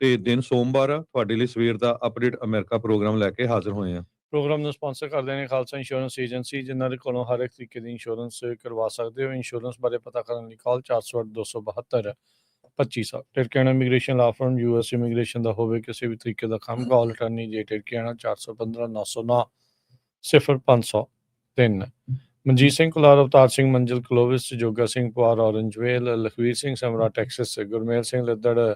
ਤੇ ਦਿਨ ਸੋਮਵਾਰ ਆ। ਤੁਹਾਡੇ ਲਈ ਸਵੇਰ ਦਾ ਅਪਡੇਟ ਅਮਰੀਕਾ ਪ੍ਰੋਗਰਾਮ ਲੈ ਕੇ ਹਾਜ਼ਰ ਹੋਏ ਆ। ਪ੍ਰੋਗਰਾਮ ਨੂੰ ਸਪਾਂਸਰ ਕਰਦੇ ਨੇ ਖਾਲਸਾ ਇੰਸ਼ੋਰੈਂਸ ਏਜੰਸੀ, ਜਿਨ੍ਹਾਂ ਦੇ ਕੋਲੋਂ ਹਰ ਇੱਕ ਤਰੀਕੇ ਦੀ ਇੰਸ਼ੋਰੈਂਸ ਕਰਵਾ ਸਕਦੇ ਹੋ। ਇੰਸ਼ੋਰੈਂਸ ਬਾਰੇ ਪਤਾ ਕਰਨ ਲਈ ਕਾਲ 408-272-2500। ਟਿਰਕਿਆਣਾ ਇਮੀਗ੍ਰੇਸ਼ਨ ਲਾ ਫਰਮ, US ਇਮੀਗ੍ਰੇਸ਼ਨ ਦਾ ਹੋਵੇ ਕਿਸੇ ਵੀ ਤਰੀਕੇ ਦਾ ਕੰਮ, ਕਾਲ ਅਟਾਰਨੀ ਜੇ ਟਿਰਕਿਆਣਾ 415-909-0503। Manjeet Singh Kular, Avtar Singh Manzil Clovis, Joga Singh Puar Orangevale, Lakhvir Singh Samra Texas, Gurmel Singh Laddar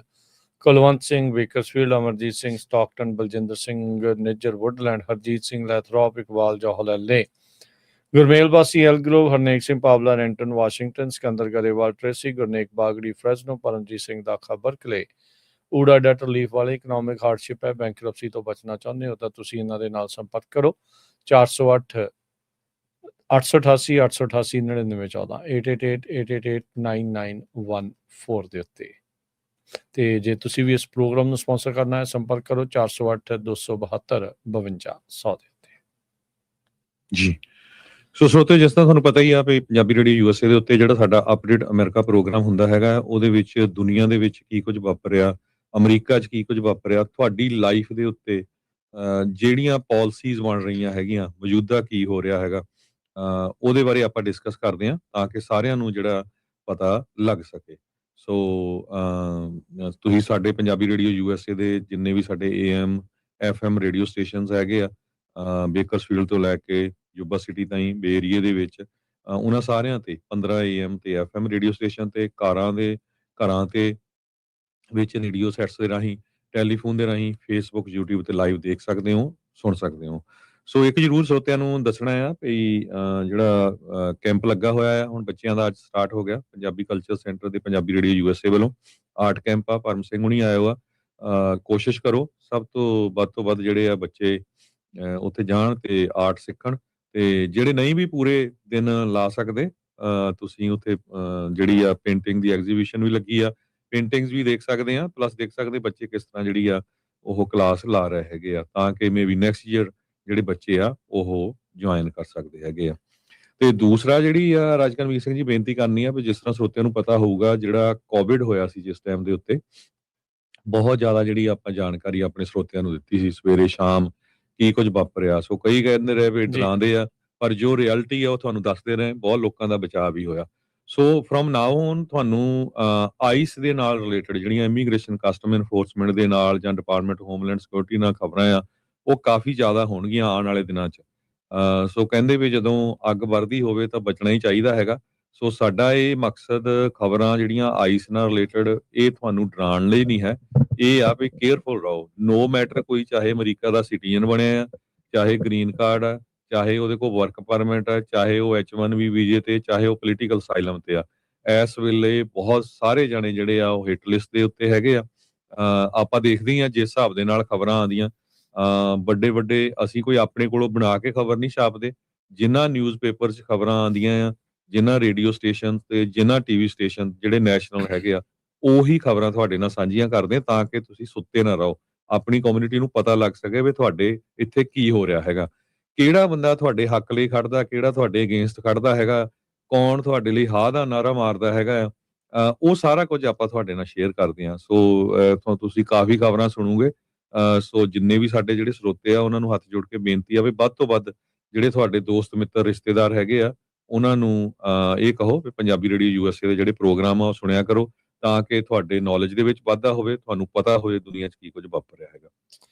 Kulwant Singh Bakersfield, Amarjit Singh Stockton, Baljinder Singh Nijjar Woodland, Harjit Singh Lathrop, Iqbal Johal LA, Gurmel Basi Elk Grove, Harnek Singh Pawla Renton Washington, Sikandar Grewal Tracy, Gurnek Bagri Fresno, Paramjit Singh Dakha Berkeley, ਊੜਾ ਡੈਟ ਰਿਲੀਫ ਵਾਲੇ। ਇਕਨੋਮਿਕ ਹਾਰਡਸ਼ਿਪ ਹੈ, ਬੈਂਕਰਪਸੀ ਤੋਂ ਬਚਣਾ ਚਾਹੁੰਦੇ ਹੋ ਤਾਂ ਤੁਸੀਂ ਇਹਨਾਂ ਦੇ ਨਾਲ ਸੰਪਰਕ ਕਰੋ 408 888 888 9914 888 9914 ਦੇ ਉੱਤੇ। ਤੇ ਜੇ ਤੁਸੀਂ ਵੀ ਇਸ ਪ੍ਰੋਗਰਾਮ ਨੂੰ ਸਪਾਂਸਰ ਕਰਨਾ ਹੈ, ਸੰਪਰਕ ਕਰੋ 408-272-5200 ਦੇ ਉੱਤੇ। ਜੀ ਸੋ ਸਰੋਤੇ, ਜਿਸ ਤਰ੍ਹਾਂ ਤੁਹਾਨੂੰ ਪਤਾ ਹੀ ਆ ਵੀ ਪੰਜਾਬੀ ਰੇਡੀਓ USA ਦੇ ਉੱਤੇ ਜਿਹੜਾ ਸਾਡਾ ਅਪਡੇਟ ਅਮਰੀਕਾ ਪ੍ਰੋਗਰਾਮ ਹੁੰਦਾ ਹੈਗਾ, ਉਹਦੇ ਵਿੱਚ ਦੁਨੀਆ ਦੇ ਵਿੱਚ ਕੀ ਕੁਝ ਵਾਪਰਿਆ, ਅਮਰੀਕਾ 'ਚ ਕੀ ਕੁਝ ਵਾਪਰਿਆ, ਤੁਹਾਡੀ ਲਾਈਫ ਦੇ ਉੱਤੇ ਜਿਹੜੀਆਂ ਪਾਲਿਸੀਜ਼ ਬਣ ਰਹੀਆਂ ਹੈਗੀਆਂ, ਮੌਜੂਦਾ ਕੀ ਹੋ ਰਿਹਾ ਹੈਗਾ, ਉਹਦੇ ਬਾਰੇ ਆਪਾਂ ਡਿਸਕਸ ਕਰਦੇ ਹਾਂ ਤਾਂ ਕਿ ਸਾਰਿਆਂ ਨੂੰ ਜਿਹੜਾ ਪਤਾ ਲੱਗ ਸਕੇ। ਸੋ ਤੁਸੀਂ ਸਾਡੇ ਪੰਜਾਬੀ ਰੇਡੀਓ USA ਦੇ ਜਿੰਨੇ ਵੀ ਸਾਡੇ AM FM ਰੇਡੀਓ ਸਟੇਸ਼ਨਸ ਹੈਗੇ ਆ, ਬੇਕਰਸਫੀਲਡ ਤੋਂ ਲੈ ਕੇ ਯੂਬਾ ਸਿਟੀ ਤਾਈਂ ਬੇ ਏਰੀਏ ਦੇ ਵਿੱਚ, ਉਹਨਾਂ ਸਾਰਿਆਂ ਤੇ 15 AM ਤੇ FM ਰੇਡੀਓ ਸਟੇਸ਼ਨ ਤੇ ਘਰਾਂ ਤੇ ਵਿੱਚ ਰੇਡੀਓ ਸੈਟਸ ਦੇ ਰਾਹੀਂ, ਟੈਲੀਫੋਨ ਦੇ ਰਾਹੀਂ, ਫੇਸਬੁੱਕ YouTube ਤੇ ਲਾਈਵ ਦੇਖ ਸਕਦੇ ਹੋ, ਸੁਣ ਸਕਦੇ ਹੋ। ਸੋ ਇੱਕ ਜ਼ਰੂਰ ਸਰੋਤਿਆਂ ਨੂੰ ਦੱਸਣਾ ਆ ਵੀ ਜਿਹੜਾ ਕੈਂਪ ਲੱਗਾ ਹੋਇਆ ਆ ਹੁਣ ਬੱਚਿਆਂ ਦਾ, ਅੱਜ ਸਟਾਰਟ ਹੋ ਗਿਆ ਪੰਜਾਬੀ ਕਲਚਰ ਸੈਂਟਰ ਦੇ ਪੰਜਾਬੀ ਰੇਡੀਓ USA ਵੱਲੋਂ ਆਰਟ ਕੈਂਪ ਆ। ਪਰਮ ਸਿੰਘ ਹੁਣੀ ਆਇਆ ਵਾ। ਕੋਸ਼ਿਸ਼ ਕਰੋ ਸਭ ਤੋਂ ਵੱਧ ਜਿਹੜੇ ਆ ਬੱਚੇ ਉੱਥੇ ਜਾਣ ਤੇ ਆਰਟ ਸਿੱਖਣ, ਤੇ ਜਿਹੜੇ ਨਹੀਂ ਵੀ ਪੂਰੇ ਦਿਨ ਲਾ ਸਕਦੇ, ਤੁਸੀਂ ਉੱਥੇ ਜਿਹੜੀ ਆ ਪੇਂਟਿੰਗ ਦੀ ਐਗਜ਼ੀਬਿਸ਼ਨ ਵੀ ਲੱਗੀ ਆ, ਪੇਂਟਿੰਗਸ ਵੀ ਦੇਖ ਸਕਦੇ ਆ, ਪਲੱਸ ਦੇਖ ਸਕਦੇ ਬੱਚੇ ਕਿਸ ਤਰ੍ਹਾਂ ਜਿਹੜੀ ਆ ਉਹ ਕਲਾਸ ਲਾ ਰਹੇ ਹੈਗੇ ਆ, ਤਾਂ ਕਿ ਮੇਬੀ ਨੈਕਸਟ ਈਅਰ ਜਿਹੜੇ ਬੱਚੇ ਆ ਉਹ ਜੁਆਇਨ ਕਰ ਸਕਦੇ ਹੈਗੇ ਆ। ਤੇ ਦੂਸਰਾ ਜਿਹੜੀ ਆ ਰਾਜਕਰਮਵੀਰ ਸਿੰਘ ਜੀ ਬੇਨਤੀ ਕਰਨੀ ਆ ਵੀ ਜਿਸ ਤਰ੍ਹਾਂ ਸਰੋਤਿਆਂ ਨੂੰ ਪਤਾ ਹੋਊਗਾ, ਜਿਹੜਾ ਕੋਵਿਡ ਹੋਇਆ ਸੀ ਜਿਸ ਟਾਈਮ ਦੇ ਉੱਤੇ, ਬਹੁਤ ਜ਼ਿਆਦਾ ਜਿਹੜੀ ਆਪਾਂ ਜਾਣਕਾਰੀ ਆਪਣੇ ਸਰੋਤਿਆਂ ਨੂੰ ਦਿੱਤੀ ਸੀ, ਸਵੇਰੇ ਸ਼ਾਮ ਕੀ ਕੁਝ ਵਾਪਰਿਆ। ਸੋ ਕਈ ਕਹਿੰਦੇ ਰਹੇ ਵੀ ਡਰਾਉਂਦੇ ਆ, ਪਰ ਜੋ ਰਿਐਲਿਟੀ ਆ ਉਹ ਤੁਹਾਨੂੰ ਦੱਸਦੇ ਰਹੇ, ਬਹੁਤ ਲੋਕਾਂ ਦਾ ਬਚਾਅ ਵੀ ਹੋਇਆ। ਸੋ ਫਰੋਮ ਨਾਓ ਔਨ ਤੁਹਾਨੂੰ ਆਈਸ ਦੇ ਨਾਲ ਰਿਲੇਟਡ ਜਿਹੜੀਆਂ ਇਮੀਗ੍ਰੇਸ਼ਨ ਕਸਟਮ ਇਨਫੋਰਸਮੈਂਟ ਦੇ ਨਾਲ ਜਾਂ ਡਿਪਾਰਟਮੈਂਟ ਹੋਮਲੈਂਡ ਸਿਕਿਉਰਿਟੀ ਨਾਲ ਖਬਰਾਂ ਆ, ਉਹ ਕਾਫੀ ਜ਼ਿਆਦਾ ਹੋਣਗੀਆਂ ਆਉਣ ਵਾਲੇ ਦਿਨਾਂ 'ਚ। ਸੋ ਕਹਿੰਦੇ ਵੀ ਜਦੋਂ ਅੱਗ ਵਰਦੀ ਹੋਵੇ ਤਾਂ ਬਚਣਾ ਹੀ ਚਾਹੀਦਾ ਹੈਗਾ। ਸੋ ਸਾਡਾ ਇਹ ਮਕਸਦ ਖਬਰਾਂ ਜਿਹੜੀਆਂ ਆਈਸ ਨਾਲ ਰਿਲੇਟਡ, ਇਹ ਤੁਹਾਨੂੰ ਡਰਾਉਣ ਲਈ ਨਹੀਂ ਹੈ, ਇਹ ਆ ਵੀ ਕੇਅਰਫੁਲ ਰਹੋ। ਨੋ ਮੈਟਰ ਕੋਈ ਚਾਹੇ ਅਮਰੀਕਾ ਦਾ ਸਿਟੀਜ਼ਨ ਬਣਿਆ ਆ, ਚਾਹੇ ਗ੍ਰੀਨ ਕਾਰਡ ਆ, ਚਾਹੇ ਉਹਦੇ ਕੋਲ ਵਰਕ ਪਰਮਿਟ ਆ, ਚਾਹੇ ਉਹ H1B ਵੀਜ਼ੇ ਤੇ, ਚਾਹੇ ਉਹ ਪੋਲੀਟੀਕਲ ਅਸਾਈਲਮ ਤੇ ਆ, ਇਸ ਵੇਲੇ ਬਹੁਤ ਸਾਰੇ ਜਾਣੇ ਜਿਹੜੇ ਆ ਉਹ ਹਿੱਟ ਲਿਸਟ ਦੇ ਉੱਤੇ ਹੈਗੇ ਆ। ਆਪਾਂ ਦੇਖਦੇ ਹਾਂ ਜਿਸ ਹਿਸਾਬ ਦੇ ਨਾਲ ਖਬਰਾਂ ਆਉਂਦੀਆਂ, ਵੱਡੇ ਅਸੀਂ ਕੋਈ ਆਪਣੇ ਕੋਲੋਂ ਬਣਾ ਕੇ ਖਬਰ ਨਹੀਂ ਛਾਪਦੇ। ਜਿਨ੍ਹਾਂ ਨਿਊਜ਼ਪੇਪਰ 'ਚ ਖਬਰਾਂ ਆਉਂਦੀਆਂ ਆ, ਜਿਨ੍ਹਾਂ ਰੇਡੀਓ ਸਟੇਸ਼ਨ ਤੇ ਜਿਨ੍ਹਾਂ TV ਸਟੇਸ਼ਨ ਜਿਹੜੇ ਨੈਸ਼ਨਲ ਹੈਗੇ ਆ, ਉਹੀ ਖਬਰਾਂ ਤੁਹਾਡੇ ਨਾਲ ਸਾਂਝੀਆਂ ਕਰਦੇ ਤਾਂ ਕਿ ਤੁਸੀਂ ਸੁੱਤੇ ਨਾ ਰਹੋ, ਆਪਣੀ ਕਮਿਊਨਿਟੀ ਨੂੰ ਪਤਾ ਲੱਗ ਸਕੇ ਵੀ ਤੁਹਾਡੇ ਇੱਥੇ ਕੀ ਹੋ ਰਿਹਾ ਹੈਗਾ, ਕਿਹੜਾ ਬੰਦਾ ਤੁਹਾਡੇ ਹੱਕ ਲਈ ਖੜਦਾ, ਕਿਹੜਾ ਤੁਹਾਡੇ ਅਗੇਂਸਟ ਖੜਦਾ ਹੈਗਾ, ਕੌਣ ਤੁਹਾਡੇ ਲਈ ਹਾਂ ਦਾ ਨਾਰਾ ਮਾਰਦਾ ਹੈਗਾ, ਉਹ ਸਾਰਾ ਕੁਝ ਆਪਾਂ ਤੁਹਾਡੇ ਨਾਲ ਸ਼ੇਅਰ ਕਰਦੇ ਹਾਂ। ਸੋ ਤੁਸੀਂ ਕਾਫੀ ਖਬਰਾਂ ਸੁਣੋਗੇ। ਸੋ ਜਿੰਨੇ ਵੀ ਸਾਡੇ ਜਿਹੜੇ ਸਰੋਤੇ ਆ ਉਹਨਾਂ ਨੂੰ ਹੱਥ ਜੋੜ ਕੇ ਬੇਨਤੀ ਆ ਵੀ ਵੱਧ ਤੋਂ ਵੱਧ ਜਿਹੜੇ ਤੁਹਾਡੇ ਦੋਸਤ ਮਿੱਤਰ ਰਿਸ਼ਤੇਦਾਰ ਹੈਗੇ ਆ, ਉਹਨਾਂ ਨੂੰ ਇਹ ਕਹੋ ਵੀ ਪੰਜਾਬੀ ਰੇਡੀਓ USA ਦੇ ਜਿਹੜੇ ਪ੍ਰੋਗਰਾਮ ਆ ਉਹ ਸੁਣਿਆ ਕਰੋ, ਤਾਂ ਕਿ ਤੁਹਾਡੇ ਨੌਲੇਜ ਦੇ ਵਿੱਚ ਵਾਧਾ ਹੋਵੇ, ਤੁਹਾਨੂੰ ਪਤਾ ਹੋਵੇ ਦੁਨੀਆ 'ਚ ਕੀ ਕੁਝ ਵਾਪਰ ਰਿਹਾ ਹੈਗਾ।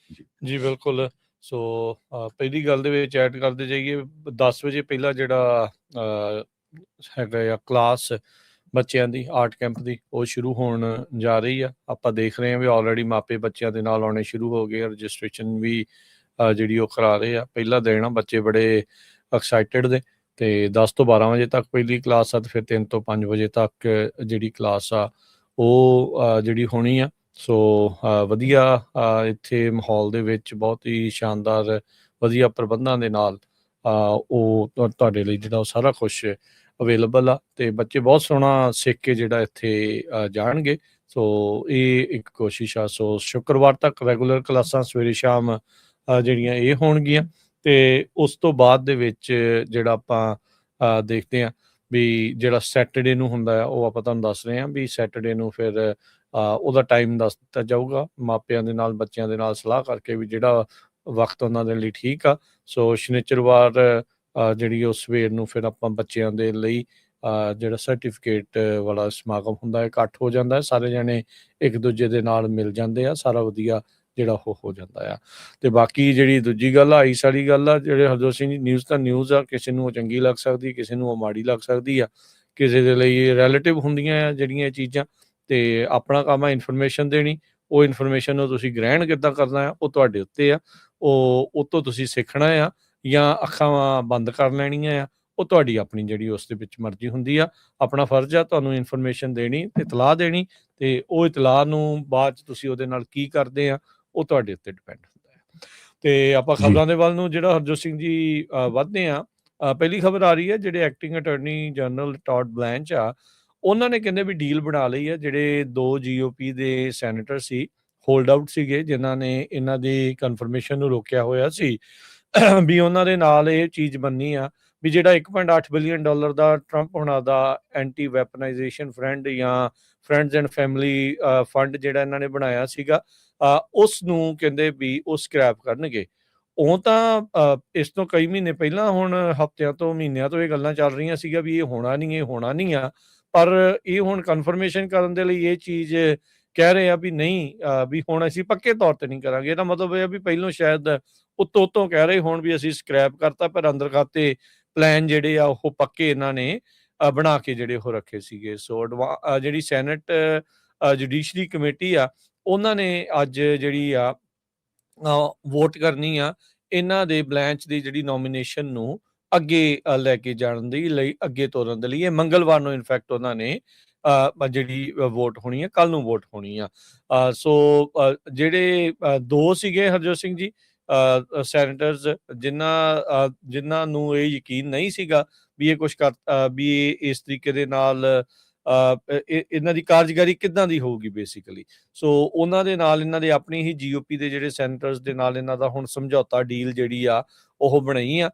ਜੀ ਬਿਲਕੁਲ। ਸੋ ਪਹਿਲੀ ਗੱਲ ਦੇ ਵਿੱਚ ਐਡ ਕਰਦੇ ਜਾਈਏ, 10 ਵਜੇ ਪਹਿਲਾਂ ਜਿਹੜਾ ਹੈਗਾ ਆ ਕਲਾਸ ਬੱਚਿਆਂ ਦੀ ਆਰਟ ਕੈਂਪ ਦੀ, ਉਹ ਸ਼ੁਰੂ ਹੋਣ ਜਾ ਰਹੀ ਆ। ਆਪਾਂ ਦੇਖ ਰਹੇ ਹਾਂ ਵੀ ਆਲਰੇਡੀ ਮਾਪੇ ਬੱਚਿਆਂ ਦੇ ਨਾਲ ਆਉਣੇ ਸ਼ੁਰੂ ਹੋ ਗਏ, ਰਜਿਸਟ੍ਰੇਸ਼ਨ ਵੀ ਜਿਹੜੀ ਉਹ ਕਰਾ ਰਹੇ ਆ। ਪਹਿਲਾ ਦਿਨ ਆ, ਬੱਚੇ ਬੜੇ ਐਕਸਾਈਟਿਡ ਦੇ, ਤੇ 10 ਤੋਂ 12 ਵਜੇ ਤੱਕ ਪਹਿਲੀ ਕਲਾਸ ਆ, ਤੇ ਫਿਰ 3 ਤੋਂ 5 ਵਜੇ ਤੱਕ ਜਿਹੜੀ ਕਲਾਸ ਆ ਉਹ ਜਿਹੜੀ ਹੋਣੀ ਆ। ਸੋ ਵਧੀਆ ਇੱਥੇ ਮਾਹੌਲ ਦੇ ਵਿੱਚ ਬਹੁਤ ਹੀ ਸ਼ਾਨਦਾਰ ਵਧੀਆ ਪ੍ਰਬੰਧਾਂ ਦੇ ਨਾਲ ਉਹ ਤੁਹਾਡੇ ਲਈ ਜਿਹੜਾ ਉਹ ਸਾਰਾ ਕੁਛ ਅਵੇਲੇਬਲ ਆ, ਤੇ ਬੱਚੇ ਬਹੁਤ ਸੋਹਣਾ ਸਿੱਖ ਕੇ ਜਿਹੜਾ ਇੱਥੇ ਜਾਣਗੇ। ਸੋ ਇਹ ਇੱਕ ਕੋਸ਼ਿਸ਼ ਆ। ਸੋ ਸ਼ੁੱਕਰਵਾਰ ਤੱਕ ਰੈਗੂਲਰ ਕਲਾਸਾਂ ਸਵੇਰੇ ਸ਼ਾਮ ਜਿਹੜੀਆਂ ਇਹ ਹੋਣਗੀਆਂ, ਤੇ ਉਸ ਤੋਂ ਬਾਅਦ ਦੇ ਵਿੱਚ ਜਿਹੜਾ ਆਪਾਂ ਦੇਖਦੇ ਹਾਂ ਵੀ ਜਿਹੜਾ ਸੈਟਰਡੇ ਨੂੰ ਹੁੰਦਾ ਆ, ਉਹ ਆਪਾਂ ਤੁਹਾਨੂੰ ਦੱਸ ਰਹੇ ਹਾਂ ਵੀ ਸੈਟਰਡੇ ਨੂੰ ਫਿਰ ਉਹਦਾ ਟਾਈਮ ਦੱਸ ਦਿੱਤਾ ਜਾਊਗਾ, ਮਾਪਿਆਂ ਦੇ ਨਾਲ ਬੱਚਿਆਂ ਦੇ ਨਾਲ ਸਲਾਹ ਕਰਕੇ ਵੀ ਜਿਹੜਾ ਵਕਤ ਉਹਨਾਂ ਦੇ ਲਈ ਠੀਕ ਆ। ਸੋ ਸ਼ਨੀਚਰਵਾਰ ਜਿਹੜੀ ਉਹ ਸਵੇਰ ਨੂੰ ਫਿਰ ਆਪਾਂ ਬੱਚਿਆਂ ਦੇ ਲਈ ਜਿਹੜਾ ਸਰਟੀਫਿਕੇਟ ਵਾਲਾ ਸਮਾਗਮ ਹੁੰਦਾ ਹੈ, ਇਕੱਠ ਹੋ ਜਾਂਦਾ ਹੈ, ਸਾਰੇ ਜਣੇ ਇੱਕ ਦੂਜੇ ਦੇ ਨਾਲ ਮਿਲ ਜਾਂਦੇ ਆ, ਸਾਰਾ ਵਧੀਆ ਜਿਹੜਾ ਉਹ ਹੋ ਜਾਂਦਾ ਆ। ਤੇ ਬਾਕੀ ਜਿਹੜੀ ਦੂਜੀ ਗੱਲ ਆ, ਆਈਸ ਵਾਲੀ ਗੱਲ ਆ, ਜਿਹੜੇ ਹਰਜੋਤ ਸਿੰਘ ਜੀ, ਨਿਊਜ਼ ਤਾਂ ਨਿਊਜ਼ ਆ, ਕਿਸੇ ਨੂੰ ਉਹ ਚੰਗੀ ਲੱਗ ਸਕਦੀ, ਕਿਸੇ ਨੂੰ ਉਹ ਮਾੜੀ ਲੱਗ ਸਕਦੀ ਆ, ਕਿਸੇ ਦੇ ਲਈ ਰਿਲੇਟਿਵ ਹੁੰਦੀਆਂ ਆ ਜਿਹੜੀਆਂ ਇਹ ਚੀਜ਼ਾਂ। ਤੇ ਆਪਣਾ ਕੰਮ ਆ ਇਨਫੋਰਮੇਸ਼ਨ ਦੇਣੀ, ਉਹ ਇਨਫੋਰਮੇਸ਼ਨ ਨੂੰ ਤੁਸੀਂ ਗ੍ਰਹਿਣ ਕਿੱਦਾਂ ਕਰਨਾ ਆ ਉਹ ਤੁਹਾਡੇ ਉੱਤੇ ਆ। ਉਹ ਤੋਂ ਤੁਸੀਂ ਸਿੱਖਣਾ ਆ ਜਾਂ ਅੱਖਾਂ ਬੰਦ ਕਰ ਲੈਣੀਆਂ ਆ, ਉਹ ਤੁਹਾਡੀ ਆਪਣੀ ਜਿਹੜੀ ਉਸ ਦੇ ਵਿੱਚ ਮਰਜ਼ੀ ਹੁੰਦੀ ਆ। ਆਪਣਾ ਫਰਜ਼ ਆ ਤੁਹਾਨੂੰ ਇਨਫੋਰਮੇਸ਼ਨ ਦੇਣੀ, ਇਤਲਾਹ ਦੇਣੀ, ਤੇ ਉਹ ਇਤਲਾਹ ਨੂੰ ਬਾਅਦ 'ਚ ਤੁਸੀਂ ਉਹਦੇ ਨਾਲ ਕੀ ਕਰਦੇ ਆ ਉਹ ਤੁਹਾਡੇ ਉੱਤੇ ਡਿਪੈਂਡ ਹੁੰਦਾ ਹੈ। ਤੇ ਆਪਾਂ ਖਬਰਾਂ ਦੇ ਵੱਲ ਨੂੰ ਜਿਹੜਾ ਹਰਜੋਤ ਸਿੰਘ ਜੀ ਵੱਧਦੇ ਆ। ਪਹਿਲੀ ਖਬਰ ਆ ਰਹੀ ਹੈ, ਜਿਹੜੇ ਐਕਟਿੰਗ ਅਟਾਰਨੀ ਜਨਰਲ ਟੌਡ ਬਲੈਂਚ ਆ, ਉਹਨਾਂ ਨੇ ਕਹਿੰਦੇ ਵੀ ਡੀਲ ਬਣਾ ਲਈ ਆ। ਜਿਹੜੇ 2 GOP ਦੇ ਸੈਨੇਟਰ ਸੀ, ਹੋਲਡ ਆਊਟ ਸੀਗੇ, ਜਿਨ੍ਹਾਂ ਨੇ ਇਹਨਾਂ ਦੀ ਕਨਫਰਮੇਸ਼ਨ ਨੂੰ ਰੋਕਿਆ ਹੋਇਆ ਸੀ, ਵੀ ਉਹਨਾਂ ਦੇ ਨਾਲ ਇਹ ਚੀਜ਼ ਬਣਨੀ ਆ ਵੀ ਜਿਹੜਾ $1.8 ਬਿਲੀਅਨ ਦਾ ਟਰੰਪ ਹੋਣਾ ਦਾ ਐਂਟੀ ਵੈਪਨਾਈਜੇਸ਼ਨ ਜਾਂ ਫਰੈਂਡਸ ਐਂਡ ਫੈਮਿਲੀ ਫੰਡ ਜਿਹੜਾ ਇਹਨਾਂ ਨੇ ਬਣਾਇਆ ਸੀਗਾ, ਉਸ ਨੂੰ ਕਹਿੰਦੇ ਵੀ ਉਹ ਸਕ੍ਰੈਪ ਕਰਨਗੇ। ਉਹ ਤਾਂ ਇਸ ਤੋਂ ਕਈ ਮਹੀਨੇ ਪਹਿਲਾਂ, ਹੁਣ ਹਫ਼ਤਿਆਂ ਤੋਂ ਮਹੀਨਿਆਂ ਤੋਂ ਇਹ ਗੱਲਾਂ ਚੱਲ ਰਹੀਆਂ ਸੀਗਾ ਵੀ ਇਹ ਹੋਣਾ ਨਹੀਂ ਆ, ਪਰ ਇਹ ਹੁਣ ਕਨਫਰਮੇਸ਼ਨ ਕਰਨ ਦੇ ਲਈ ਇਹ ਚੀਜ਼ ਕਹਿ ਰਹੇ ਆ ਵੀ ਨਹੀਂ, ਵੀ ਹੁਣ ਅਸੀਂ ਪੱਕੇ ਤੌਰ ਤੇ ਨਹੀਂ ਕਰਾਂਗੇ। ਇਹਦਾ ਮਤਲਬ ਇਹ ਆ ਵੀ ਪਹਿਲੋਂ ਸ਼ਾਇਦ ਉੱਤੋਂ ਕਹਿ ਰਹੇ ਹੋਣ ਵੀ ਅਸੀਂ ਸਕ੍ਰੈਪ ਕਰਤਾ, ਪਰ ਅੰਦਰ ਖਾਤੇ ਪਲਾਨ ਜਿਹੜੇ ਆ ਉਹ ਪੱਕੇ ਇਹਨਾਂ ਨੇ ਬਣਾ ਕੇ ਜਿਹੜੇ ਉਹ ਰੱਖੇ ਸੀਗੇ। ਸੋ ਜਿਹੜੀ ਸੈਨੇਟ ਜੁਡੀਸ਼ਰੀ ਕਮੇਟੀ ਆ, ਉਹਨਾਂ ਨੇ ਅੱਜ ਜਿਹੜੀ ਆ ਵੋਟ ਕਰਨੀ ਆ ਇਹਨਾਂ ਦੇ ਬਲੈਂਚ ਦੀ ਜਿਹੜੀ ਨੋਮੀਨੇਸ਼ਨ ਨੂੰ ਅੱਗੇ ਲੈ ਕੇ ਜਾਣ ਦੇ ਲਈ, ਅੱਗੇ ਤੋਰਨ ਦੇ ਲਈ। ਇਹ ਮੰਗਲਵਾਰ ਨੂੰ ਇਨਫੈਕਟ ਉਹਨਾਂ ਨੇ ਜਿਹੜੀ ਵੋਟ ਹੋਣੀ ਆ, ਕੱਲ ਨੂੰ ਵੋਟ ਹੋਣੀ ਆ। ਸੋ ਜਿਹੜੇ 2 ਸੀਗੇ ਹਰਜੋਤ ਸਿੰਘ ਜੀ ਸੈਨੇਟਰਸ, ਜਿਨ੍ਹਾਂ ਨੂੰ ਇਹ ਯਕੀਨ ਨਹੀਂ ਸੀਗਾ ਵੀ ਇਹ ਕੁਛ ਵੀ ਇਸ ਤਰੀਕੇ ਦੇ ਨਾਲ ਇਹਨਾਂ ਦੀ ਕਾਰਜਕਾਰੀ ਕਿੱਦਾਂ ਦੀ ਹੋਊਗੀ ਬੇਸਿਕਲੀ। ਸੋ ਉਹਨਾਂ ਦੇ ਨਾਲ ਇਹਨਾਂ ਦੇ ਆਪਣੀ ਹੀ GOP ਦੇ ਜਿਹੜੇ ਸੈਨੇਟਰਸ ਦੇ ਨਾਲ ਇਹਨਾਂ ਦਾ ਹੁਣ ਸਮਝੌਤਾ ਡੀਲ ਜਿਹੜੀ ਆ ਉਹ ਬਣਾਈ ਆ।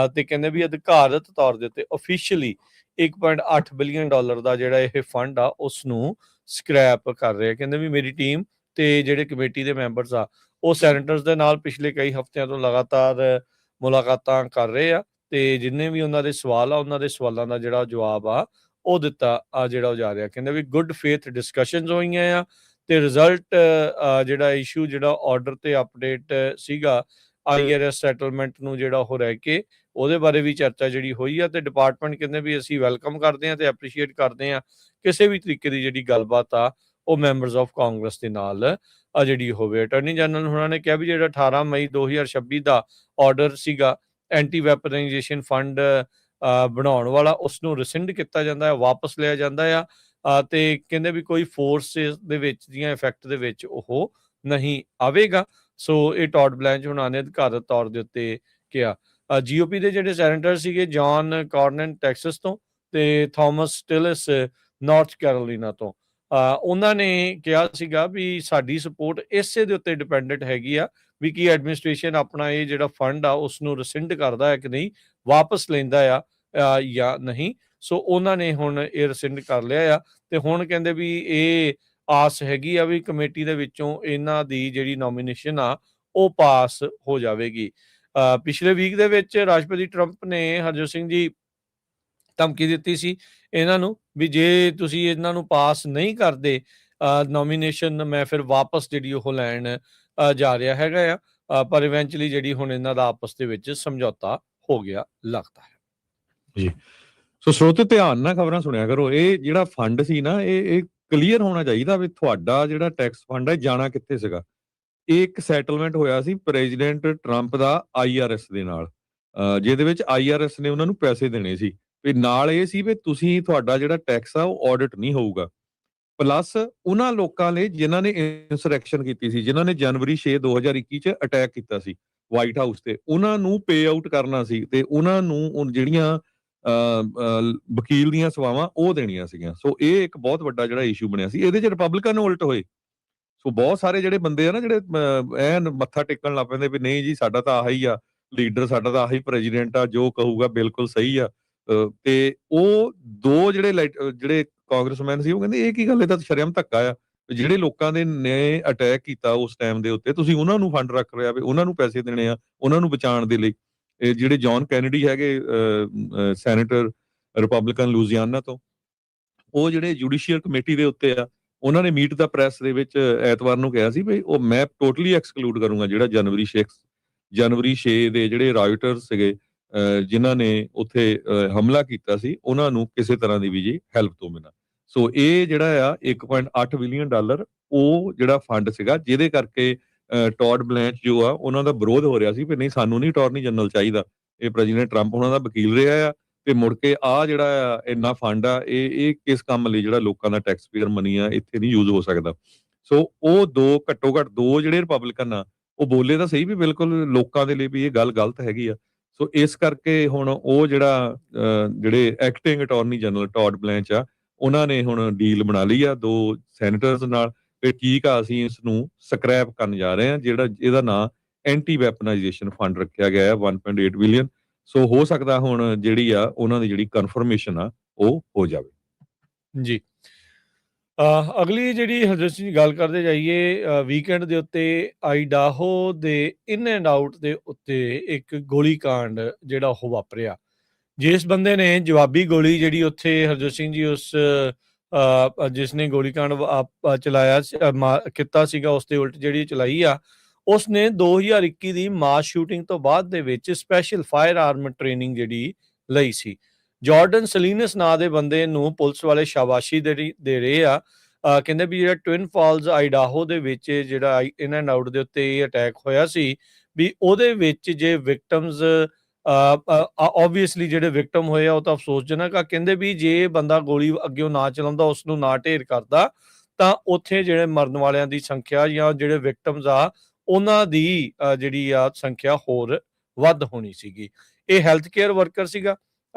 ਤੇ ਕਹਿੰਦੇ ਵੀ ਅਧਿਕਾਰਤ ਤੌਰ ਦੇ ਉੱਤੇ ਅਫੀਸ਼ੀਅਲੀ $1.8 ਬਿਲੀਅਨ ਦਾ ਜਿਹੜਾ ਇਹ ਫੰਡ ਆ ਉਸ ਨੂੰ ਸਕ੍ਰੈਪ ਕਰ ਰਹੇ ਆ। ਕਹਿੰਦੇ ਵੀ ਮੇਰੀ ਟੀਮ ਤੇ ਜਿਹੜੇ ਕਮੇਟੀ ਦੇ ਮੈਂਬਰਸ ਆ ਉਹ ਸੈਨੇਟਰਸ ਦੇ ਨਾਲ ਪਿਛਲੇ ਕਈ ਹਫ਼ਤਿਆਂ ਤੋਂ ਲਗਾਤਾਰ ਮੁਲਾਕਾਤਾਂ ਕਰ ਰਹੇ ਆ, ਤੇ ਜਿੰਨੇ ਵੀ ਉਹਨਾਂ ਦੇ ਸਵਾਲ ਆ, ਉਹਨਾਂ ਦੇ ਸਵਾਲਾਂ ਦਾ ਜਿਹੜਾ ਜਵਾਬ ਆ ਉਹ ਦਿੱਤਾ ਜਿਹੜਾ ਉਹ ਜਾ ਰਿਹਾ। ਕਹਿੰਦੇ ਵੀ ਗੁੱਡ ਫੇਥ ਡਿਸਕਸ਼ਨਸ ਹੋਈਆਂ ਆ, ਤੇ ਰਿਜ਼ਲਟ ਜਿਹੜਾ ਇਸ਼ੂ ਜਿਹੜਾ ਆਰਡਰ ਤੇ ਅਪਡੇਟ ਸੀਗਾ IRS ਸੈਟਲਮੈਂਟ ਨੂੰ ਜਿਹੜਾ ਉਹ ਰਹਿ ਕੇ ਉਹਦੇ ਬਾਰੇ ਵੀ ਚਰਚਾ ਜਿਹੜੀ ਹੋਈ ਆ। ਤੇ ਡਿਪਾਰਟਮੈਂਟ ਕਹਿੰਦੇ ਵੀ ਅਸੀਂ ਵੈਲਕਮ ਕਰਦੇ ਹਾਂ ਤੇ ਐਪਰੀਸ਼ੀਏਟ ਕਰਦੇ ਹਾਂ ਕਿਸੇ ਵੀ ਤਰੀਕੇ ਦੀ ਜਿਹੜੀ ਗੱਲਬਾਤ ਆ ਉਹ ਮੈਂਬਰਸ ਆਫ ਕਾਂਗਰਸ ਦੇ ਨਾਲ ਜਿਹੜੀ ਹੋਵੇ। ਅਟਾਰਨੀ ਜਨਰਲ ਉਹਨਾਂ ਨੇ ਕਿਹਾ ਵੀ ਜਿਹੜਾ 18 ਮਈ 2026 ਦਾ ਆਰਡਰ ਸੀਗਾ ਐਂਟੀ ਵੈਪਨਾਈਜੇਸ਼ਨ ਫੰਡ ਬਣਾਉਣ ਵਾਲਾ, ਉਸ ਨੂੰ ਰਿਸਿੰਡ ਕੀਤਾ ਜਾਂਦਾ ਹੈ, ਵਾਪਸ ਲਿਆ ਜਾਂਦਾ ਆ। ਤੇ ਕਹਿੰਦੇ ਵੀ ਕੋਈ ਫੋਰਸ ਦੇ ਵਿੱਚ ਦੀਆਂ ਇਫੈਕਟ ਦੇ ਵਿੱਚ ਉਹ ਨਹੀਂ ਆਵੇਗਾ। ਸੋ ਇਹ ਟੌਡ ਬਲੈਂਚ ਉਹਨਾਂ ਨੇ ਅਧਿਕਾਰਤ ਤੌਰ ਦੇ ਉੱਤੇ ਕਿਹਾ। GOP ਦੇ ਜਿਹੜੇ ਸੈਨੇਟਰ ਸੀਗੇ, ਜੌਨ ਕਾਰਨਨ ਟੈਕਸਸ ਤੋਂ ਤੇ ਥਾਮਸ ਸਟਿਲਸ ਨਾਰਥ ਕੈਰੋਲੀਨਾ ਤੋਂ, ਉਹਨਾਂ ਨੇ ਕਿਹਾ ਸੀਗਾ ਵੀ ਸਾਡੀ ਸਪੋਰਟ ਇਸੇ ਦੇ ਉੱਤੇ ਡਿਪੈਂਡੈਂਟ ਹੈਗੀ ਆ ਵੀ ਕੀ ਐਡਮਿਨਿਸਟ੍ਰੇਸ਼ਨ ਆਪਣਾ ਇਹ ਜਿਹੜਾ ਫੰਡ ਆ ਉਸ ਨੂੰ ਰਿਸਿੰਡ ਕਰਦਾ ਹੈ ਕਿ ਨਹੀਂ, ਵਾਪਸ ਲੈਂਦਾ ਆ ਜਾਂ ਨਹੀਂ। ਸੋ ਉਹਨਾਂ ਨੇ ਹੁਣ ਇਹ ਰਿਸਿੰਡ ਕਰ ਲਿਆ ਆ, ਤੇ ਹੁਣ ਕਹਿੰਦੇ ਵੀ ਇਹ ਆਸ ਹੈਗੀ ਆ ਵੀ ਕਮੇਟੀ ਦੇ ਵਿੱਚੋਂ ਇਹਨਾਂ ਦੀ ਜਿਹੜੀ ਨੋਮੀਨੇਸ਼ਨ ਆ ਉਹ ਪਾਸ ਹੋ ਜਾਵੇਗੀ। ਪਿਛਲੇ ਵੀਕ ਦੇ ਵਿੱਚ ਰਾਸ਼ਟਰਪਤੀ ਟਰੰਪ ਨੇ ਹਰਜੋਤ ਸਿੰਘ ਜੀ ਧਮਕੀ ਦਿੱਤੀ ਸੀ ਇਹਨਾਂ ਨੂੰ ਵੀ ਜੇ ਤੁਸੀਂ ਇਹਨਾਂ ਨੂੰ ਪਾਸ ਨਹੀਂ ਕਰਦੇ ਨੋਮੀਨੇਸ਼ਨ, ਮੈਂ ਫਿਰ ਵਾਪਸ ਜਿਹੜੀ ਉਹ ਲੈਣ ਜਾ ਰਿਹਾ ਹੈਗਾ ਆ। ਪਰ ਇਵੈਂਚੁਅਲੀ ਜਿਹੜੀ ਹੁਣ ਇਹਨਾਂ ਦਾ ਆਪਸ ਦੇ ਵਿੱਚ ਸਮਝੌਤਾ ਹੋ ਗਿਆ ਲੱਗਦਾ ਹੈ ਜੀ। ਸੋ ਸਰੋਤੇ ਧਿਆਨ ਨਾਲ ਖਬਰਾਂ ਸੁਣਿਆ ਕਰੋ। ਇਹ ਜਿਹੜਾ ਫੰਡ ਸੀ ਨਾ, ਇਹ ਕਲੀਅਰ ਹੋਣਾ ਚਾਹੀਦਾ ਵੀ ਤੁਹਾਡਾ ਜਿਹੜਾ ਟੈਕਸ ਫੰਡ ਹੈ ਜਾਣਾ ਕਿੱਥੇ ਸੀਗਾ। ਇਹ ਇੱਕ ਸੈਟਲਮੈਂਟ ਹੋਇਆ ਸੀ ਪ੍ਰੈਜ਼ੀਡੈਂਟ ਟਰੰਪ ਦਾ IRS ਦੇ ਨਾਲ, ਜਿਹਦੇ ਵਿੱਚ IRS ਨੇ ਉਹਨਾਂ ਨੂੰ ਪੈਸੇ ਦੇਣੇ ਸੀ। ਵੀ ਨਾਲ ਇਹ ਸੀ ਵੀ ਤੁਸੀਂ ਤੁਹਾਡਾ ਜਿਹੜਾ ਟੈਕਸ ਆ ਉਹ ਆਡਿਟ ਨਹੀਂ ਹੋਊਗਾ। ਪਲੱਸ ਉਹਨਾਂ ਲੋਕਾਂ ਨੇ ਜਿਨ੍ਹਾਂ ਨੇ ਇਨਸਰੈਕਸ਼ਨ ਕੀਤੀ ਸੀ, ਜਿਨ੍ਹਾਂ ਨੇ ਜਨਵਰੀ 6 2021 ਚ ਅਟੈਕ ਕੀਤਾ ਸੀ ਵਾਈਟ ਹਾਊਸ ਤੇ, ਉਹਨਾਂ ਨੂੰ ਪੇ ਆਊਟ ਕਰਨਾ ਸੀ ਤੇ ਉਹਨਾਂ ਨੂੰ ਜਿਹੜੀਆਂ ਵਕੀਲ ਦੀਆਂ ਸੇਵਾਵਾਂ ਉਹ ਦੇਣੀਆਂ ਸੀਗੀਆਂ। ਸੋ ਇਹ ਇੱਕ ਬਹੁਤ ਵੱਡਾ ਜਿਹੜਾ ਇਸ਼ੂ ਬਣਿਆ ਸੀ। ਇਹਦੇ ਚ ਰਿਪਬਲਿਕਨ ਉਲਟ ਹੋਏ। ਸੋ ਬਹੁਤ ਸਾਰੇ ਜਿਹੜੇ ਬੰਦੇ ਆ ਨਾ, ਜਿਹੜੇ ਐਨ ਮੱਥਾ ਟੇਕਣ ਲੱਗ ਪੈਂਦੇ ਵੀ ਨਹੀਂ ਜੀ ਸਾਡਾ ਤਾਂ ਆਹੀ ਆ ਲੀਡਰ, ਸਾਡਾ ਤਾਂ ਆਹੀ ਪ੍ਰੈਜ਼ੀਡੈਂਟ ਆ, ਜੋ ਕਹੂਗਾ ਬਿਲਕੁਲ ਸਹੀ ਆ। ਤੇ ਉਹ 2 ਜਿਹੜੇ ਕਾਂਗਰਸਮੈਨ ਸੀ ਉਹ ਕਹਿੰਦੇ ਇਹ ਕੀ ਗੱਲ, ਇਹ ਤਾਂ ਸ਼ਰਮ ਧੱਕਾ ਆ ਜਿਹੜੇ ਲੋਕਾਂ ਦੇ ਨੇ ਅਟੈਕ ਕੀਤਾ ਉਸ ਟਾਈਮ ਦੇ ਉੱਤੇ, ਤੁਸੀਂ ਉਹਨਾਂ ਨੂੰ ਫੰਡ ਰੱਖ ਰਿਹਾ ਵੀ ਉਹਨਾਂ ਨੂੰ ਪੈਸੇ ਦੇਣੇ ਆ ਉਹਨਾਂ ਨੂੰ ਬਚਾਉਣ ਦੇ ਲਈ। ਇਹ ਜਿਹੜੇ ਜੌਨ ਕੈਨੇਡੀ ਹੈਗੇ ਸੈਨੇਟਰ ਰਿਪਬਲਿਕਨ ਲੂਜ਼ੀਆਨਾ ਤੋਂ, ਉਹ ਜਿਹੜੇ ਜੁਡੀਸ਼ੀਅਲ ਕਮੇਟੀ ਦੇ ਉੱਤੇ ਆ, ਉਹਨਾਂ ਨੇ ਮੀਟ ਦਾ ਪ੍ਰੈਸ ਦੇ ਵਿੱਚ ਐਤਵਾਰ ਨੂੰ ਕਿਹਾ ਸੀ ਵੀ ਉਹ ਮੈਂ ਟੋਟਲੀ ਐਕਸਕਲੂਡ ਕਰੂੰਗਾ ਜਿਹੜਾ ਜਨਵਰੀ 6 ਦੇ ਜਿਹੜੇ ਰਾਇਟਰਸ ਸੀਗੇ ਜਿਨ੍ਹਾਂ ਨੇ ਉੱਥੇ ਹਮਲਾ ਕੀਤਾ ਸੀ, ਉਹਨਾਂ ਨੂੰ ਕਿਸੇ ਤਰ੍ਹਾਂ ਦੀ ਵੀ ਜੀ ਹੈਲਪ ਤੋਂ ਬਿਨਾਂ। ਸੋ ਇਹ ਜਿਹੜਾ ਆ $1.8 ਬਿਲੀਅਨ ਉਹ ਜਿਹੜਾ ਫੰਡ ਸੀਗਾ ਜਿਹਦੇ ਕਰਕੇ ਟੌਡ ਬਲੈਂਚ ਜੋ ਆ ਉਹਨਾਂ ਦਾ ਵਿਰੋਧ ਹੋ ਰਿਹਾ ਸੀ ਵੀ ਨਹੀਂ ਸਾਨੂੰ ਨਹੀਂ ਅਟਾਰਨੀ ਜਨਰਲ ਚਾਹੀਦਾ, ਇਹ ਪ੍ਰੈਜ਼ੀਡੈਂਟ ਟਰੰਪ ਉਹਨਾਂ ਦਾ ਵਕੀਲ ਰਿਹਾ ਆ ਤੇ ਮੁੜ ਕੇ ਆ ਜਿਹੜਾ ਆ ਇੰਨਾ ਫੰਡ ਆ ਇਹ ਕਿਸ ਕੰਮ ਲਈ ਜਿਹੜਾ ਲੋਕਾਂ ਦਾ ਟੈਕਸ ਪੇਅਰ ਮਨੀ ਆ ਇੱਥੇ ਨਹੀਂ ਯੂਜ਼ ਹੋ ਸਕਦਾ। ਸੋ ਉਹ ਘੱਟੋ ਘੱਟ ਦੋ ਜਿਹੜੇ ਰਿਪਬਲਿਕਨ ਆ ਉਹ ਬੋਲੇ ਤਾਂ ਸਹੀ ਵੀ ਬਿਲਕੁਲ ਲੋਕਾਂ ਦੇ ਲਈ ਵੀ ਇਹ ਗੱਲ ਗਲਤ ਹੈਗੀ ਆ। ਸੋ ਇਸ ਕਰਕੇ ਹੁਣ ਉਹ ਜਿਹੜਾ ਜਿਹੜੇ ਐਕਟਿੰਗ ਅਟਾਰਨੀ ਜਨਰਲ ਟੌਡ ਬਲੈਂਚ ਆ ਉਹਨਾਂ ਨੇ ਹੁਣ ਡੀਲ ਬਣਾ ਲਈ ਆ ਦੋ ਸੈਨੇਟਰਸ ਨਾਲ ਕਿ ਠੀਕ ਆ ਅਸੀਂ ਇਸ ਨੂੰ ਸਕ੍ਰੈਪ ਕਰਨ ਜਾ ਰਹੇ ਹਾਂ, ਜਿਹੜਾ ਇਹਦਾ ਨਾਂ ਐਂਟੀ ਵੈਪਨਾਈਜੇਸ਼ਨ ਫੰਡ ਰੱਖਿਆ ਗਿਆ ਹੈ 1.8 ਬਿਲੀਅਨ। ਸੋ ਹੋ ਸਕਦਾ ਹੁਣ ਜਿਹੜੀ ਆ ਉਹਨਾਂ ਦੀ ਜਿਹੜੀ ਕਨਫਰਮੇਸ਼ਨ ਆ ਉਹ ਹੋ ਜਾਵੇ ਜੀ। ਅਗਲੀ ਜਿਹੜੀ ਹਰਜੋਤ ਸਿੰਘ ਗੱਲ ਕਰਦੇ ਜਾਈਏ, ਵੀਕਐਂਡ ਦੇ ਉੱਤੇ ਆਈਡਾਹੋ ਦੇ ਇਨ ਐਂਡ ਆਊਟ ਦੇ ਉੱਤੇ ਇੱਕ ਗੋਲੀकांड ਜਿਹੜਾ ਉਹ ਵਾਪਰਿਆ, ਜਿਸ ਬੰਦੇ ਨੇ ਜਵਾਬੀ ਗੋਲੀ ਜਿਹੜੀ ਉੱਥੇ ਹਰਜੋਤ ਸਿੰਘ ਜੀ ਉਸ ਜਿਸ ਨੇ ਗੋਲੀकांड ਚਲਾਇਆ ਕੀਤਾ ਸੀਗਾ ਉਸ ਦੇ ਉਲਟ ਜਿਹੜੀ ਚਲਾਈ ਆ, ਉਸ ਨੇ 2021 ਦੀ ਮਾਸ ਸ਼ੂਟਿੰਗ ਤੋਂ ਬਾਅਦ ਦੇ ਵਿੱਚ ਸਪੈਸ਼ਲ ਫਾਇਰ ਆਰਮ ਟ੍ਰੇਨਿੰਗ ਜਿਹੜੀ ਲਈ ਸੀ। ਜਾਰਡਨ ਸਲੀਨਸ ਨਾਂ ਦੇ ਬੰਦੇ ਨੂੰ ਪੁਲਿਸ ਵਾਲੇ ਸ਼ਾਬਾਸ਼ੀ ਦੇ ਰਹੇ ਆ। ਕਹਿੰਦੇ ਵੀ ਜਿਹੜਾ ਟਵਿਨ ਫਾਲਸ ਆਈਡਾਹੋ ਦੇ ਵਿੱਚ ਜਿਹੜਾ ਇਨ ਐਂਡ ਆਊਟ ਦੇ ਉੱਤੇ ਇਹ ਅਟੈਕ ਹੋਇਆ ਸੀ, ਵੀ ਉਹਦੇ ਵਿੱਚ ਜੇ ਵਿਕਟਮਸ ਆਬਵੀਅਸਲੀ ਜਿਹੜੇ ਵਿਕਟਮ ਹੋਏ ਆ ਉਹ ਤਾਂ ਅਫਸੋਸਜਨਕ ਆ। ਕਹਿੰਦੇ ਵੀ ਜੇ ਬੰਦਾ ਗੋਲੀ ਅੱਗਿਓਂ ਨਾ ਚਲਾਉਂਦਾ, ਉਸ ਨੂੰ ਨਾ ਢੇਰ ਕਰਦਾ, ਤਾਂ ਉੱਥੇ ਜਿਹੜੇ ਮਰਨ ਵਾਲਿਆਂ ਦੀ ਸੰਖਿਆ ਜਾਂ ਜਿਹੜੇ ਵਿਕਟਮਸ ਆ ਉਹਨਾਂ ਦੀ ਜਿਹੜੀ ਆ ਸੰਖਿਆ ਹੋਰ ਵੱਧ ਹੋਣੀ ਸੀਗੀ। ਇਹ ਹੈਲਥ ਕੇਅਰ ਵਰਕਰ ਸੀਗਾ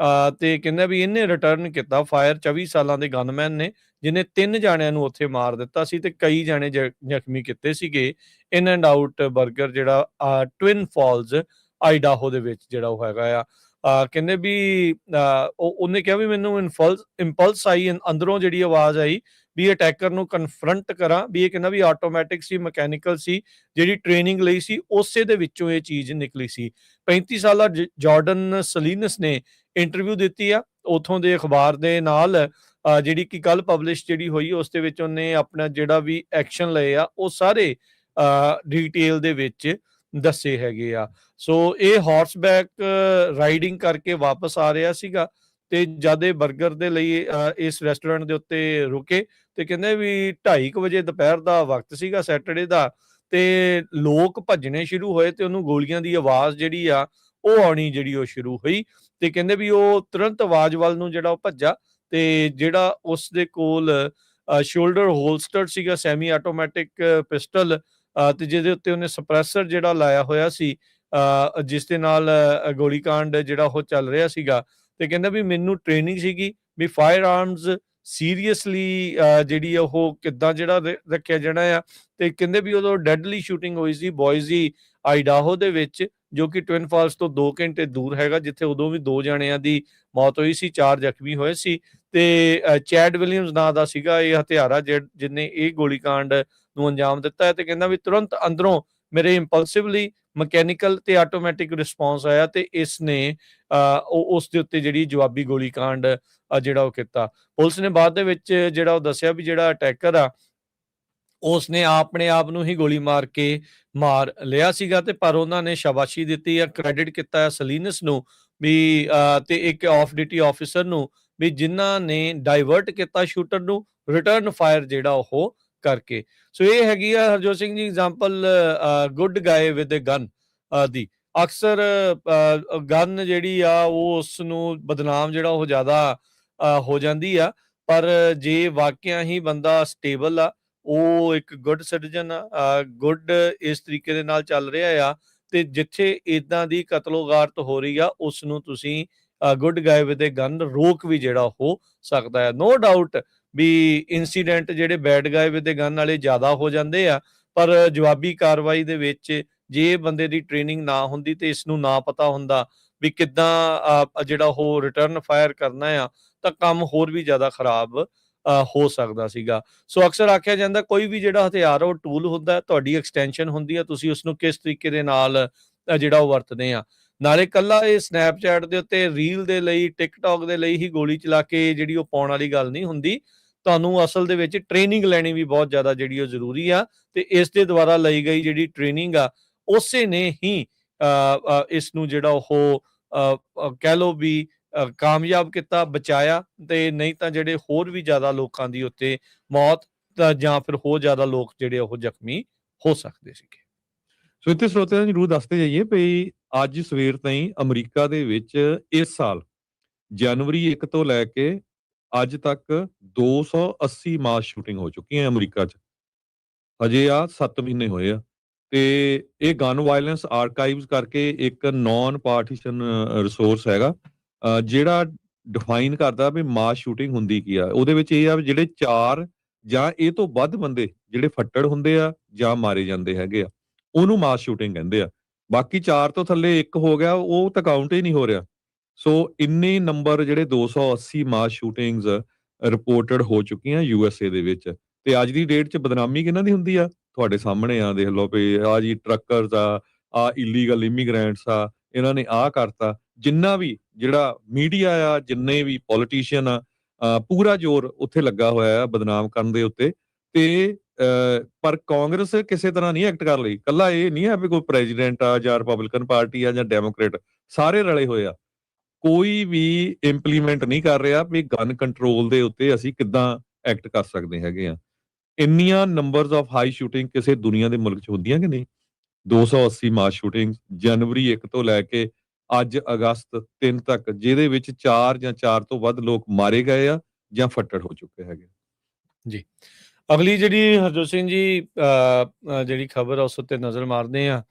ਤੇ ਕਹਿੰਦਾ ਵੀ ਇਹਨੇ ਰਿਟਰਨ ਕੀਤਾ ਫਾਇਰ 24 ਸਾਲਾਂ ਦੇ ਗਨਮੈਨ ਨੇ, ਜਿਹਨੇ 3 ਜਾਣਿਆਂ ਨੂੰ ਉੱਥੇ ਮਾਰ ਦਿੱਤਾ ਸੀ ਤੇ ਕਈ ਜਾਣੇ ਜ਼ਖਮੀ ਕੀਤੇ ਸੀਗੇ। ਇਨ ਐਂਡ ਆਊਟ ਬਰਗਰ ਜਿਹੜਾ ਟਵਿਨ ਫਾਲਸ ਆਈਡਾਹੋ ਦੇ ਵਿੱਚ ਜਿਹੜਾ ਉਹ ਹੈਗਾ ਆ। ਕਹਿੰਦੇ ਵੀ ਉਹਨੇ ਕਿਹਾ ਵੀ ਮੈਨੂੰ ਇੰਪਲਸ ਆਈ, ਅੰਦਰੋਂ ਜਿਹੜੀ ਆਵਾਜ਼ ਆਈ ਵੀ ਅਟੈਕਰ ਨੂੰ ਕਨਫਰੰਟ ਕਰਾਂ, ਵੀ ਇਹ ਕਹਿੰਦਾ ਵੀ ਆਟੋਮੈਟਿਕ ਸੀ, ਮਕੈਨੀਕਲ ਸੀ, ਜਿਹੜੀ ਟ੍ਰੇਨਿੰਗ ਲਈ ਸੀ ਉਸੇ ਦੇ ਵਿੱਚੋਂ ਇਹ ਚੀਜ਼ ਨਿਕਲੀ ਸੀ। 35 ਸਾਲਾ ਜਾਰਡਨ ਸਲੀਨਸ ਨੇ ਇੰਟਰਵਿਊ ਦਿੱਤੀ ਆ ਉਥੋਂ ਦੇ ਅਖਬਾਰ ਦੇ ਨਾਲ, ਜਿਹੜੀ ਕਿ ਕੱਲ ਪਬਲਿਸ਼ ਜਿਹੜੀ ਹੋਈ ਉਸ ਦੇ ਵਿੱਚ ਉਹਨੇ ਆਪਣਾ ਜਿਹੜਾ ਵੀ ਐਕਸ਼ਨ ਲਏ ਆ ਉਹ ਸਾਰੇ ਡਿਟੇਲ ਦੇ ਵਿੱਚ ਦੱਸੇ ਹੈਗੇ ਆ। ਸੋ ਇਹ ਹਾਰਸਬੈਕ ਰਾਈਡਿੰਗ ਕਰਕੇ ਵਾਪਸ ਆ ਰਿਹਾ ਸੀਗਾ ਤੇ ਜਦ ਇਹ 버ਗਰ ਦੇ ਲਈ ਇਸ ਰੈਸਟੋਰੈਂਟ ਦੇ ਉੱਤੇ ਰੁਕੇ ਤੇ ਕਹਿੰਦੇ ਵੀ 2:30 ਵਜੇ ਦੁਪਹਿਰ ਦਾ ਵਕਤ ਸੀਗਾ ਸੈਟਰਡੇ ਦਾ, ਤੇ ਲੋਕ ਭੱਜਣੇ ਸ਼ੁਰੂ ਹੋਏ ਤੇ ਉਹਨੂੰ ਗੋਲੀਆਂ ਦੀ ਆਵਾਜ਼ ਜਿਹੜੀ ਆ ਉਹ ਆਉਣੀ ਜਿਹੜੀ ਉਹ ਸ਼ੁਰੂ ਹੋਈ। ਤੇ ਕਹਿੰਦੇ ਵੀ ਉਹ ਤੁਰੰਤ ਆਵਾਜ਼ ਵੱਲ ਨੂੰ ਜਿਹੜਾ ਉਹ ਭੱਜਾ ਤੇ ਜਿਹੜਾ ਉਸ ਦੇ ਕੋਲ ਸ਼ੋਲਡਰ ਹੋਲਸਟਰ ਸੀਗਾ ਸੈਮੀ ਆਟੋਮੈਟਿਕ ਪਿਸਟਲ ਤੇ ਜਿਹਦੇ ਉੱਤੇ ਉਹਨੇ ਸਪਰੈਸਰ ਜਿਹੜਾ ਲਾਇਆ ਹੋਇਆ ਸੀ ਜਿਸ ਦੇ ਨਾਲ ਗੋਲੀकांड ਜਿਹੜਾ ਉਹ ਚੱਲ ਰਿਹਾ ਸੀਗਾ। ਤੇ ਕਹਿੰਦਾ ਵੀ ਮੈਨੂੰ ਟ੍ਰੇਨਿੰਗ ਸੀਗੀ ਵੀ ਫਾਇਰ ਆਰਮਸ ਸੀਰੀਅਸਲੀ ਜਿਹੜੀ ਉਹ ਕਿੱਦਾਂ ਜਿਹੜਾ ਰੱਖਿਆ ਜਾਣਾ ਆ। ਤੇ ਕਹਿੰਦੇ ਵੀ ਉਦੋਂ ਡੈਡਲੀ ਸ਼ੂਟਿੰਗ ਹੋਈ ਸੀ ਬੋਇਜ਼ੀ ਆਈਡਾਹੋ ਦੇ ਵਿੱਚ, ਜੋ ਕਿ ਟਵਿਨ ਫਾਲਸ ਤੋਂ 2 ਘੰਟੇ ਦੂਰ ਹੈਗਾ, ਜਿੱਥੇ ਉਦੋਂ ਵੀ 2 ਜਣਿਆਂ ਦੀ ਮੌਤ ਹੋਈ ਸੀ, 4 ਜ਼ਖਮੀ ਹੋਏ ਸੀ। ਤੇ ਚੈਡ ਵਿਲੀਅਮਸ ਨਾਂ ਦਾ ਸੀਗਾ ਇਹ ਹਥਿਆਰਾ ਜਿਹਨੇ ਇਹ ਗੋਲੀकांड ਨੂੰ ਅੰਜਾਮ ਦਿੱਤਾ ਹੈ। ਤੇ ਕਹਿੰਦਾ ਵੀ ਤੁਰੰਤ ਅੰਦਰੋਂ ਮੇਰੇ ਇੰਪਲਸਿਵਲੀ ਮਕੈਨੀਕਲ ਤੇ ਆਟੋਮੈਟਿਕ ਰਿਸਪੌਂਸ ਆਇਆ ਤੇ ਇਸ ਨੇ ਉਸ ਦੇ ਉੱਤੇ ਜਿਹੜੀ ਜਵਾਬੀ ਗੋਲੀकांड ਜਿਹੜਾ ਉਹ ਕੀਤਾ। ਪੁਲਿਸ ਨੇ ਬਾਅਦ ਦੇ ਵਿੱਚ ਜਿਹੜਾ ਉਹ ਦੱਸਿਆ ਵੀ ਜਿਹੜਾ ਅਟੈਕਰ ਆ ਉਸ ਨੇ ਆਪਣੇ ਆਪ ਨੂੰ ਹੀ ਗੋਲੀ ਮਾਰ ਕੇ ਮਾਰ ਲਿਆ ਸੀਗਾ, ਤੇ ਪਰ ਉਹਨਾਂ ਨੇ ਸ਼ਾਬਾਸ਼ੀ ਦਿੱਤੀ ਆ, ਕ੍ਰੈਡਿਟ ਕੀਤਾ ਸਲੀਨਸ ਨੂੰ ਵੀ ਤੇ ਇੱਕ ਆਫ ਡਿਊਟੀ ਆਫੀਸਰ ਨੂੰ ਵੀ ਜਿਨ੍ਹਾਂ ਨੇ ਡਾਇਵਰਟ ਕੀਤਾ ਸ਼ੂਟਰ ਨੂੰ ਰਿਟਰਨ ਫਾਇਰ ਜਿਹੜਾ ਉਹ ਕਰਕੇ। ਸੋ ਇਹ ਹੈਗੀ ਆ ਹਰਜੋਤ ਸਿੰਘ ਜੀ ਐਗਜ਼ਾਮਪਲ ਗੁੱਡ ਗਾਏ ਵਿਦ ਅ ਗਨ ਦੀ। ਅਕਸਰ ਗਨ ਜਿਹੜੀ ਆ ਉਹ ਉਸ ਨੂੰ ਬਦਨਾਮ ਜਿਹੜਾ ਉਹ ਜ਼ਿਆਦਾ ਹੋ ਜਾਂਦੀ ਆ, ਪਰ ਜੇ ਵਾਕਿਆ ਹੀ ਬੰਦਾ ਸਟੇਬਲ ਆ, ਉਹ ਇੱਕ ਗੁੱਡ ਸਿਟੀਜ਼ਨ ਆ, ਗੁੱਡ ਇਸ ਤਰੀਕੇ ਦੇ ਨਾਲ ਚੱਲ ਰਿਹਾ ਆ, ਤੇ ਜਿੱਥੇ ਇਦਾਂ ਦੀ ਕਤਲੋਗਾਰਤ ਹੋ ਰਹੀ ਆ ਉਸ ਨੂੰ ਤੁਸੀਂ ਗੁੱਡ ਗਾਏ ਵਿਦ ਅ ਗਨ ਰੋਕ ਵੀ ਜਿਹੜਾ ਹੋ ਸਕਦਾ ਹੈ। ਨੋ ਡਾਊਟ ਵੀ ਇਨਸੀਡੈਂਟ ਜਿਹੜੇ ਬੈਡ ਗਾਏ ਵਿਦ ਅ ਗਨ ਵਾਲੇ ਜ਼ਿਆਦਾ ਹੋ ਜਾਂਦੇ ਆ, ਪਰ ਜਵਾਬੀ ਕਾਰਵਾਈ ਦੇ ਵਿੱਚ ਜੇ ਬੰਦੇ ਦੀ ਟ੍ਰੇਨਿੰਗ ਨਾ ਹੁੰਦੀ ਤੇ ਇਸ ਨੂੰ ਨਾ ਪਤਾ ਹੁੰਦਾ ਵੀ ਕਿੱਦਾਂ ਜਿਹੜਾ ਉਹ ਰਿਟਰਨ ਫਾਇਰ ਕਰਨਾ ਆ, ਤਾਂ ਕੰਮ ਹੋਰ ਵੀ ਜ਼ਿਆਦਾ ਖਰਾਬ ਹੋ ਸਕਦਾ ਸੀਗਾ। ਸੋ ਅਕਸਰ ਆਖਿਆ ਜਾਂਦਾ ਕੋਈ ਵੀ ਜਿਹੜਾ ਹਥਿਆਰ ਉਹ ਟੂਲ ਹੁੰਦਾ, ਤੁਹਾਡੀ ਐਕਸਟੈਂਸ਼ਨ ਹੁੰਦੀ ਆ, ਤੁਸੀਂ ਉਸਨੂੰ ਕਿਸ ਤਰੀਕੇ ਦੇ ਨਾਲ ਜਿਹੜਾ ਉਹ ਵਰਤਦੇ ਆ। ਨਾਲੇ ਇਕੱਲਾ ਇਹ ਸਨੈਪਚੈਟ ਦੇ ਉੱਤੇ ਰੀਲ ਦੇ ਲਈ, ਟਿਕਟੌਕ ਦੇ ਲਈ ਹੀ ਗੋਲੀ ਚਲਾ ਕੇ ਜਿਹੜੀ ਉਹ ਪਾਉਣ ਵਾਲੀ ਗੱਲ ਨਹੀਂ ਹੁੰਦੀ। ਤੁਹਾਨੂੰ ਅਸਲ ਦੇ ਵਿੱਚ ਟ੍ਰੇਨਿੰਗ ਲੈਣੀ ਵੀ ਬਹੁਤ ਜ਼ਿਆਦਾ ਜਿਹੜੀ ਉਹ ਜ਼ਰੂਰੀ ਆ, ਤੇ ਇਸ ਦੇ ਦੁਆਰਾ ਲਈ ਗਈ ਜਿਹੜੀ ਟ੍ਰੇਨਿੰਗ ਆ ਉਸੇ ਨੇ ਹੀ ਇਸ ਨੂੰ ਜਿਹੜਾ ਉਹ ਕਹਿ ਲਓ ਵੀ ਕਾਮਯਾਬ ਕੀਤਾ, ਬਚਾਇਆ, ਤੇ ਨਹੀਂ ਤਾਂ ਜਿਹੜੇ ਹੋਰ ਵੀ ਜ਼ਿਆਦਾ ਲੋਕਾਂ ਦੀ ਉੱਤੇ ਮੌਤ ਜਾਂ ਫਿਰ ਹੋਰ ਜ਼ਿਆਦਾ ਲੋਕ ਜਿਹੜੇ ਉਹ ਜ਼ਖਮੀ ਹੋ ਸਕਦੇ ਸੀਗੇ। ਸੋ ਇੱਥੇ ਸਰੋਤਿਆਂ ਨੂੰ ਜ਼ਰੂਰ ਦੱਸਦੇ ਜਾਈਏ ਵੀ ਅੱਜ ਸਵੇਰ ਤਾਈਂ ਅਮਰੀਕਾ ਦੇ ਵਿੱਚ ਇਸ ਸਾਲ ਜਨਵਰੀ 1 ਤੋਂ ਲੈ ਕੇ ਅੱਜ ਤੱਕ 280 ਮਾਸ ਸ਼ੂਟਿੰਗ ਹੋ ਚੁੱਕੀਆਂ ਅਮਰੀਕਾ 'ਚ। ਹਜੇ ਆ 7 ਮਹੀਨੇ ਹੋਏ ਆ ਤੇ ਇਹ ਗਨ ਵਾਇਲੈਂਸ ਆਰਕਾਈਵਸ ਕਰਕੇ ਇੱਕ ਨੌਨ ਪਾਰਟੀਸ਼ਨ ਰਿਸੋਰਸ ਹੈਗਾ ਜਿਹੜਾ ਡਿਫਾਈਨ ਕਰਦਾ ਵੀ ਮਾਸ ਸ਼ੂਟਿੰਗ ਹੁੰਦੀ ਕੀ ਆ। ਉਹਦੇ ਵਿੱਚ ਇਹ ਆ ਵੀ ਜਿਹੜੇ 4 ਜਾਂ ਇਹ ਤੋਂ ਵੱਧ ਬੰਦੇ ਜਿਹੜੇ ਫੱਟੜ ਹੁੰਦੇ ਆ ਜਾਂ ਮਾਰੇ ਜਾਂਦੇ ਹੈਗੇ ਆ, ਉਹਨੂੰ ਮਾਸ ਸ਼ੂਟਿੰਗ ਕਹਿੰਦੇ ਆ। ਬਾਕੀ 4 ਤੋਂ ਥੱਲੇ ਇੱਕ ਹੋ ਗਿਆ ਉਹ ਤਾਂ ਕਾਊਂਟ ਹੀ ਨਹੀਂ ਹੋ ਰਿਹਾ। ਸੋ ਇੰਨੇ ਨੰਬਰ ਜਿਹੜੇ 280 ਮਾਸ ਸ਼ੂਟਿੰਗਸ ਰਿਪੋਰਟਡ ਹੋ ਚੁੱਕੀਆਂ USA ਦੇ ਵਿੱਚ। ਤੇ ਅੱਜ ਦੀ ਡੇਟ 'ਚ ਬਦਨਾਮੀ ਕਿਹਨਾਂ ਦੀ ਹੁੰਦੀ ਆ? ਤੁਹਾਡੇ ਸਾਹਮਣੇ ਆ, ਦੇਖ ਲਓ ਵੀ ਆ ਜੀ ਟਰੱਕਰਸ ਆ ਇਲੀਗਲ ਇਮੀਗ੍ਰੈਂਟਸ ਆ, ਇਹਨਾਂ ਨੇ ਆਹ ਕਰਤਾ। ਜਿੰਨਾ ਵੀ ਜਿਹੜਾ ਮੀਡੀਆ ਆ, ਜਿੰਨੇ ਵੀ ਪੋਲੀਟੀਸ਼ੀਅਨ ਆ, ਪੂਰਾ ਜ਼ੋਰ ਉੱਥੇ ਲੱਗਾ ਹੋਇਆ ਆ ਬਦਨਾਮ ਕਰਨ ਦੇ ਉੱਤੇ। ਤੇ ਪਰ ਕਾਂਗਰਸ ਕਿਸੇ ਤਰ੍ਹਾਂ ਨਹੀਂ ਐਕਟ ਕਰ ਲਈ। ਕੱਲਾ ਇਹ ਨਹੀਂ ਹੈ ਵੀ ਕੋਈ ਪ੍ਰੈਜ਼ੀਡੈਂਟ ਆ ਜਾਂ ਰਿਪਬਲਿਕਨ ਪਾਰਟੀ ਆ ਜਾਂ ਡੈਮੋਕ੍ਰੇਟ, ਸਾਰੇ ਰਲੇ ਹੋਏ ਆ। ਕੋਈ ਵੀ ਇੰਪਲੀਮੈਂਟ ਨਹੀਂ ਕਰ ਰਿਹਾ ਵੀ ਗਨ ਕੰਟਰੋਲ ਦੇ ਉੱਤੇ ਅਸੀਂ ਕਿੱਦਾਂ ਐਕਟ ਕਰ ਸਕਦੇ ਹੈਗੇ ਆ। ਇੰਨੀਆਂ ਨੰਬਰਸ ਆਫ ਹਾਈ ਸ਼ੂਟਿੰਗ ਕਿਸੇ ਦੁਨੀਆ ਦੇ ਮੁਲਕ 'ਚ ਹੁੰਦੀਆਂ ਕਿ ਨਹੀਂ? 280 ਮਾਸ ਸ਼ੂਟਿੰਗ ਜਨਵਰੀ 1 ਤੋਂ ਲੈ ਕੇ ਅੱਜ ਅਗਸਤ 3 ਤੱਕ, ਜਿਹਦੇ ਵਿੱਚ 4 ਜਾਂ 4 ਤੋਂ ਵੱਧ ਲੋਕ ਮਾਰੇ ਗਏ ਆ ਜਾਂ ਫੱਟੜ ਹੋ ਚੁੱਕੇ ਹੈਗੇ। ਜੀ, ਅਗਲੀ ਜਿਹੜੀ ਹਰਜੋਤ ਸਿੰਘ ਜੀ ਜਿਹੜੀ ਖਬਰ ਆ ਉਸ ਉੱਤੇ ਨਜ਼ਰ ਮਾਰਦੇ ਆ।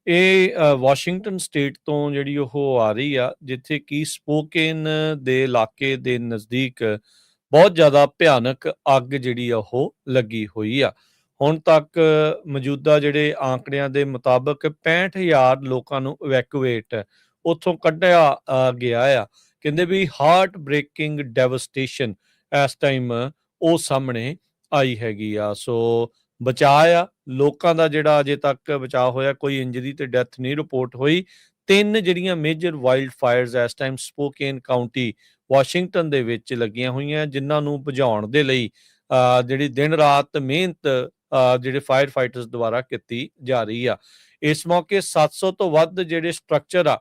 ਇਹ ਵਾਸ਼ਿੰਗਟਨ ਸਟੇਟ ਤੋਂ ਜਿਹੜੀ ਉਹ ਆ ਰਹੀ ਆ, ਜਿੱਥੇ ਕਿ ਸਪੋਕੇਨ ਦੇ ਇਲਾਕੇ ਦੇ ਨਜ਼ਦੀਕ ਬਹੁਤ ਜ਼ਿਆਦਾ ਭਿਆਨਕ ਅੱਗ ਜਿਹੜੀ ਆ ਉਹ ਲੱਗੀ ਹੋਈ ਆ। ਹੁਣ ਤੱਕ ਮੌਜੂਦਾ ਜਿਹੜੇ ਆંકੜਿਆਂ ਦੇ ਮੁਤਾਬਕ 65,000 ਲੋਕਾਂ ਨੂੰ ਇਵੈਕੂਏਟ ਉੱਥੋਂ ਕੱਢਿਆ ਗਿਆ ਆ। ਕਹਿੰਦੇ ਵੀ ਹਾਰਟ ਬ੍ਰੇਕਿੰਗ ਡੈਵਸਟੇਸ਼ਨ ਇਸ ਟਾਈਮ ਉਹ ਸਾਹਮਣੇ ਆਈ ਹੈਗੀ ਆ। ਸੋ ਬਚਾਅ ਆ ਲੋਕਾਂ ਦਾ ਜਿਹੜਾ ਅਜੇ ਤੱਕ ਬਚਾਅ ਹੋਇਆ, ਕੋਈ ਇੰਜਰੀ ਤੇ ਡੈਥ ਨਹੀਂ ਰਿਪੋਰਟ ਹੋਈ। 3 ਜਿਹੜੀਆਂ ਮੇਜਰ ਵਾਈਲਡ ਫਾਇਰਸ ਇਸ ਟਾਈਮ ਸਪੋਕੇਨ ਕਾਉਂਟੀ ਵਾਸ਼ਿੰਗਟਨ ਦੇ ਵਿੱਚ ਲੱਗੀਆਂ ਹੋਈਆਂ, ਜਿਨ੍ਹਾਂ ਨੂੰ ਬੁਝਾਉਣ ਦੇ ਲਈ ਜਿਹੜੀ ਦਿਨ ਰਾਤ ਮਿਹਨਤ ਜਿਹੜੇ ਫਾਇਰ ਫਾਈਟਰਸ ਦੁਆਰਾ ਕੀਤੀ ਜਾ ਰਹੀ ਆ। ਇਸ ਮੌਕੇ 700 ਤੋਂ ਵੱਧ ਜਿਹੜੇ ਸਟਰਕਚਰ ਆ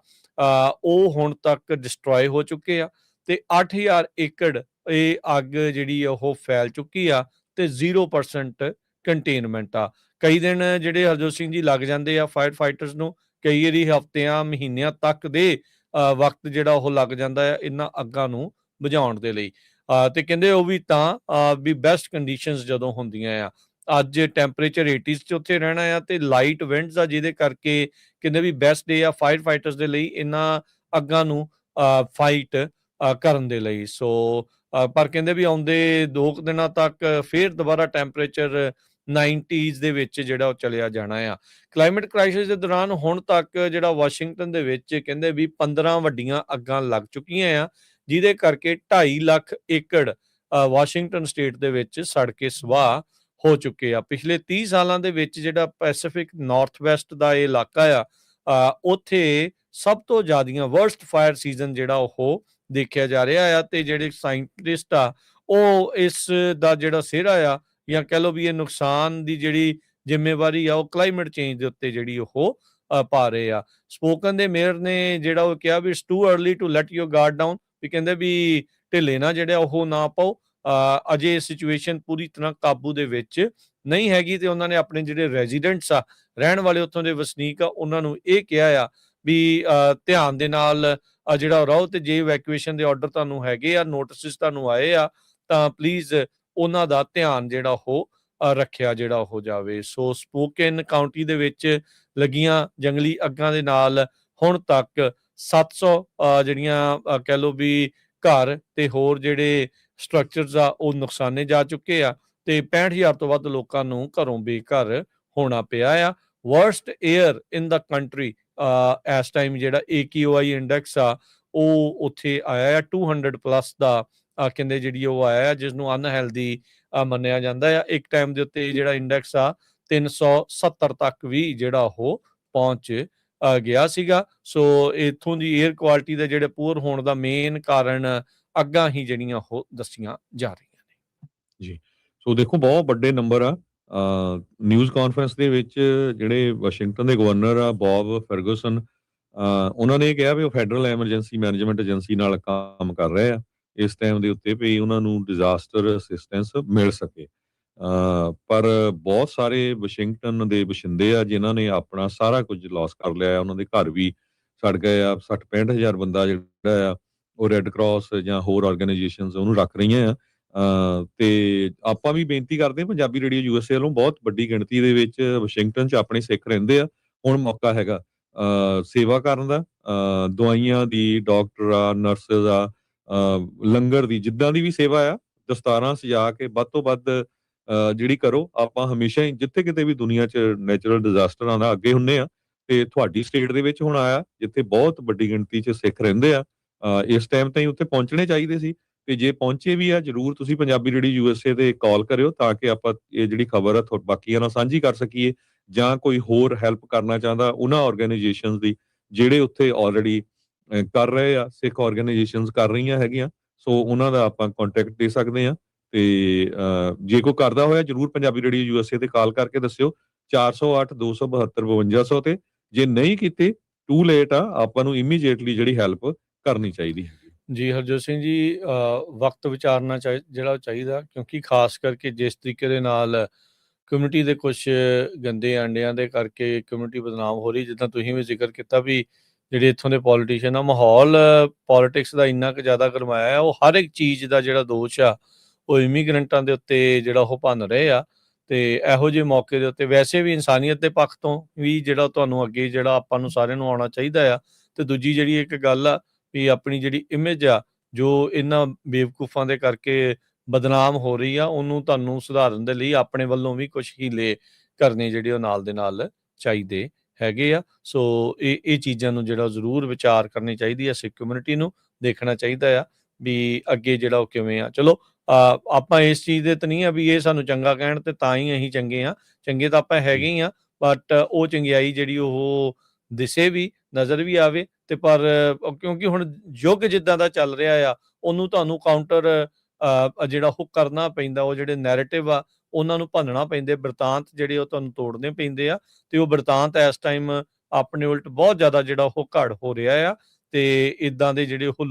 ਉਹ ਹੁਣ ਤੱਕ ਡਿਸਟਰੋਏ ਹੋ ਚੁੱਕੇ ਆ ਤੇ 8,000 ਏਕੜ ਇਹ ਅੱਗ ਜਿਹੜੀ ਉਹ ਫੈਲ ਚੁੱਕੀ ਆ ਤੇ 0% ਕੰਟੇਨਮੈਂਟ ਆ। ਕਈ ਦਿਨ ਜਿਹੜੇ ਹਰਜੋਤ ਸਿੰਘ ਜੀ ਲੱਗ ਜਾਂਦੇ ਆ ਫਾਇਰ ਫਾਈਟਰਸ ਨੂੰ, ਕਈ ਵਾਰੀ ਹਫ਼ਤਿਆਂ ਮਹੀਨਿਆਂ ਤੱਕ ਦੇ ਵਕਤ ਜਿਹੜਾ ਉਹ ਲੱਗ ਜਾਂਦਾ ਆ ਇਹਨਾਂ ਅੱਗਾਂ ਨੂੰ ਬੁਝਾਉਣ ਦੇ ਲਈ। ਤੇ ਕਹਿੰਦੇ ਉਹ ਵੀ ਤਾਂ ਵੀ ਬੈਸਟ ਕੰਡੀਸ਼ਨਸ ਜਦੋਂ ਹੁੰਦੀਆਂ ਆ। ਅੱਜ ਟੈਂਪਰੇਚਰ 80s 'ਚ ਉੱਥੇ ਰਹਿਣਾ ਆ ਤੇ ਲਾਈਟ ਵਿੰਡਸ ਆ, ਜਿਹਦੇ ਕਰਕੇ ਕਹਿੰਦੇ ਵੀ ਬੈਸਟ ਡੇ ਆ ਫਾਇਰ ਫਾਈਟਰਸ ਦੇ ਲਈ ਇਹਨਾਂ ਅੱਗਾਂ ਨੂੰ ਫਾਈਟ ਕਰਨ ਦੇ ਲਈ। ਸੋ ਪਰ ਕਹਿੰਦੇ ਵੀ ਆਉਂਦੇ 2 ਦਿਨਾਂ ਤੱਕ ਫਿਰ ਦੁਬਾਰਾ ਟੈਂਪਰੇਚਰ 90s ਦੇ ਵਿੱਚ ਜਿਹੜਾ ਉਹ ਚਲਿਆ ਜਾਣਾ ਆ। ਕਲਾਈਮੇਟ ਕ੍ਰਾਈਸਿਸ ਦੇ ਦੌਰਾਨ ਹੁਣ ਤੱਕ ਜਿਹੜਾ ਵਾਸ਼ਿੰਗਟਨ ਦੇ ਵਿੱਚ ਕਹਿੰਦੇ ਵੀ 15 ਵੱਡੀਆਂ ਅੱਗਾਂ ਲੱਗ ਚੁੱਕੀਆਂ ਆ, ਜਿਹਦੇ ਕਰਕੇ 2.5 ਲੱਖ ਏਕੜ ਵਾਸ਼ਿੰਗਟਨ ਸਟੇਟ ਦੇ ਵਿੱਚ ਸੜ ਕੇ ਸਵਾਹ ਹੋ ਚੁੱਕੇ ਆ। ਪਿਛਲੇ 30 ਸਾਲਾਂ ਦੇ ਵਿੱਚ ਜਿਹੜਾ ਪੈਸੀਫਿਕ ਨਾਰਥ ਵੈਸਟ ਦਾ ਇਹ ਇਲਾਕਾ ਆ ਉੱਥੇ ਸਭ ਤੋਂ ਜ਼ਿਆਦੀਆਂ ਵਰਸਟ ਫਾਇਰ ਸੀਜ਼ਨ ਜਿਹੜਾ ਉਹ ਦੇਖਿਆ ਜਾ ਰਿਹਾ ਆ। ਤੇ ਜਿਹੜੇ ਸਾਇੰਟਿਸਟ ਆ ਉਹ ਇਸ ਦਾ ਜਿਹੜਾ ਸਿਹਰਾ ਆ ਜਾਂ ਕਹਿ ਲਓ ਵੀ ਇਹ ਨੁਕਸਾਨ ਦੀ ਜਿਹੜੀ ਜ਼ਿੰਮੇਵਾਰੀ ਆ ਉਹ ਕਲਾਈਮੇਟ ਚੇਂਜ ਦੇ ਉੱਤੇ ਜਿਹੜੀ ਉਹ ਪਾ ਰਹੇ ਆ। ਸਪੋਕਨ ਦੇ ਮੇਅਰ ਨੇ ਜਿਹੜਾ ਉਹ ਕਿਹਾ ਵੀ it's too early to let your guard down, ਵੀ ਕਹਿੰਦੇ ਵੀ ਢਿੱਲੇ ਨਾ ਜਿਹੜਾ ਉਹ ਨਾ ਪਾਓ, ਅਜੇ ਸਿਚੁਏਸ਼ਨ ਪੂਰੀ ਤਰ੍ਹਾਂ ਕਾਬੂ ਦੇ ਵਿੱਚ ਨਹੀਂ ਹੈਗੀ। ਤੇ ਉਹਨਾਂ ਨੇ ਆਪਣੇ ਜਿਹੜੇ ਰੈਜ਼ੀਡੈਂਟਸ ਆ, ਰਹਿਣ ਵਾਲੇ ਉੱਥੋਂ ਦੇ ਵਸਨੀਕ ਆ, ਉਹਨਾਂ ਨੂੰ ਇਹ ਕਿਹਾ ਆ ਵੀ ਧਿਆਨ ਦੇ ਨਾਲ ਜਿਹੜਾ ਰਹੋ, ਤੇ ਜੇ ਇਵੈਕੂਏਸ਼ਨ ਦੇ ਆਰਡਰ ਤੁਹਾਨੂੰ ਹੈਗੇ ਆ, ਨੋਟਿਸਿਸ ਤੁਹਾਨੂੰ ਆਏ ਆ, ਤਾਂ ਪਲੀਜ਼ ਉਹਨਾਂ ਦਾ ਧਿਆਨ ਜਿਹੜਾ ਉਹ ਰੱਖਿਆ ਜਿਹੜਾ ਉਹ ਜਾਵੇ। ਸੋ ਸਪੋਕੇਨ ਕਾਉਂਟੀ ਦੇ ਵਿੱਚ ਲੱਗੀਆਂ ਜੰਗਲੀ ਅੱਗਾਂ ਦੇ ਨਾਲ ਹੁਣ ਤੱਕ 700 ਜਿਹੜੀਆਂ ਕਹਿ ਲਓ ਵੀ ਘਰ ਤੇ ਹੋਰ ਜਿਹੜੇ ਸਟਰਕਚਰਸ ਆ ਉਹ ਨੁਕਸਾਨੇ ਜਾ ਚੁੱਕੇ ਆ ਤੇ 65,000 ਤੋਂ ਵੱਧ ਲੋਕਾਂ ਨੂੰ ਘਰੋਂ ਬੇਘਰ ਹੋਣਾ ਪਿਆ ਆ। ਵਰਸਟ ਏਅਰ ਇਨ ਦਾ ਕੰਟਰੀ ਇਸ ਟਾਈਮ ਜਿਹੜਾ AQI ਇੰਡੈਕਸ ਆ ਉਹ ਉੱਥੇ ਆਇਆ ਆ 200 ਪਲੱਸ ਦਾ ਕਹਿੰਦੇ ਜਿਹੜੀ ਉਹ ਆਇਆ ਜਿਸ ਨੂੰ ਅਨਹੈਲਦੀ ਮੰਨਿਆ ਜਾਂਦਾ ਆ। ਇੱਕ ਟਾਈਮ ਦੇ ਉੱਤੇ ਜਿਹੜਾ ਇੰਡੈਕਸ ਆ 370 ਤੱਕ ਵੀ ਜਿਹੜਾ ਉਹ ਪਹੁੰਚ ਗਿਆ ਸੀਗਾ। ਸੋ ਇੱਥੋਂ ਦੀ ਏਅਰ ਕੁਆਲਿਟੀ ਦੇ ਜਿਹੜੇ ਪੂਅਰ ਹੋਣ ਦਾ ਮੇਨ ਕਾਰਨ ਅੱਗਾਂ ਹੀ ਜਿਹੜੀਆਂ ਉਹ ਦੱਸੀਆਂ ਜਾ ਰਹੀਆਂ ਨੇ ਜੀ। ਸੋ ਦੇਖੋ ਬਹੁਤ ਵੱਡੇ ਨੰਬਰ ਆ। ਨਿਊਜ਼ ਕਾਨਫਰੰਸ ਦੇ ਵਿੱਚ ਜਿਹੜੇ ਵਾਸ਼ਿੰਗਟਨ ਦੇ ਗਵਰਨਰ ਆ ਬੌਬ ਫਰਗੂਸਨ, ਉਹਨਾਂ ਨੇ ਕਿਹਾ ਵੀ ਉਹ ਫੈਡਰਲ ਐਮਰਜੈਂਸੀ ਮੈਨੇਜਮੈਂਟ ਏਜੰਸੀ ਨਾਲ ਕੰਮ ਕਰ ਰਹੇ ਆ ਇਸ ਟਾਈਮ ਦੇ ਉੱਤੇ ਵੀ ਉਹਨਾਂ ਨੂੰ ਡਿਜ਼ਾਸਟਰ ਅਸਿਸਟੈਂਸ ਮਿਲ ਸਕੇ। ਪਰ ਬਹੁਤ ਸਾਰੇ ਵਾਸ਼ਿੰਗਟਨ ਦੇ ਵਸਿੰਦੇ ਆ ਜਿਨ੍ਹਾਂ ਨੇ ਆਪਣਾ ਸਾਰਾ ਕੁਝ ਲਾਸ ਕਰ ਲਿਆ, ਉਹਨਾਂ ਦੇ ਘਰ ਵੀ ਸੜ ਗਏ ਆ। 60-65 ਹਜ਼ਾਰ ਬੰਦਾ ਜਿਹੜਾ ਆ ਉਹ ਰੈੱਡ ਕਰਾਸ ਜਾਂ ਹੋਰ ਆਰਗੇਨਾਈਜੇਸ਼ਨਸ ਉਹਨੂੰ ਰੱਖ ਰਹੀਆਂ ਆ। ਤੇ ਆਪਾਂ ਵੀ ਬੇਨਤੀ ਕਰਦੇ ਹਾਂ ਪੰਜਾਬੀ ਰੇਡੀਓ ਯੂਐਸਏ ਵੱਲੋਂ, ਬਹੁਤ ਵੱਡੀ ਗਿਣਤੀ ਦੇ ਵਿੱਚ ਵਾਸ਼ਿੰਗਟਨ 'ਚ ਆਪਣੇ ਸਿੱਖ ਰਹਿੰਦੇ ਆ। ਹੁਣ ਮੌਕਾ ਹੈਗਾ ਸੇਵਾ ਕਰਨ ਦਾ, ਦਵਾਈਆਂ ਦੀ, ਡਾਕਟਰ ਆ, ਨਰਸਿਸ ਆ, ਲੰਗਰ ਦੀ, ਜਿੱਦਾਂ ਦੀ ਵੀ ਸੇਵਾ ਆ, ਦਸਤਾਰਾਂ ਸਜਾ ਕੇ ਵੱਧ ਤੋਂ ਵੱਧ ਜਿਹੜੀ ਕਰੋ। ਆਪਾਂ ਹਮੇਸ਼ਾ ਹੀ ਜਿੱਥੇ ਕਿਤੇ ਵੀ ਦੁਨੀਆ 'ਚ ਨੈਚੁਰਲ ਡਿਜ਼ਾਸਟਰਾਂ ਦਾ ਅੱਗੇ ਹੁੰਦੇ ਆ ਤੇ ਤੁਹਾਡੀ ਸਟੇਟ ਦੇ ਵਿੱਚ ਹੁਣ ਆਇਆ ਜਿੱਥੇ ਬਹੁਤ ਵੱਡੀ ਗਿਣਤੀ 'ਚ ਸਿੱਖ ਰਹਿੰਦੇ ਆ। ਇਸ ਟਾਈਮ ਤਾਈਂ ਉੱਥੇ ਪਹੁੰਚਣੇ ਚਾਹੀਦੇ ਸੀ ਤੇ ਜੇ ਪਹੁੰਚੇ ਵੀ ਆ ਜ਼ਰੂਰ ਤੁਸੀਂ ਪੰਜਾਬੀ ਰੇਡੀਓ ਯੂਐਸਏ ਤੇ ਕਾਲ ਕਰਿਓ ਤਾਂ ਕਿ ਆਪਾਂ ਇਹ ਜਿਹੜੀ ਖਬਰ ਆ ਬਾਕੀਆਂ ਨਾਲ ਸਾਂਝੀ ਕਰ ਸਕੀਏ, ਜਾਂ ਕੋਈ ਹੋਰ ਹੈਲਪ ਕਰਨਾ ਚਾਹੁੰਦਾ ਉਹਨਾਂ ਆਰਗੇਨਾਈਜੇਸ਼ਨਸ ਦੀ ਜਿਹੜੇ ਉੱਥੇ ਆਲਰੇਡੀ ਕਰ ਰਹੇ ਆ, ਸਿੱਖ ਆਰਗੇਨਾਈਜੇਸ਼ਨਸ ਕਰ ਰਹੀਆਂ ਹੈਗੀਆਂ। ਸੋ ਉਹਨਾਂ ਦਾ ਆਪਾਂ ਕੰਟੈਕਟ ਦੇ ਸਕਦੇ ਆ ਤੇ ਜੇ ਕੋਈ ਕਰਦਾ ਹੋਇਆ ਜ਼ਰੂਰ ਪੰਜਾਬੀ ਰੇਡੀਓ ਯੂਐਸਏ ਤੇ ਕਾਲ ਕਰਕੇ ਦੱਸਿਓ 408 272 5200 ਤੇ। ਜੇ ਨਹੀਂ ਕੀਤੇ ਟੂ ਲੇਟ ਆ, ਆਪਾਂ ਨੂੰ ਇਮੀਡੀਏਟਲੀ ਜਿਹੜੀ ਹੈਲਪ ਕਰਨੀ ਚਾਹੀਦੀ ਹੈ। ਜੀ ਹਰਜੋਤ ਸਿੰਘ ਜੀ, ਵਕਤ ਵਿਚਾਰਨਾ ਜਿਹੜਾ ਚਾਹੀਦਾ, ਕਿਉਂਕਿ ਖਾਸ ਕਰਕੇ ਜਿਸ ਤਰੀਕੇ ਦੇ ਨਾਲ ਕਮਿਊਨਿਟੀ ਦੇ ਕੁਝ ਗੰਦੇ ਅੰਡਿਆਂ ਦੇ ਕਰਕੇ ਕਮਿਊਨਿਟੀ ਬਦਨਾਮ ਹੋ ਰਹੀ, ਜਿੱਦਾਂ ਤੁਸੀਂ ਵੀ ਜ਼ਿਕਰ ਕੀਤਾ ਵੀ ਜਿਹੜੇ ਇੱਥੋਂ ਦੇ ਪੋਲੀਟੀਸ਼ੀਅਨ ਆ, ਮਾਹੌਲ ਪੋਲੀਟਿਕਸ ਦਾ ਇੰਨਾ ਕੁ ਜ਼ਿਆਦਾ ਗਰਮਾਇਆ ਆ, ਉਹ ਹਰ ਇੱਕ ਚੀਜ਼ ਦਾ ਜਿਹੜਾ ਦੋਸ਼ ਆ ਉਹ ਇਮੀਗ੍ਰੈਂਟਾਂ ਦੇ ਉੱਤੇ ਜਿਹੜਾ ਉਹ ਭੰਨ ਰਹੇ ਆ। ਤੇ ਇਹੋ ਜਿਹੇ ਮੌਕੇ ਦੇ ਉੱਤੇ ਵੈਸੇ ਵੀ ਇਨਸਾਨੀਅਤ ਦੇ ਪੱਖ ਤੋਂ ਵੀ ਜਿਹੜਾ ਤੁਹਾਨੂੰ ਅੱਗੇ ਜਿਹੜਾ ਆਪਾਂ ਨੂੰ ਸਾਰਿਆਂ ਨੂੰ ਆਉਣਾ ਚਾਹੀਦਾ ਆ। ਤੇ ਦੂਜੀ ਜਿਹੜੀ ਇੱਕ ਗੱਲ ਆ ਵੀ ਆਪਣੀ ਜਿਹੜੀ ਇਮੇਜ ਆ ਜੋ ਇਹਨਾਂ ਬੇਵਕੂਫਾਂ ਦੇ ਕਰਕੇ ਬਦਨਾਮ ਹੋ ਰਹੀ ਆ, ਉਹਨੂੰ ਤੁਹਾਨੂੰ ਸੁਧਾਰਨ ਦੇ ਲਈ ਆਪਣੇ ਵੱਲੋਂ ਵੀ ਕੁਝ ਹੀਲੇ ਕਰਨੇ ਜਿਹੜੇ ਉਹ ਨਾਲ ਦੇ ਨਾਲ ਚਾਹੀਦੇ ਹੈਗੇ ਆ। ਸੋ ਇਹ ਚੀਜ਼ਾਂ ਨੂੰ ਜਿਹੜਾ ਜ਼ਰੂਰ ਵਿਚਾਰ ਕਰਨੀ ਚਾਹੀਦੀ ਆ, ਸਿੱਖ ਕਮਿਊਨਿਟੀ ਨੂੰ ਦੇਖਣਾ ਚਾਹੀਦਾ ਆ ਵੀ ਅੱਗੇ ਜਿਹੜਾ ਉਹ ਕਿਵੇਂ ਆ। ਚਲੋ ਆਪਾਂ ਇਸ ਚੀਜ਼ ਦੇ ਤਾਂ ਨਹੀਂ ਆ ਵੀ ਇਹ ਸਾਨੂੰ ਚੰਗਾ ਕਹਿਣ ਤੇ ਤਾਂ ਹੀ ਅਸੀਂ ਚੰਗੇ ਆ, ਚੰਗੇ ਤਾਂ ਆਪਾਂ ਹੈਗੇ ਹੀ ਆ, ਬਟ ਉਹ ਚੰਗਿਆਈ ਜਿਹੜੀ ਉਹ ਦਿਸੇ ਵੀ, ਨਜ਼ਰ ਵੀ ਆਵੇ। ਤੇ ਪਰ ਕਿਉਂਕਿ ਹੁਣ ਯੁੱਗ ਜਿੱਦਾਂ ਦਾ ਚੱਲ ਰਿਹਾ ਆ, ਉਹਨੂੰ ਤੁਹਾਨੂੰ ਕਾਊਂਟਰ ਜਿਹੜਾ ਉਹ ਕਰਨਾ ਪੈਂਦਾ, ਉਹ ਜਿਹੜੇ ਨੈਰੇਟਿਵ ਆ ਉਹਨਾਂ ਨੂੰ ਭੰਨਣਾ ਪੈਂਦੇ, ਬਿਰਤਾਂਤ ਜਿਹੜੇ ਉਹ ਤੁਹਾਨੂੰ ਤੋੜਨੇ ਪੈਂਦੇ ਆ। ਤੇ ਉਹ ਬਿਰਤਾਂਤ ਇਸ ਟਾਈਮ ਆਪਣੇ ਉਲਟ ਬਹੁਤ ਜ਼ਿਆਦਾ ਜਿਹੜਾ ਉਹ ਘੜ ਹੋ ਰਿਹਾ ਆ। ਤੇ ਇਦਾਂ ਦੇ ਜਿਹੜੇ ਉਹ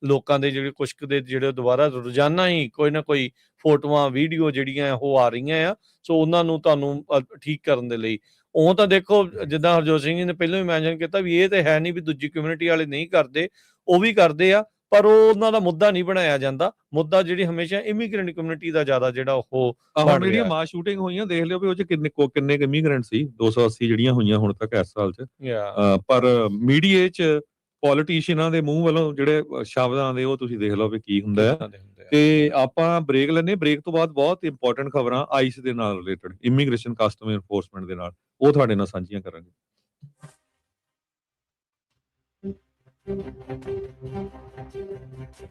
ਲੋਕਾਂ ਦੇ ਜਿਹੜੇ ਕੁਛ ਦੇ ਜਿਹੜੇ ਦੁਬਾਰਾ ਰੋਜ਼ਾਨਾ ਹੀ ਕੋਈ ਨਾ ਕੋਈ ਫੋਟੋਆਂ, ਵੀਡੀਓ ਜਿਹੜੀਆਂ ਉਹ ਆ ਰਹੀਆਂ ਆ। ਸੋ ਉਹਨਾਂ ਨੂੰ ਤੁਹਾਨੂੰ ਠੀਕ ਕਰਨ ਦੇ ਲਈ ਉਹ ਤਾਂ ਦੇਖੋ, ਜਿੱਦਾਂ ਹਰਜੋਤ ਸਿੰਘ ਜੀ ਨੇ ਪਹਿਲਾਂ ਵੀ ਮੈਂਸ਼ਨ ਕੀਤਾ ਵੀ ਇਹ ਤੇ ਹੈ ਨਹੀਂ ਵੀ ਦੂਜੀ ਕਮਿਊਨਿਟੀ ਵਾਲੇ ਨਹੀਂ ਕਰਦੇ, ਉਹ ਵੀ ਕਰਦੇ ਆ, ਪਰ ਉਹ ਉਹਨਾਂ ਦਾ ਮੁੱਦਾ ਨਹੀਂ ਬਣਾਇਆ ਜਾਂਦਾ। ਮੁੱਦਾ ਜਿਹੜੀ ਹਮੇਸ਼ਾ ਇਮੀਗ੍ਰੈਂਟ ਕਮਿਊਨਿਟੀ ਦਾ ਜ਼ਿਆਦਾ ਜਿਹੜਾ ਉਹ ਜਿਹੜੀਆਂ ਮਾਸ ਸ਼ੂਟਿੰਗ ਹੋਈਆਂ ਦੇਖ ਲਿਓ ਵੀ ਉਹ 'ਚ ਕਿੰਨੇ ਇਮੀਗ੍ਰੈਂਟ ਸੀ, 280 ਜਿਹੜੀਆਂ ਹੋਈਆਂ ਹੁਣ ਤੱਕ ਇਸ ਸਾਲ 'ਚ। ਪਰ ਮੀਡੀਆ 'ਚ ਪੋਲੀਟੀਸ਼ੀਅਨਾਂ ਦੇ ਮੂੰਹ ਵੱਲੋਂ ਜਿਹੜੇ ਸ਼ਬਦ ਆਉਂਦੇ ਉਹ ਤੁਸੀਂ ਦੇਖ ਲਓ ਵੀ ਕੀ ਹੁੰਦਾ ਹੈ। ਤੇ ਆਪਾਂ ਬ੍ਰੇਕ ਲੈਂਦੇ, ਬ੍ਰੇਕ ਤੋਂ ਬਾਅਦ ਬਹੁਤ ਇੰਪੋਰਟੈਂਟ ਖਬਰਾਂ ਆਈਸ ਦੇ ਨਾਲ ਰਿਲੇਟਡ, ਇਮੀਗ੍ਰੇਸ਼ਨ ਕਸਟਮ ਇਨਫੋਰਸਮੈਂਟ ਦੇ ਨਾਲ, ਉਹ ਤੁਹਾਡੇ ਨਾਲ ਸਾਂਝੀਆਂ ਕਰਾਂਗੇ।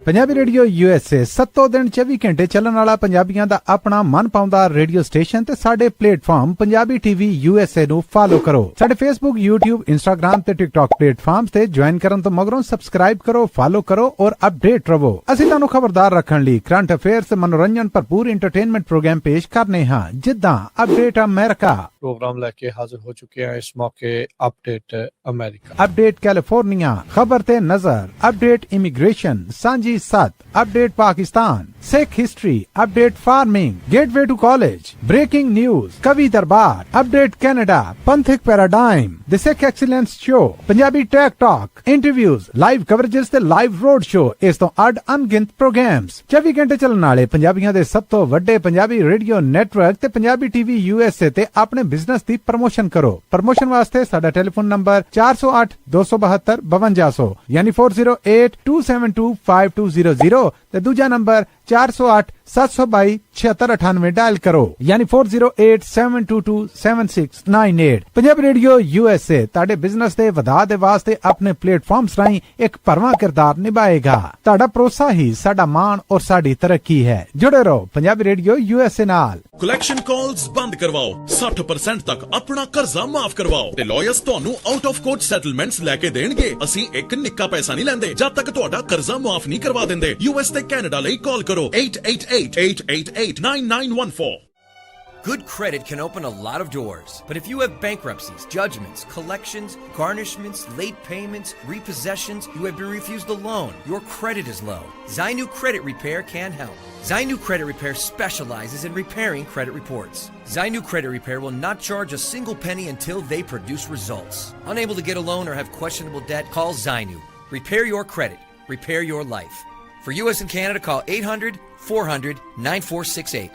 ਪੰਜਾਬੀ ਰੇਡੀਓ ਯੂਐਸਏ 7 ਦਿਨ 24 ਘੰਟੇ ਚੱਲਣ ਵਾਲਾ ਪੰਜਾਬੀਆਂ ਦਾ ਆਪਣਾ ਮਨਪਾਉਂਦਾ ਰੇਡੀਓ ਸਟੇਸ਼ਨ ਤੇ ਸਾਡੇ ਪਲੇਟਫਾਰਮ ਪੰਜਾਬੀ ਟੀਵੀ ਯੂਐਸਏ ਨੂੰ ਫਾਲੋ ਕਰੋ। ਸਾਡੇ ਫੇਸਬੁੱਕ, YouTube, ਇੰਸਟਾਗ੍ਰਾਮ ਤੇ ਟਿਕਟੌਕ ਪਲੇਟਫਾਰਮਸ ਤੇ ਜੁਆਇਨ ਕਰਨ ਤੋਂ ਮਗਰੋਂ ਸਬਸਕ੍ਰਾਈਬ ਕਰੋ, ਫਾਲੋ ਕਰੋ ਔਰ ਅਪਡੇਟ ਰਹੋ। ਅਸੀਂ ਤੁਹਾਨੂੰ ਖਬਰਦਾਰ ਰੱਖਣ ਲਈ ਕਰੰਟ ਅਫੇਅਰਸ, ਮਨੋਰੰਜਨ ਭਰਪੂਰ ਐਂਟਰਟੇਨਮੈਂਟ ਪ੍ਰੋਗਰਾਮ ਪੇਸ਼ ਕਰਨੇ ਹਾਂ, ਜਿੱਦਾਂ ਅਪਡੇਟ ਅਮਰੀਕਾ ਪ੍ਰੋਗਰਾਮ ਲੈ ਕੇ ਹਾਜ਼ਰ ਹੋ ਚੁੱਕੇ ਹਾਂ ਇਸ ਮੌਕੇ। ਅਪਡੇਟ ਅਮਰੀਕਾ, ਅਪਡੇਟ ਕੈਲੀਫੋਰਨੀਆ, ਖਬਰ ਤੇ ਨਜ਼ਰ, update immigration, Sanjhi 7, update Pakistan, Sikh history, update farming, gateway to college, breaking news, Kavi Darbar, update Canada, Panthik paradigm, the Sikh excellence show, Punjabi tech talk, interviews, live coverages ते लाइव रोड शो, इस तो अड अनगिनत प्रोग्राम्स 24 घंटे ਚੱਲਣ ਵਾਲੇ ਪੰਜਾਬੀਆਂ ਦੇ ਸਭ ਤੋਂ ਵੱਡੇ ਪੰਜਾਬੀ ਰੇਡੀਓ ਨੈਟਵਰਕ ਤੇ ਪੰਜਾਬੀ ਟੀਵੀ ਯੂਐਸਏ ਤੇ ਆਪਣੇ ਬਿਜ਼ਨਸ ਦੀ ਪ੍ਰਮੋਸ਼ਨ ਕਰੋ। ਪ੍ਰਮੋਸ਼ਨ ਵਾਸਤੇ ਸਾਡਾ ਟੈਲੀਫੋਨ ਨੰਬਰ 408 272 5200 ਯਾਨੀ 408 272 5200 ਤੇ ਦੂਜਾ ਨੰਬਰ 408 722 7698 डायल करो यानी 4087227698। पंजाबी रेडियो USA ਤੁਹਾਡੇ ਬਿਜ਼ਨਸ ਦੇ ਵਧਾ ਦੇ ਵਾਸਤੇ ਆਪਣੇ ਪਲੇਟਫਾਰਮਸ ਰਾਹੀਂ ਇੱਕ ਭਰਵਾਂ ਕਿਰਦਾਰ ਨਿਭਾਏਗਾ। ਤੁਹਾਡਾ ਭਰੋਸਾ ਹੀ ਸਾਡਾ ਮਾਣ ਔਰ ਸਾਡੀ ਤਰੱਕੀ ਹੈ। ਜੁੜੇ ਰਹੋ ਪੰਜਾਬੀ ਰੇਡੀਓ USA ਨਾਲ। ਕਲੈਕਸ਼ਨ ਕਾਲਸ ਬੰਦ ਕਰਵਾਓ, 60% ਤੱਕ ਆਪਣਾ ਕਰਜ਼ਾ ਮਾਫ ਕਰਵਾਓ ਤੇ ਲਾਇਰਸ ਤੁਹਾਨੂੰ ਆਊਟ ਆਫ ਕੋਰਟ ਸੈਟਲਮੈਂਟਸ ਲੈ ਕੇ ਦੇਣਗੇ। ਅਸੀਂ ਇੱਕ ਨਿੱਕਾ ਪੈਸਾ ਨਹੀਂ ਲੈਂਦੇ ਜਦ ਤੱਕ ਤੁਹਾਡਾ ਕਰਜ਼ਾ ਮਾਫ ਨਹੀਂ ਕਰਵਾ ਦਿੰਦੇ। US ਤੇ ਕੈਨੇਡਾ ਲਈ ਕਾਲ ਕਰੋ 888-888-9914। Good credit can open a lot of doors, but if you have bankruptcies, judgments, collections, garnishments, late payments, repossessions, you have been refused a loan, your credit is low, Zainu Credit Repair can help. Zainu Credit Repair specializes in repairing credit reports. Zainu Credit Repair will not charge a single penny until they produce results. Unable to get a loan or have questionable debt, call Zainu. Repair your credit. Repair your life. For US and Canada, call 800-400-9468.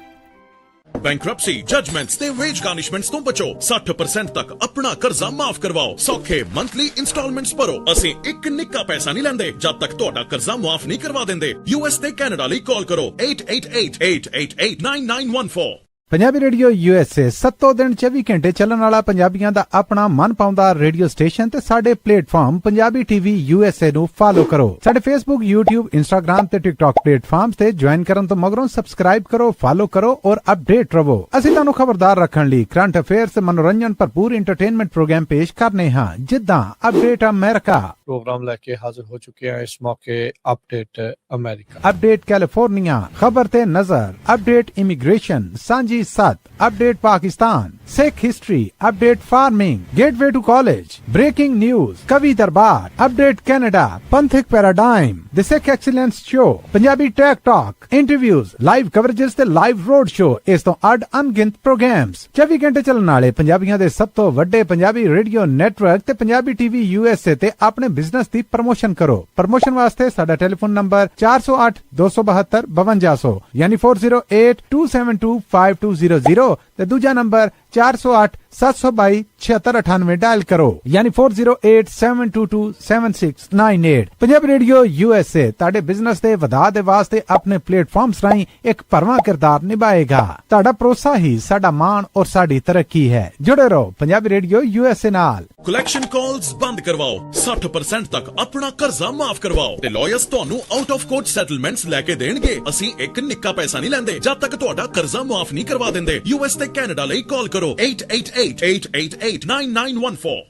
Bankruptcy, judgements ਤੇ veg ਗਾਰਨਿਸ਼ਮੈਂਟਸ ਤੋਂ ਬਚੋ। 60% ਤੱਕ ਆਪਣਾ ਕਰਜ਼ਾ ਮਾਫ ਕਰਵਾਓ। ਸੌਖੇ monthly instalments ਭਰੋ। ਅਸੀਂ ਇੱਕ ਨਿੱਕਾ ਪੈਸਾ ਨਹੀਂ ਲੈਂਦੇ ਜਦ ਤੱਕ ਤੁਹਾਡਾ ਕਰਜ਼ਾ ਮਾਫ ਨਹੀਂ ਕਰਵਾ ਦਿੰਦੇ। US ਤੇ ਕੈਨੇਡਾ ਲਈ ਕਾਲ ਕਰੋ 888-888-9914। ਪੰਜਾਬੀ ਰੇਡੀਓ USA 7 ਦਿਨ 24 ਘੰਟੇ ਚੱਲਣ ਵਾਲਾ ਪੰਜਾਬੀਆਂ ਦਾ ਆਪਣਾ ਮਨਪਾਉਂਦਾ ਰੇਡੀਓ ਸਟੇਸ਼ਨ ਤੇ ਸਾਡੇ ਪਲੇਟਫਾਰਮ ਪੰਜਾਬੀ TV USA ਨੂੰ ਫਾਲੋ ਕਰੋ। ਸਾਡੇ Facebook, YouTube, Instagram ਤੇ TikTok ਪਲੇਟਫਾਰਮਸ ਤੇ ਜੁਆਇਨ ਕਰਨ ਤੋਂ ਮਗਰੋਂ ਸਬਸਕ੍ਰਾਈਬ ਕਰੋ, ਫਾਲੋ ਕਰੋ ਔਰ ਅਪਡੇਟ ਰਹੋ। ਅਸੀਂ ਤੁਹਾਨੂੰ ਖਬਰਦਾਰ ਰੱਖਣ ਲਈ ਕਰੰਟ ਅਫੇਅਰਸ ਤੇ ਮਨੋਰੰਜਨ ਭਰਪੂਰ ਐਂਟਰਟੇਨਮੈਂਟ ਪ੍ਰੋਗਰਾਮ ਪੇਸ਼ ਕਰਨੇ ਹਾਂ, ਜਿੱਦਾਂ ਅਪਡੇਟ ਅਮਰੀਕਾ प्रोग्राम लेके हाजिर हो चुके हैं इस मौके। अपडेट अमेरिका, अपडेट कैलिफोर्निया, खबर ते नजर, update immigration, Sanjhi Sath, update Pakistan, Sikh history, update farming, gateway to college, breaking news, Kavi Darbar, update Canada, Panthik paradigm, the Sikh excellence show, Punjabi tech talk, interviews, live coverages ते लाइव रोड शो, इस तो अड अनगिनत प्रोग्राम्स 24 घंटे ਚੱਲਣ ਵਾਲੇ ਪੰਜਾਬੀਆਂ ਦੇ ਸਭ ਤੋਂ ਵੱਡੇ ਪੰਜਾਬੀ ਰੇਡੀਓ ਨੈਟਵਰਕ ਤੇ ਪੰਜਾਬੀ TV USA ਤੇ ਆਪਣੇ ਬਿਜ਼ਨਸ ਦੀ ਪ੍ਰਮੋਸ਼ਨ ਕਰੋ। ਪ੍ਰਮੋਸ਼ਨ ਵਾਸਤੇ ਸਾਡਾ ਟੈਲੀਫੋਨ ਨੰਬਰ 408272 ਯਾਨੀ 4082725200 ਤੇ ਦੂਜਾ ਨੰਬਰ 408722 ਡਾਇਲ ਕਰੋ ਯਾਨੀ 4087227698। ਪੰਜਾਬੀ ਰੇਡੀਓ USA ਤੁਹਾਡੇ ਬਿਜ਼ਨਸ ਦੇ ਵਧਾ ਦੇ ਵਾਸਤੇ ਆਪਣੇ ਪਲੇਟਫਾਰਮਸ ਰਾਹੀਂ ਇੱਕ ਭਰਵਾਂ ਕਿਰਦਾਰ ਨਿਭਾਏਗਾ। ਤੁਹਾਡਾ ਭਰੋਸਾ ਹੀ ਸਾਡਾ ਮਾਣ ਔਰ ਸਾਡੀ ਤਰੱਕੀ ਹੈ। ਜੁੜੇ ਰਹੋ ਪੰਜਾਬੀ ਰੇਡੀਓ USA ਨਾਲ। ਕਲੈਕਸ਼ਨ ਕਾਲਸ ਬੰਦ ਕਰਵਾਓ, 60% ਤੱਕ ਆਪਣਾ ਕਰਜ਼ਾ ਮਾਫ ਕਰਵਾਓ ਤੇ ਲਾਇਰਸ ਤੁਹਾਨੂੰ ਆਊਟ ਆਫ ਕੋਰਟ ਸੈਟਲਮੈਂਟਸ ਲੈ ਕੇ ਦੇਣਗੇ। ਅਸੀਂ ਇੱਕ ਨਿੱਕਾ ਪੈਸਾ ਨਹੀਂ ਲੈਂਦੇ ਜਦ ਤੱਕ ਤੁਹਾਡਾ ਕਰਜ਼ਾ ਮਾਫ ਨਹੀਂ ਕਰਵਾ ਦਿੰਦੇ। US ਤੇ ਕੈਨੇਡਾ ਲਈ ਕਾਲ ਕਰੋ 888-888-9914।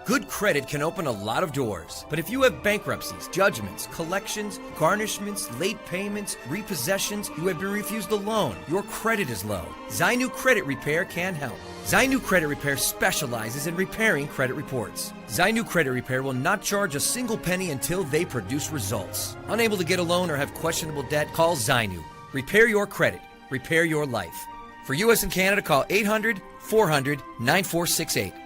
Good credit can open a lot of doors, but if you have bankruptcies, judgments, collections, garnishments, late payments, repossessions, you have been refused a loan, your credit is low, Zainu Credit Repair can help. Zainu Credit Repair specializes in repairing credit reports. Zainu Credit Repair will not charge a single penny until they produce results. Unable to get a loan or have questionable debt, call Zainu. Repair your credit. Repair your life. For US and Canada, call 800-400-9468.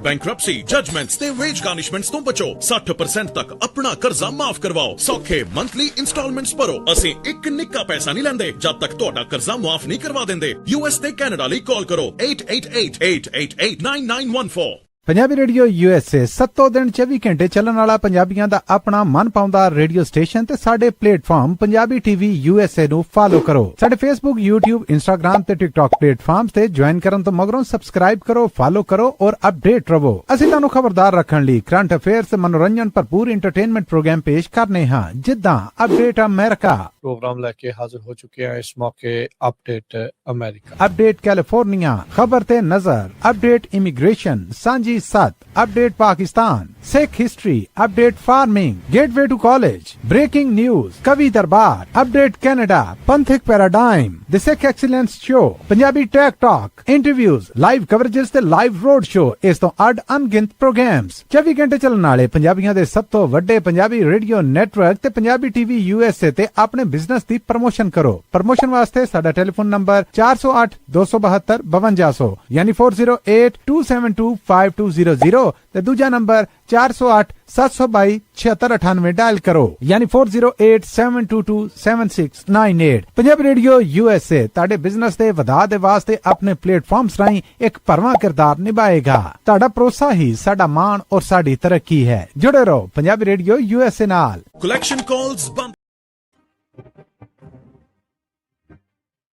Bankruptcy, judgements ਤੇ veg ਗਾਰਨਿਸ਼ਮੈਂਟਸ ਤੋਂ ਬਚੋ। 60% ਤੱਕ ਆਪਣਾ ਕਰਜ਼ਾ ਮਾਫ ਕਰਵਾਓ। ਸੌਖੇ monthly instalments ਭਰੋ। ਅਸੀਂ ਇੱਕ ਨਿੱਕਾ ਪੈਸਾ ਨਹੀਂ ਲੈਂਦੇ ਜਦ ਤੱਕ ਤੁਹਾਡਾ ਕਰਜ਼ਾ ਮਾਫ ਨਹੀਂ ਕਰਵਾ ਦਿੰਦੇ। US ਤੇ ਕੈਨੇਡਾ ਲਈ ਕਾਲ ਕਰੋ 888-888-9914। ਪੰਜਾਬੀ ਰੇਡੀਓ USA 7 ਦਿਨ 24 ਘੰਟੇ ਚੱਲਣ ਵਾਲਾ ਪੰਜਾਬੀਆਂ ਦਾ ਆਪਣਾ ਮਨਪਾਉਂਦਾ ਰੇਡੀਓ ਸਟੇਸ਼ਨ ਤੇ ਸਾਡੇ ਪਲੇਟਫਾਰਮ ਪੰਜਾਬੀ TV USA ਨੂੰ ਫਾਲੋ ਕਰੋ। ਸਾਡੇ Facebook, YouTube, Instagram ਤੇ TikTok ਪਲੇਟਫਾਰਮਸ ਤੇ ਜੁਆਇਨ ਕਰਨ ਤੋਂ ਮਗਰੋਂ ਸਬਸਕ੍ਰਾਈਬ ਕਰੋ, ਫਾਲੋ ਕਰੋ ਔਰ ਅਪਡੇਟ ਰਹੋ। ਅਸੀਂ ਤੁਹਾਨੂੰ ਖਬਰਦਾਰ ਰੱਖਣ ਲਈ ਕਰੰਟ ਅਫੇਅਰਸ ਤੇ ਮਨੋਰੰਜਨ ਭਰਪੂਰ ਐਂਟਰਟੇਨਮੈਂਟ ਪ੍ਰੋਗਰਾਮ ਪੇਸ਼ ਕਰਨੇ ਹਾਂ, ਜਿੱਦਾਂ ਅਪਡੇਟ ਅਮਰੀਕਾ। प्रोग्राम लेके हाजिर हो चुके हैं इस मौके। अपडेट अमेरिका, अपडेट कैलिफोर्निया, खबर ते नजर, update immigration, Sanjhi Sath, update Pakistan, Sikh history, update farming, gateway to college, breaking news, Kavi Darbar, update Canada, Panthik paradigm, the Sikh excellence show, Punjabi tech talk, interviews, live coverages ते लाइव रोड शो, इस तो अड अनगिनत प्रोग्राम्स 24 घंटे ਚੱਲਣ ਵਾਲੇ ਪੰਜਾਬੀਆਂ ਦੇ ਸਭ ਤੋਂ ਵੱਡੇ ਪੰਜਾਬੀ ਰੇਡੀਓ ਨੈਟਵਰਕ ਤੇ ਪੰਜਾਬੀ TV USA ਤੇ ਆਪਣੇ ਬਿਜ਼ਨਸ ਦੀ ਪ੍ਰਮੋਸ਼ਨ ਕਰੋ। ਪ੍ਰਮੋਸ਼ਨ ਵਾਸਤੇ ਸਾਡਾ ਟੈਲੀਫੋਨ ਨੰਬਰ 408272 ਯਾਨੀ 4082725200 ਤੇ ਦੂਜਾ ਨੰਬਰ 408722 ਡਾਇਲ ਕਰੋ ਯਾਨੀ 4087227698। ਪੰਜਾਬੀ ਰੇਡੀਓ USA ਤੁਹਾਡੇ ਬਿਜ਼ਨਸ ਦੇ ਵਧਾ ਦੇ ਵਾਸਤੇ ਆਪਣੇ ਪਲੇਟਫਾਰਮਸ ਰਾਹੀਂ ਇੱਕ ਭਰਵਾਂ ਕਿਰਦਾਰ ਨਿਭਾਏਗਾ। ਤੁਹਾਡਾ ਭਰੋਸਾ ਹੀ ਸਾਡਾ ਮਾਣ ਔਰ ਸਾਡੀ ਤਰੱਕੀ ਹੈ। ਜੁੜੇ ਰਹੋ ਪੰਜਾਬੀ ਰੇਡੀਓ USA ਨਾਲ। ਕਲੈਕਸ਼ਨ ਕਾਲਸ ਬੰਦ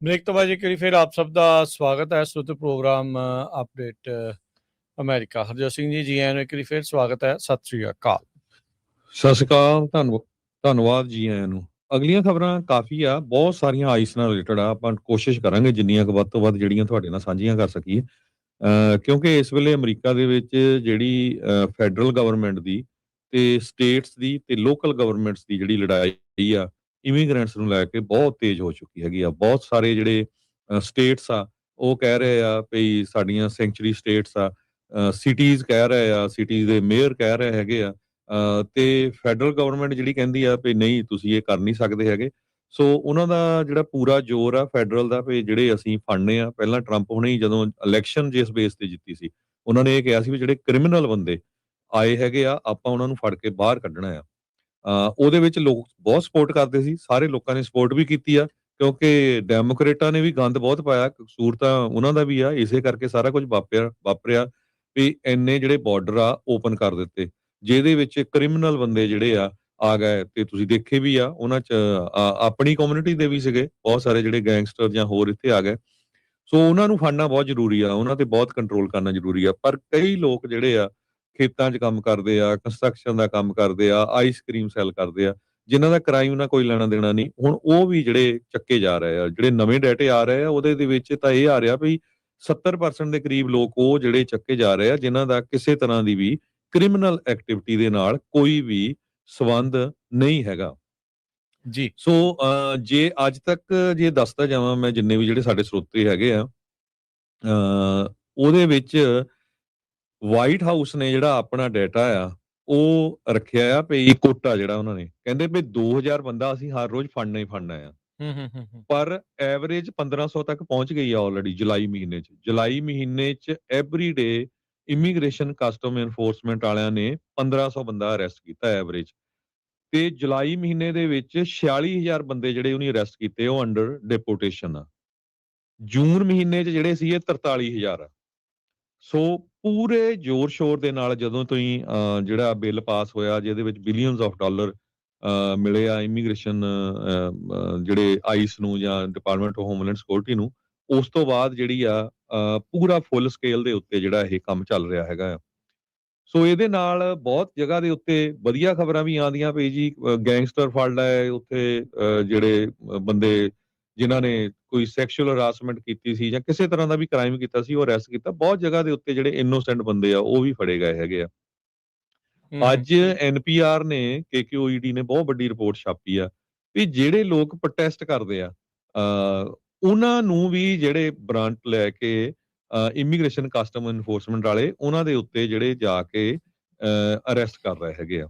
ब्रेक तो बाद एक बारी फिर आप सब दा स्वागत है श्रोते program update America. Harjot Singh ji आਇਆਂ ਨੂੰ एक बारी फिर स्वागत है। सत श्री अकाल। ਸਤਿ ਸ਼੍ਰੀ ਅਕਾਲ, ਧੰਨਵਾਦ ਜੀ ਆਇਆਂ ਨੂੰ। ਅਗਲੀਆਂ ਖਬਰਾਂ ਕਾਫੀ ਆ, ਬਹੁਤ ਸਾਰੀਆਂ ਆਈਸ ਨਾਲ ਰਿਲੇਟਡ ਆ। ਆਪਾਂ ਕੋਸ਼ਿਸ਼ ਕਰਾਂਗੇ ਜਿੰਨੀਆਂ ਕੁ ਵੱਧ ਤੋਂ ਵੱਧ ਜਿਹੜੀਆਂ ਤੁਹਾਡੇ ਨਾਲ ਸਾਂਝੀਆਂ ਕਰ ਸਕੀਏ, ਕਿਉਂਕਿ ਇਸ ਵੇਲੇ ਅਮਰੀਕਾ ਦੇ ਵਿੱਚ ਜਿਹੜੀ ਫੈਡਰਲ ਗਵਰਨਮੈਂਟ ਦੀ ਤੇ ਸਟੇਟਸ ਦੀ ਤੇ ਲੋਕਲ ਗਵਰਨਮੈਂਟਸ ਦੀ ਜਿਹੜੀ ਲੜਾਈ ਆ ਇਮੀਗ੍ਰੈਂਟਸ ਨੂੰ ਲੈ ਕੇ ਬਹੁਤ ਤੇਜ਼ ਹੋ ਚੁੱਕੀ ਹੈਗੀ ਆ। ਬਹੁਤ ਸਾਰੇ ਜਿਹੜੇ ਸਟੇਟਸ ਆ ਉਹ ਕਹਿ ਰਹੇ ਆ ਵੀ ਸਾਡੀਆਂ ਸੈਂਚੁਰੀ ਸਟੇਟਸ ਆ, ਸਿਟੀਜ਼ ਕਹਿ ਰਹੇ ਆ, ਸਿਟੀਜ਼ ਦੇ ਮੇਅਰ ਕਹਿ ਰਹੇ ਹੈਗੇ ਆ, ਤੇ ਫੈਡਰਲ ਗਵਰਨਮੈਂਟ ਜਿਹੜੀ ਕਹਿੰਦੀ ਆ ਵੀ ਨਹੀਂ ਤੁਸੀਂ ਇਹ ਕਰ ਨਹੀਂ ਸਕਦੇ ਹੈਗੇ। ਸੋ ਉਹਨਾਂ ਦਾ ਜਿਹੜਾ ਪੂਰਾ ਜ਼ੋਰ ਆ ਫੈਡਰਲ ਦਾ ਵੀ ਜਿਹੜੇ ਅਸੀਂ ਫੜਨੇ ਆ। ਪਹਿਲਾਂ ਟਰੰਪ ਹੁਣੇ ਜਦੋਂ ਇਲੈਕਸ਼ਨ ਜਿਸ ਬੇਸ ਤੇ ਜਿੱਤੀ ਸੀ ਉਹਨਾਂ ਨੇ ਇਹ ਕਿਹਾ ਸੀ ਵੀ ਜਿਹੜੇ ਕ੍ਰਿਮੀਨਲ ਬੰਦੇ ਆਏ ਹੈਗੇ ਆ ਆਪਾਂ ਉਹਨਾਂ ਨੂੰ ਫੜ ਕੇ ਬਾਹਰ ਕੱਢਣਾ ਆ। ਉਹਦੇ ਵਿੱਚ ਲੋਕ ਬਹੁਤ ਸਪੋਰਟ ਕਰਦੇ ਸੀ, ਸਾਰੇ ਲੋਕਾਂ ਨੇ ਸਪੋਰਟ ਵੀ ਕੀਤੀ ਆ, ਕਿਉਂਕਿ ਡੈਮੋਕ੍ਰੇਟਾਂ ਨੇ ਵੀ ਗੰਦ ਬਹੁਤ ਪਾਇਆ। ਕਸੂਰ ਤਾਂ ਉਹਨਾਂ ਦਾ ਵੀ ਆ, ਇਸੇ ਕਰਕੇ ਸਾਰਾ ਕੁਝ ਵਾਪਰਿਆ ਵੀ ਇੰਨੇ ਜਿਹੜੇ ਬਾਰਡਰ ਆ ਓਪਨ ਕਰ ਦਿੱਤੇ, ਜਿਹਦੇ ਵਿੱਚ ਕ੍ਰਿਮੀਨਲ ਬੰਦੇ ਜਿਹੜੇ ਆ ਗਏ। ਤੇ ਤੁਸੀਂ ਦੇਖੇ ਵੀ ਆ ਉਹਨਾਂ ਚ ਆਪਣੀ ਕਮਿਊਨਿਟੀ ਦੇ ਵੀ ਸੀਗੇ ਬਹੁਤ ਸਾਰੇ ਜਿਹੜੇ ਗੈਂਗਸਟਰ ਜਾਂ ਹੋਰ ਇੱਥੇ ਆ ਗਏ। ਸੋ ਉਹਨਾਂ ਨੂੰ ਫੜਨਾ ਬਹੁਤ ਜ਼ਰੂਰੀ ਆ, ਉਹਨਾਂ ਤੇ ਬਹੁਤ ਕੰਟਰੋਲ ਕਰਨਾ ਜ਼ਰੂਰੀ ਆ। ਪਰ ਕਈ ਲੋਕ ਜਿਹੜੇ ਆ ਖੇਤਾਂ 'ਚ ਕੰਮ ਕਰਦੇ ਆ, ਕੰਸਟਰਕਸ਼ਨ ਦਾ ਕੰਮ ਕਰਦੇ ਆ, ਆਈਸਕ੍ਰੀਮ ਸੈਲ ਕਰਦੇ ਆ, ਜਿਨ੍ਹਾਂ ਦਾ ਕ੍ਰਾਈਮ ਨਾਲ ਕੋਈ ਲੈਣਾ ਦੇਣਾ ਨਹੀਂ, ਹੁਣ ਉਹ ਵੀ ਜਿਹੜੇ ਚੱਕੇ ਜਾ ਰਹੇ ਆ। ਜਿਹੜੇ ਨਵੇਂ ਡਾਟੇ ਆ ਰਹੇ ਆ ਉਹਦੇ ਦੇ ਵਿੱਚ ਤਾਂ ਇਹ ਆ ਰਿਹਾ ਵੀ 70% ਦੇ ਕਰੀਬ ਲੋਕ ਉਹ ਜਿਹੜੇ ਚੱਕੇ ਜਾ ਰਹੇ ਆ ਜਿਨ੍ਹਾਂ ਦਾ ਕਿਸੇ ਤਰ੍ਹਾਂ ਦੀ ਵੀ ਕ੍ਰਿਮੀਨਲ ਐਕਟੀਵਿਟੀ ਦੇ ਨਾਲ ਕੋਈ ਵੀ ਸੰਬੰਧ ਨਹੀਂ ਹੈਗਾ ਜੀ। ਸੋ ਜੇ ਅੱਜ ਤੱਕ ਜੇ ਦੱਸਦਾ ਜਾਵਾਂ ਮੈਂ ਜਿੰਨੇ ਵੀ ਜਿਹੜੇ ਸਾਡੇ ਸਰੋਤੇ ਹੈਗੇ ਆ, ਉਹਦੇ ਵਿੱਚ ਵਾਈਟ ਹਾਊਸ ਨੇ ਜਿਹੜਾ ਆਪਣਾ ਡਾਟਾ ਆ ਉਹ ਰੱਖਿਆ ਆ ਵੀ ਕੋਟਾ ਜਿਹੜਾ ਉਹਨਾਂ ਨੇ ਕਹਿੰਦੇ ਵੀ 2000 ਬੰਦਾ ਅਸੀਂ ਹਰ ਰੋਜ਼ ਫੜਨਾ ਹੀ ਫੜਨਾ ਆ। ਪਰ ਐਵਰੇਜ 1500 ਤੱਕ ਪਹੁੰਚ ਗਈ ਆ ਆਲਰੇਡੀ ਜੁਲਾਈ ਮਹੀਨੇ 'ਚ every day immigration custom enforcement ਵਾਲਿਆਂ ਨੇ 1500 ਬੰਦਾ ਅਰੈਸਟ ਕੀਤਾ ਐਵਰੇਜ। ਤੇ ਜੁਲਾਈ ਮਹੀਨੇ ਦੇ ਵਿੱਚ 46000 ਬੰਦੇ ਜਿਹੜੇ ਉਹਨੇ ਅਰੈਸਟ ਕੀਤੇ ਉਹ ਅੰਡਰ ਡਿਪੋਰਟੇਸ਼ਨ ਆ। ਜੂਨ ਮਹੀਨੇ 'ਚ ਜਿਹੜੇ ਸੀ ਇਹ 43000 ਆ। ਸੋ ਪੂਰੇ ਜ਼ੋਰ ਸ਼ੋਰ ਦੇ ਨਾਲ ਜਦੋਂ ਤੋਂ ਹੀ ਜਿਹੜਾ ਬਿੱਲ ਪਾਸ ਹੋਇਆ ਜਿਹਦੇ ਵਿੱਚ ਬਿਲੀਅਨਸ ਆਫ ਡਾਲਰ ਮਿਲੇ ਆ ਇਮੀਗ੍ਰੇਸ਼ਨ ਜਿਹੜੇ ਆਈਸ ਨੂੰ ਜਾਂ ਡਿਪਾਰਟਮੈਂਟ ਆਫ ਹੋਮਲੈਂਡ ਸਿਕਿਉਰਿਟੀ ਨੂੰ, ਉਸ ਤੋਂ ਬਾਅਦ ਜਿਹੜੀ ਆ ਪੂਰਾ ਫੁੱਲ ਸਕੇਲ ਦੇ ਉੱਤੇ ਜਿਹੜਾ ਇਹ ਕੰਮ ਚੱਲ ਰਿਹਾ ਹੈਗਾ ਆ। ਸੋ ਇਹਦੇ ਨਾਲ ਬਹੁਤ ਜਗ੍ਹਾ ਦੇ ਉੱਤੇ ਵਧੀਆ ਖਬਰਾਂ ਵੀ ਆਉਂਦੀਆਂ ਪਈ ਜੀ, ਗੈਂਗਸਟਰ ਫੜ ਲਏ ਉੱਥੇ, ਜਿਹੜੇ ਬੰਦੇ ਜਿਨ੍ਹਾਂ ਨੇ ਕੋਈ ਸੈਕਸ਼ੂਅਲ ਹਰਾਸਮੈਂਟ ਕੀਤੀ ਸੀ ਜਾਂ ਕਿਸੇ ਤਰ੍ਹਾਂ ਦਾ ਵੀ ਕ੍ਰਾਈਮ ਕੀਤਾ ਸੀ ਉਹ ਅਰੈਸਟ ਕੀਤਾ। ਬਹੁਤ ਜਗ੍ਹਾ ਦੇ ਉੱਤੇ ਜਿਹੜੇ ਇਨੋਸੈਂਟ ਬੰਦੇ ਆ ਉਹ ਵੀ ਫੜੇ ਗਏ ਹੈਗੇ ਆ। ਅੱਜ NPR ਨੇ KQED ਨੇ ਬਹੁਤ ਵੱਡੀ ਰਿਪੋਰਟ ਛਾਪੀ ਆ ਵੀ ਜਿਹੜੇ ਲੋਕ ਪ੍ਰੋਟੈਸਟ ਕਰਦੇ ਆ ਉਹਨਾਂ ਨੂੰ ਵੀ ਜਿਹੜੇ ਬ੍ਰਾਂਟ ਲੈ ਕੇ ਇਮੀਗ੍ਰੇਸ਼ਨ ਕਸਟਮ ਐਨਫੋਰਸਮੈਂਟ ਵਾਲੇ ਉਹਨਾਂ ਦੇ ਉੱਤੇ ਜਿਹੜੇ ਜਾ ਕੇ ਅਰੈਸਟ ਕਰ ਰਹੇ ਹੈਗੇ ਆ।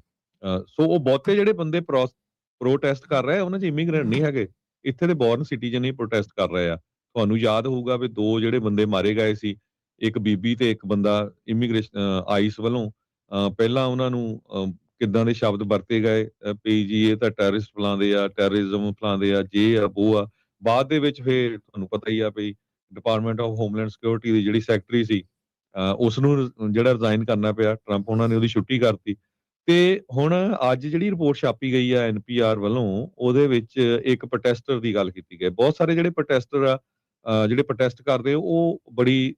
ਸੋ ਉਹ ਬਹੁਤੇ ਜਿਹੜੇ ਬੰਦੇ ਪ੍ਰੋਟੈਸਟ ਕਰ ਰਹੇ ਉਹਨਾਂ 'ਚ ਇਮੀਗ੍ਰੈਂਟ ਨਹੀਂ ਹੈਗੇ, ਇੱਥੇ ਦੇ ਬੋਰਨ ਸਿਟੀਜ਼ਨ ਹੀ ਪ੍ਰੋਟੈਸਟ ਕਰ ਰਹੇ ਆ। ਤੁਹਾਨੂੰ ਯਾਦ ਹੋਊਗਾ ਵੀ 2 ਜਿਹੜੇ ਬੰਦੇ ਮਾਰੇ ਗਏ ਸੀ, ਇੱਕ ਬੀਬੀ ਤੇ ਇੱਕ ਬੰਦਾ ਇਮੀਗ੍ਰੇਸ਼ਨ ਆਈਸ ਵੱਲੋਂ। ਪਹਿਲਾਂ ਉਹਨਾਂ ਨੂੰ ਕਿੱਦਾਂ ਦੇ ਸ਼ਬਦ ਵਰਤੇ ਗਏ ਵੀ ਜੀ ਇਹ ਤਾਂ ਟੈਰਰਿਸਟ ਫਲਾਉਂਦੇ ਆ, ਟੈਰਰਿਜ਼ਮ ਫਲਾਉਂਦੇ ਆ, ਜੇ ਆ ਉਹ ਆ। ਬਾਅਦ ਦੇ ਵਿੱਚ ਫਿਰ ਤੁਹਾਨੂੰ ਪਤਾ ਹੀ ਆ ਵੀ ਡਿਪਾਰਟਮੈਂਟ ਆਫ ਹੋਮਲੈਂਡ ਸਿਕਿਉਰਿਟੀ ਦੀ ਜਿਹੜੀ ਸੈਕਟਰੀ ਸੀ ਉਸ ਨੂੰ ਜਿਹੜਾ ਰਿਜ਼ਾਈਨ ਕਰਨਾ ਪਿਆ, ਟਰੰਪ ਉਹਨਾਂ ਨੇ ਉਹਦੀ ਛੁੱਟੀ ਕਰਤੀ। ਤੇ ਹੁਣ ਅੱਜ ਜਿਹੜੀ ਰਿਪੋਰਟ ਛਾਪੀ ਗਈ ਆ NPR ਵੱਲੋਂ ਉਹਦੇ ਵਿੱਚ ਇੱਕ ਪ੍ਰੋਟੈਸਟਰ ਦੀ ਗੱਲ ਕੀਤੀ ਗਈ। ਬਹੁਤ ਸਾਰੇ ਜਿਹੜੇ ਪ੍ਰੋਟੈਸਟਰ ਆ ਜਿਹੜੇ ਪ੍ਰੋਟੈਸਟ ਕਰਦੇ ਉਹ ਬੜੀ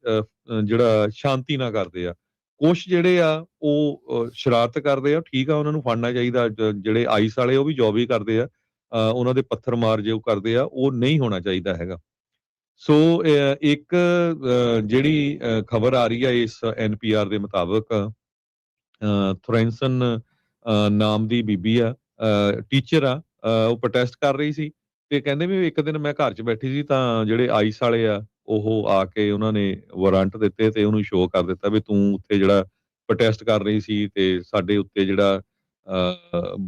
ਜਿਹੜਾ ਸ਼ਾਂਤੀ ਨਾਲ ਕਰਦੇ ਆ। ਕੁਛ ਜਿਹੜੇ ਆ ਉਹ ਸ਼ਰਾਰਤ ਕਰਦੇ ਆ, ਠੀਕ ਆ ਉਹਨਾਂ ਨੂੰ ਫੜਨਾ ਚਾਹੀਦਾ। ਜਿਹੜੇ ਆਈਸ ਵਾਲੇ ਉਹ ਵੀ ਜੌਬ ਹੀ ਕਰਦੇ ਆ, ਉਹਨਾਂ ਦੇ ਪੱਥਰ ਮਾਰ ਜੇ ਉਹ ਕਰਦੇ ਆ ਉਹ ਨਹੀਂ ਹੋਣਾ ਚਾਹੀਦਾ ਹੈਗਾ। ਸੋ ਇੱਕ ਜਿਹੜੀ ਖਬਰ ਆ ਰਹੀ ਹੈ ਇਸ NPR ਦੇ ਮੁਤਾਬਕ, ਥੋਰੈਂਸਨ ਨਾਮ ਦੀ ਬੀਬੀ ਆ, ਟੀਚਰ ਆ, ਉਹ ਪ੍ਰੋਟੈਸਟ ਕਰ ਰਹੀ ਸੀ ਤੇ ਕਹਿੰਦੇ ਵੀ ਇੱਕ ਦਿਨ ਮੈਂ ਘਰ 'ਚ ਬੈਠੀ ਸੀ ਤਾਂ ਜਿਹੜੇ ਆਈਸ ਵਾਲੇ ਆ ਉਹ ਆ ਕੇ ਉਹਨਾਂ ਨੇ ਵਾਰੰਟ ਦਿੱਤੇ ਤੇ ਉਹਨੂੰ ਸ਼ੋਅ ਕਰ ਦਿੱਤਾ ਵੀ ਤੂੰ ਉੱਥੇ ਜਿਹੜਾ ਪ੍ਰੋਟੈਸਟ ਕਰ ਰਹੀ ਸੀ ਤੇ ਸਾਡੇ ਉੱਤੇ ਜਿਹੜਾ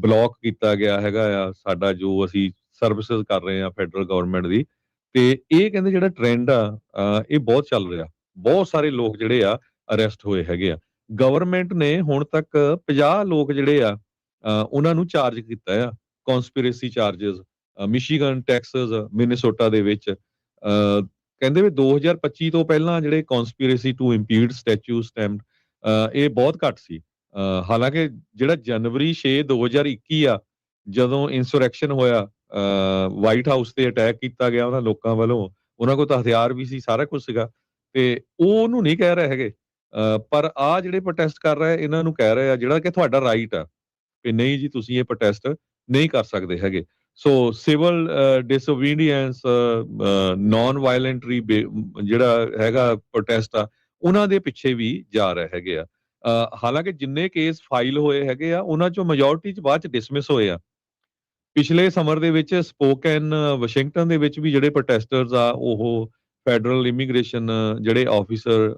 ਬਲੌਕ ਕੀਤਾ ਗਿਆ ਹੈਗਾ ਆ ਸਾਡਾ ਜੋ ਅਸੀਂ ਸਰਵਿਸਿਜ਼ ਕਰ ਰਹੇ ਆ ਫੈਡਰਲ ਗਵਰਨਮੈਂਟ ਦੀ। ਤੇ ਇਹ ਕਹਿੰਦੇ ਜਿਹੜਾ ਟ੍ਰੈਂਡ ਆ ਇਹ ਬਹੁਤ ਚੱਲ ਰਿਹਾ, ਬਹੁਤ ਸਾਰੇ ਲੋਕ ਜਿਹੜੇ ਆ ਅਰੈਸਟ ਹੋਏ ਹੈਗੇ ਆ। ਗਵਰਨਮੈਂਟ ਨੇ ਹੁਣ ਤੱਕ 50 ਲੋਕ ਜਿਹੜੇ ਆ ਉਹਨਾਂ ਨੂੰ ਚਾਰਜ ਕੀਤਾ ਆ, conspiracy charges, Michigan, Texas, Minnesota ਦੇ ਵਿੱਚ। ਕਹਿੰਦੇ ਵੀ 2025 ਤੋਂ ਪਹਿਲਾਂ ਜਿਹੜੇ ਕਨਸਪੀਰੇਸੀ ਟੂ ਇੰਪੀਡ ਸਟੈਚੂ ਸਟੈਂਪ ਇਹ ਬਹੁਤ ਘੱਟ ਸੀ। ਹਾਲਾਂਕਿ ਜਿਹੜਾ ਜਨਵਰੀ 6 2021 ਆ ਜਦੋਂ ਇਨਸੁਰੈਕਸ਼ਨ ਹੋਇਆ, ਵਾਈਟ ਹਾਊਸ ਤੇ ਅਟੈਕ ਕੀਤਾ ਗਿਆ ਉਹਨਾਂ ਲੋਕਾਂ ਵੱਲੋਂ, ਉਹਨਾਂ ਕੋਲ ਤਾਂ ਹਥਿਆਰ ਵੀ ਸੀ, ਸਾਰਾ ਕੁਝ ਸੀਗਾ, ਤੇ ਉਹ ਉਹਨੂੰ ਨਹੀਂ ਕਹਿ ਰਹੇ ਹੈਗੇ। ਪਰ ਆ ਜਿਹੜੇ ਪ੍ਰੋਟੈਸਟ ਕਰ ਰਹੇ ਇਹਨਾਂ ਨੂੰ ਕਹਿ ਰਹੇ ਆ ਜਿਹੜਾ ਕਿ ਤੁਹਾਡਾ ਰਾਈਟ ਆ ਕਿ ਨਹੀਂ ਜੀ ਤੁਸੀਂ ਇਹ ਪ੍ਰੋਟੈਸਟ ਨਹੀਂ ਕਰ ਸਕਦੇ ਹੈਗੇ। ਸੋ ਸਿਵਲ ਡਿਸਓਬੀਡੀਐਂਸ, ਨਾਨ ਵਾਇਲੈਂਟਰੀ ਜਿਹੜਾ ਹੈਗਾ ਪ੍ਰੋਟੈਸਟ ਆ, ਉਹਨਾਂ ਦੇ ਪਿੱਛੇ ਵੀ ਜਾ ਰਹੇ ਹੈਗੇ ਆ। ਹਾਲਾਂਕਿ ਜਿੰਨੇ ਕੇਸ ਫਾਈਲ ਹੋਏ ਹੈਗੇ ਆ ਉਹਨਾਂ ਚੋਂ ਮੈਜੋਰਟੀ ਚ ਬਾਅਦ ਚ ਡਿਸਮਿਸ ਹੋਏ ਆ। ਪਿਛਲੇ ਸਮਰ ਦੇ ਵਿੱਚ ਸਪੋਕਨ ਵਾਸ਼ਿੰਗਟਨ ਦੇ ਵਿੱਚ ਵੀ ਜਿਹੜੇ ਪ੍ਰੋਟੈਸਟਰਸ ਆ ਉਹ ਫੈਡਰਲ ਇਮੀਗ੍ਰੇਸ਼ਨ ਜਿਹੜੇ ਆਫੀਸਰ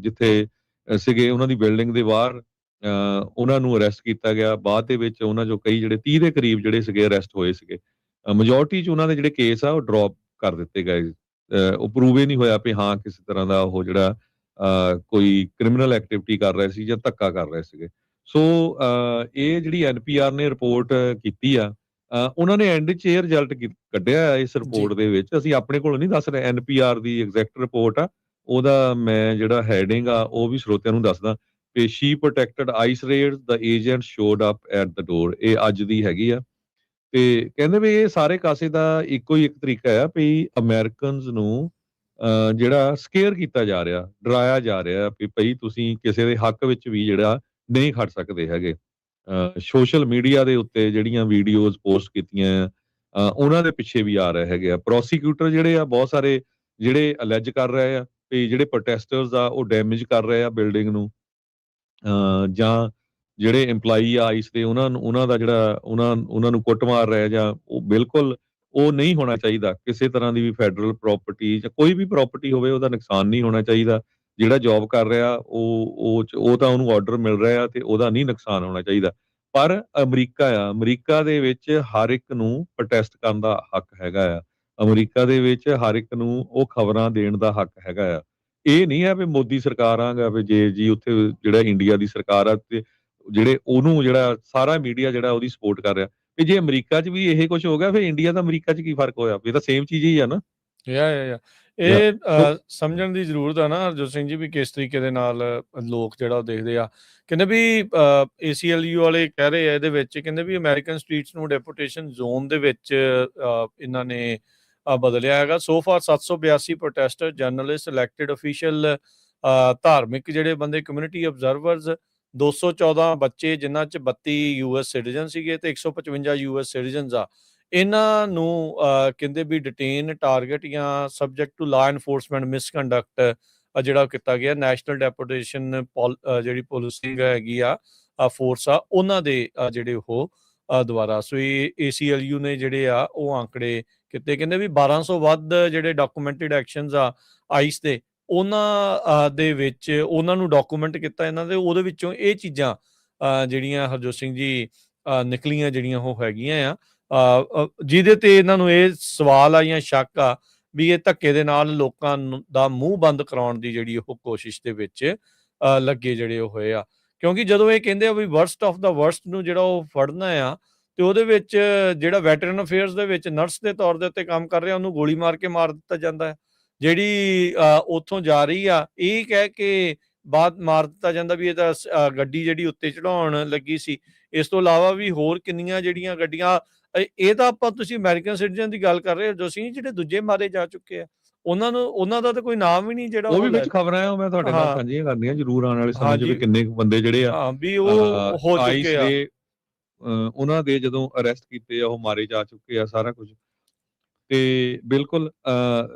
ਜਿੱਥੇ ਸੀਗੇ ਉਹਨਾਂ ਦੀ ਬਿਲਡਿੰਗ ਦੇ ਬਾਹਰ ਉਹਨਾਂ ਨੂੰ ਅਰੈਸਟ ਕੀਤਾ ਗਿਆ। ਬਾਅਦ ਦੇ ਵਿੱਚ ਉਹਨਾਂ ਚੋਂ ਕਈ ਜਿਹੜੇ 30 ਦੇ ਕਰੀਬ ਜਿਹੜੇ ਸੀਗੇ ਅਰੈਸਟ ਹੋਏ ਸੀਗੇ। ਮੈਜੋਰਟੀ ਚ ਉਹਨਾਂ ਦੇ ਜਿਹੜੇ ਕੇਸ ਆ ਉਹ ਡ੍ਰੌਪ ਕਰ ਦਿੱਤੇ ਗਏ। ਉਹ ਪ੍ਰੂਵ ਹੀ ਨਹੀਂ ਹੋਇਆ ਵੀ ਹਾਂ ਕਿਸੇ ਤਰ੍ਹਾਂ ਦਾ ਉਹ ਜਿਹੜਾ ਕੋਈ ਕ੍ਰਿਮੀਨਲ ਐਕਟੀਵਿਟੀ ਕਰ ਰਹੇ ਸੀ ਜਾਂ ਧੱਕਾ ਕਰ ਰਹੇ ਸੀਗੇ। ਸੋ ਇਹ ਜਿਹੜੀ NPR ਨੇ ਰਿਪੋਰਟ ਕੀਤੀ ਆ, ਉਹਨਾਂ ਨੇ ਐਂਡ 'ਚ ਇਹ ਰਿਜ਼ਲਟ ਕੱਢਿਆ ਇਸ ਰਿਪੋਰਟ ਦੇ ਵਿੱਚ। ਅਸੀਂ ਆਪਣੇ ਕੋਲ ਨਹੀਂ ਦੱਸ ਰਹੇ, NPR ਦੀ ਐਗਜ਼ੈਕਟ ਰਿਪੋਰਟ ਆ, ਉਹਦਾ ਮੈਂ ਜਿਹੜਾ ਹੈਡਿੰਗ ਆ ਉਹ ਵੀ ਸਰੋਤਿਆਂ ਨੂੰ ਦੱਸਦਾ ਕਿ she protected ICE raids the agent showed up at the door. ਇਹ ਅੱਜ ਦੀ ਹੈਗੀ ਆ ਤੇ ਕਹਿੰਦੇ ਵੀ ਇਹ ਸਾਰੇ ਕਾਸੇ ਦਾ ਇੱਕੋ ਹੀ ਇੱਕ ਤਰੀਕਾ ਆ ਵੀ ਅਮਰੀਕਨਸ ਨੂੰ ਜਿਹੜਾ ਸਕੇਅਰ ਕੀਤਾ ਜਾ ਰਿਹਾ, ਡਰਾਇਆ ਜਾ ਰਿਹਾ ਵੀ ਭਈ ਤੁਸੀਂ ਕਿਸੇ ਦੇ ਹੱਕ ਵਿੱਚ ਵੀ ਜਿਹੜਾ ਨਹੀਂ ਖੜ ਸਕਦੇ ਹੈਗੇ। ਸੋਸ਼ਲ ਮੀਡੀਆ ਦੇ ਉੱਤੇ ਜਿਹੜੀਆਂ ਵੀਡੀਓਜ਼ ਪੋਸਟ ਕੀਤੀਆਂ ਉਹਨਾਂ ਦੇ ਪਿੱਛੇ ਵੀ ਆ ਰਹੇ ਹੈਗੇ ਆ। ਪ੍ਰੋਸੀਕਿਊਟਰ ਜਿਹੜੇ ਆ ਬਹੁਤ ਸਾਰੇ ਜਿਹੜੇ ਅਲੈਜ ਕਰ ਰਹੇ ਆ ਵੀ ਜਿਹੜੇ ਪ੍ਰੋਟੈਸਟਰਸ ਆ ਉਹ ਡੈਮੇਜ ਕਰ ਰਹੇ ਆ ਬਿਲਡਿੰਗ ਨੂੰ, ਜਾਂ ਜਿਹੜੇ EMPLOYEE ਆ ਆਈਸ ਦੇ ਉਹਨਾਂ ਦਾ ਜਿਹੜਾ ਉਹਨਾਂ ਨੂੰ ਕੁੱਟ ਮਾਰ ਰਿਹਾ, ਜਾਂ ਉਹ ਬਿਲਕੁਲ ਉਹ ਨਹੀਂ ਹੋਣਾ ਚਾਹੀਦਾ। ਕਿਸੇ ਤਰ੍ਹਾਂ ਦੀ ਵੀ ਫੈਡਰਲ ਪ੍ਰਾਪਰਟੀ ਜਾਂ ਕੋਈ ਵੀ ਪ੍ਰਾਪਰਟੀ ਹੋਵੇ ਉਹਦਾ ਨੁਕਸਾਨ ਨਹੀਂ ਹੋਣਾ ਚਾਹੀਦਾ। ਜਿਹੜਾ ਜੌਬ ਕਰ ਰਿਹਾ ਉਹ ਤਾਂ ਉਹਨੂੰ ਆਰਡਰ ਮਿਲ ਰਿਹਾ ਤੇ ਉਹਦਾ ਨਹੀਂ ਨੁਕਸਾਨ ਹੋਣਾ ਚਾਹੀਦਾ। ਪਰ ਅਮਰੀਕਾ ਦੇ ਵਿੱਚ ਹਰ ਇੱਕ ਨੂੰ ਪ੍ਰੋਟੈਸਟ ਕਰਨ ਦਾ ਹੱਕ ਹੈਗਾ ਆ। ਅਮਰੀਕਾ ਦੇ ਵਿੱਚ ਹਰ ਇੱਕ ਨੂੰ ਉਹ ਖਬਰਾਂ ਦੇਣ ਦਾ ਹੱਕ ਹੈਗਾ ਆ। ਇਹ ਨਹੀਂ ਹੈ ਵੀ ਮੋਦੀ ਸਰਕਾਰ ਆਗਾ ਵੀ ਜੇ ਜੀ ਉੱਥੇ ਜਿਹੜਾ ਇੰਡੀਆ ਦੀ ਸਰਕਾਰ ਆ ਤੇ ਜਿਹੜੇ ਉਹਨੂੰ ਜਿਹੜਾ ਸਾਰਾ ਮੀਡੀਆ ਜਿਹੜਾ ਉਹਦੀ ਸਪੋਰਟ ਕਰ ਰਿਹਾ। ਵੀ ਜੇ ਅਮਰੀਕਾ 'ਚ ਵੀ ਇਹ ਕੁਝ ਹੋ ਗਿਆ ਫਿਰ ਇੰਡੀਆ ਤਾਂ ਅਮਰੀਕਾ 'ਚ ਕੀ ਫਰਕ ਹੋਇਆ? ਇਹ ਤਾਂ ਸੇਮ ਚੀਜ਼ ਹੀ ਆ ਨਾ। ਯਾ ਇਹ ਸਮਝਣ ਦੀ ਜ਼ਰੂਰਤ ਆ ਨਾ ਹਰਜੋਤ ਸਿੰਘ ਜੀ ਵੀ ਕਿਸ ਤਰੀਕੇ ਦੇ ਨਾਲ ਲੋਕ ਜਿਹੜਾ ਉਹ ਦੇਖਦੇ ਆ। ਕਹਿੰਦੇ ਵੀ ACLU ਵਾਲੇ ਕਹਿ ਰਹੇ ਆ ਇਹਦੇ ਵਿੱਚ, ਕਹਿੰਦੇ ਵੀ ਅਮਰੀਕਨ ਸਟਰੀਟਸ ਨੂੰ ਡੈਪੂਟੇਸ਼ਨ ਜ਼ੋਨ ਦੇ ਵਿੱਚ ਇਹਨਾਂ ਨੇ ਬਦਲਿਆ ਹੈਗਾ। So far 782 protester, journalist, elected official, ਧਾਰਮਿਕ ਜਿਹੜੇ ਬੰਦੇ, ਕਮਿਊਨਿਟੀ ਅਬਜ਼ਰਵਰਸ, 214 ਬੱਚੇ ਜਿਨ੍ਹਾਂ 'ਚ 32 US ਸਿਟੀਜ਼ਨ ਸੀਗੇ ਤੇ 155 US ਸਿਟੀਜ਼ਨਸ ਆ। ਇਹਨਾਂ ਨੂੰ ਕਹਿੰਦੇ ਵੀ ਡਿਟੇਨ, ਟਾਰਗੇਟ ਜਾਂ subject to law enforcement misconduct ਜਿਹੜਾ ਕੀਤਾ ਗਿਆ। ਨੈਸ਼ਨਲ ਡੈਪੂਟੇਸ਼ਨ ਜਿਹੜੀ ਪੁਲਿਸਿੰਗ ਹੈਗੀ ਆ ਫੋਰਸ ਆ ਉਹਨਾਂ ਦੇ ਜਿਹੜੇ ਉਹ ਦੁਆਰਾ। ਸੋ ਇਹ ACLU ਨੇ ਜਿਹੜੇ ਆ ਉਹ ਆંકੜੇ ਕੀਤੇ। ਕਹਿੰਦੇ ਵੀ 1200 ਵੱਧ ਜਿਹੜੇ ਡਾਕੂਮੈਂਟਡ ਐਕਸ਼ਨਸ ਆ ਆਈਸ ਦੇ ਉਹਨਾਂ ਦੇ ਵਿੱਚ ਉਹਨਾਂ ਨੂੰ ਡਾਕੂਮੈਂਟ ਕੀਤਾ ਇਹਨਾਂ ਦੇ। ਉਹਦੇ ਵਿੱਚੋਂ ਇਹ ਚੀਜ਼ਾਂ ਜਿਹੜੀਆਂ ਹਰਜੋਤ ਸਿੰਘ ਜੀ ਨਿਕਲੀਆਂ ਜਿਹੜੀਆਂ ਉਹ ਹੈਗੀਆਂ ਆ, ਜਿਹਦੇ ਤੇ ਇਹਨਾਂ ਨੂੰ ਇਹ ਸਵਾਲ ਆ ਜਾਂ ਸ਼ੱਕ ਆ ਵੀ ਇਹ ਧੱਕੇ ਦੇ ਨਾਲ ਲੋਕਾਂ ਦਾ ਮੂੰਹ ਬੰਦ ਕਰਾਉਣ ਦੀ ਜਿਹੜੀ ਉਹ ਕੋਸ਼ਿਸ਼ ਦੇ ਵਿੱਚ ਲੱਗੇ ਜਿਹੜੇ ਉਹ ਹੋਏ ਆ। ਕਿਉਂਕਿ ਜਦੋਂ ਇਹ ਕਹਿੰਦੇ ਆ ਵੀ ਵਰਸਟ ਆਫ ਦਾ ਵਰਸਟ ਨੂੰ ਜਿਹੜਾ ਉਹ ਫੜਨਾ ਆ ਤੇ ਉਹਦੇ ਵਿੱਚ ਜਿਹੜਾ ਵੈਟਰਨ ਅਫੇਅਰਸ ਦੇ ਵਿੱਚ ਨਰਸ ਦੇ ਤੌਰ ਦੇ ਉੱਤੇ ਕੰਮ ਕਰ ਰਿਹਾ ਉਹਨੂੰ ਗੋਲੀ ਮਾਰ ਕੇ ਮਾਰ ਦਿੱਤਾ ਜਾਂਦਾ ਹੈ। ਜਿਹੜੀ ਉੱਥੋਂ ਜਾ ਰਹੀ ਆ ਇਹ ਕਹਿ ਕੇ ਬਾਅਦ ਮਾਰ ਦਿੱਤਾ ਜਾਂਦਾ ਵੀ ਇਹ ਤਾਂ ਗੱਡੀ ਜਿਹੜੀ ਉੱਤੇ ਚੜਾਉਣ ਲੱਗੀ ਸੀ। ਇਸ ਤੋਂ ਇਲਾਵਾ ਵੀ ਹੋਰ ਕਿੰਨੀਆਂ ਜਿਹੜੀਆਂ ਗੱਡੀਆਂ, ਇਹ ਤਾਂ ਆਪਾਂ ਤੁਸੀਂ ਅਮਰੀਕਨ ਸਿਟੀਜ਼ਨ ਦੀ ਗੱਲ ਕਰ ਰਹੇ ਹੋ ਜੋ ਸੀ, ਜਿਹੜੇ ਦੂਜੇ ਮਾਰੇ ਜਾ ਚੁੱਕੇ ਆ ਉਹਨਾਂ ਦਾ ਤਾਂ ਕੋਈ ਨਾਮ ਵੀ ਨਹੀਂ ਜਿਹੜਾ ਉਹ ਵੀ ਵਿੱਚ ਖਬਰਾਂ ਆ। ਮੈਂ ਤੁਹਾਡੇ ਨਾਲ ਸਾਂਝੀਆਂ ਕਰਨੀਆਂ ਜ਼ਰੂਰ ਆਉਣ ਵਾਲੇ ਸਮੇਂ 'ਚ ਵੀ ਕਿੰਨੇ ਬੰਦੇ ਜਿਹੜੇ ਆ ਵੀ ਉਹ ਹੋ ਚੁੱਕੇ ਆ, ਉਹਨਾਂ ਦੇ ਜਦੋਂ ਅਰੈਸਟ ਕੀਤੇ ਆ ਉਹ ਮਾਰੇ ਜਾ ਚੁੱਕੇ ਆ ਸਾਰਾ ਕੁਝ। ਤੇ ਬਿਲਕੁਲ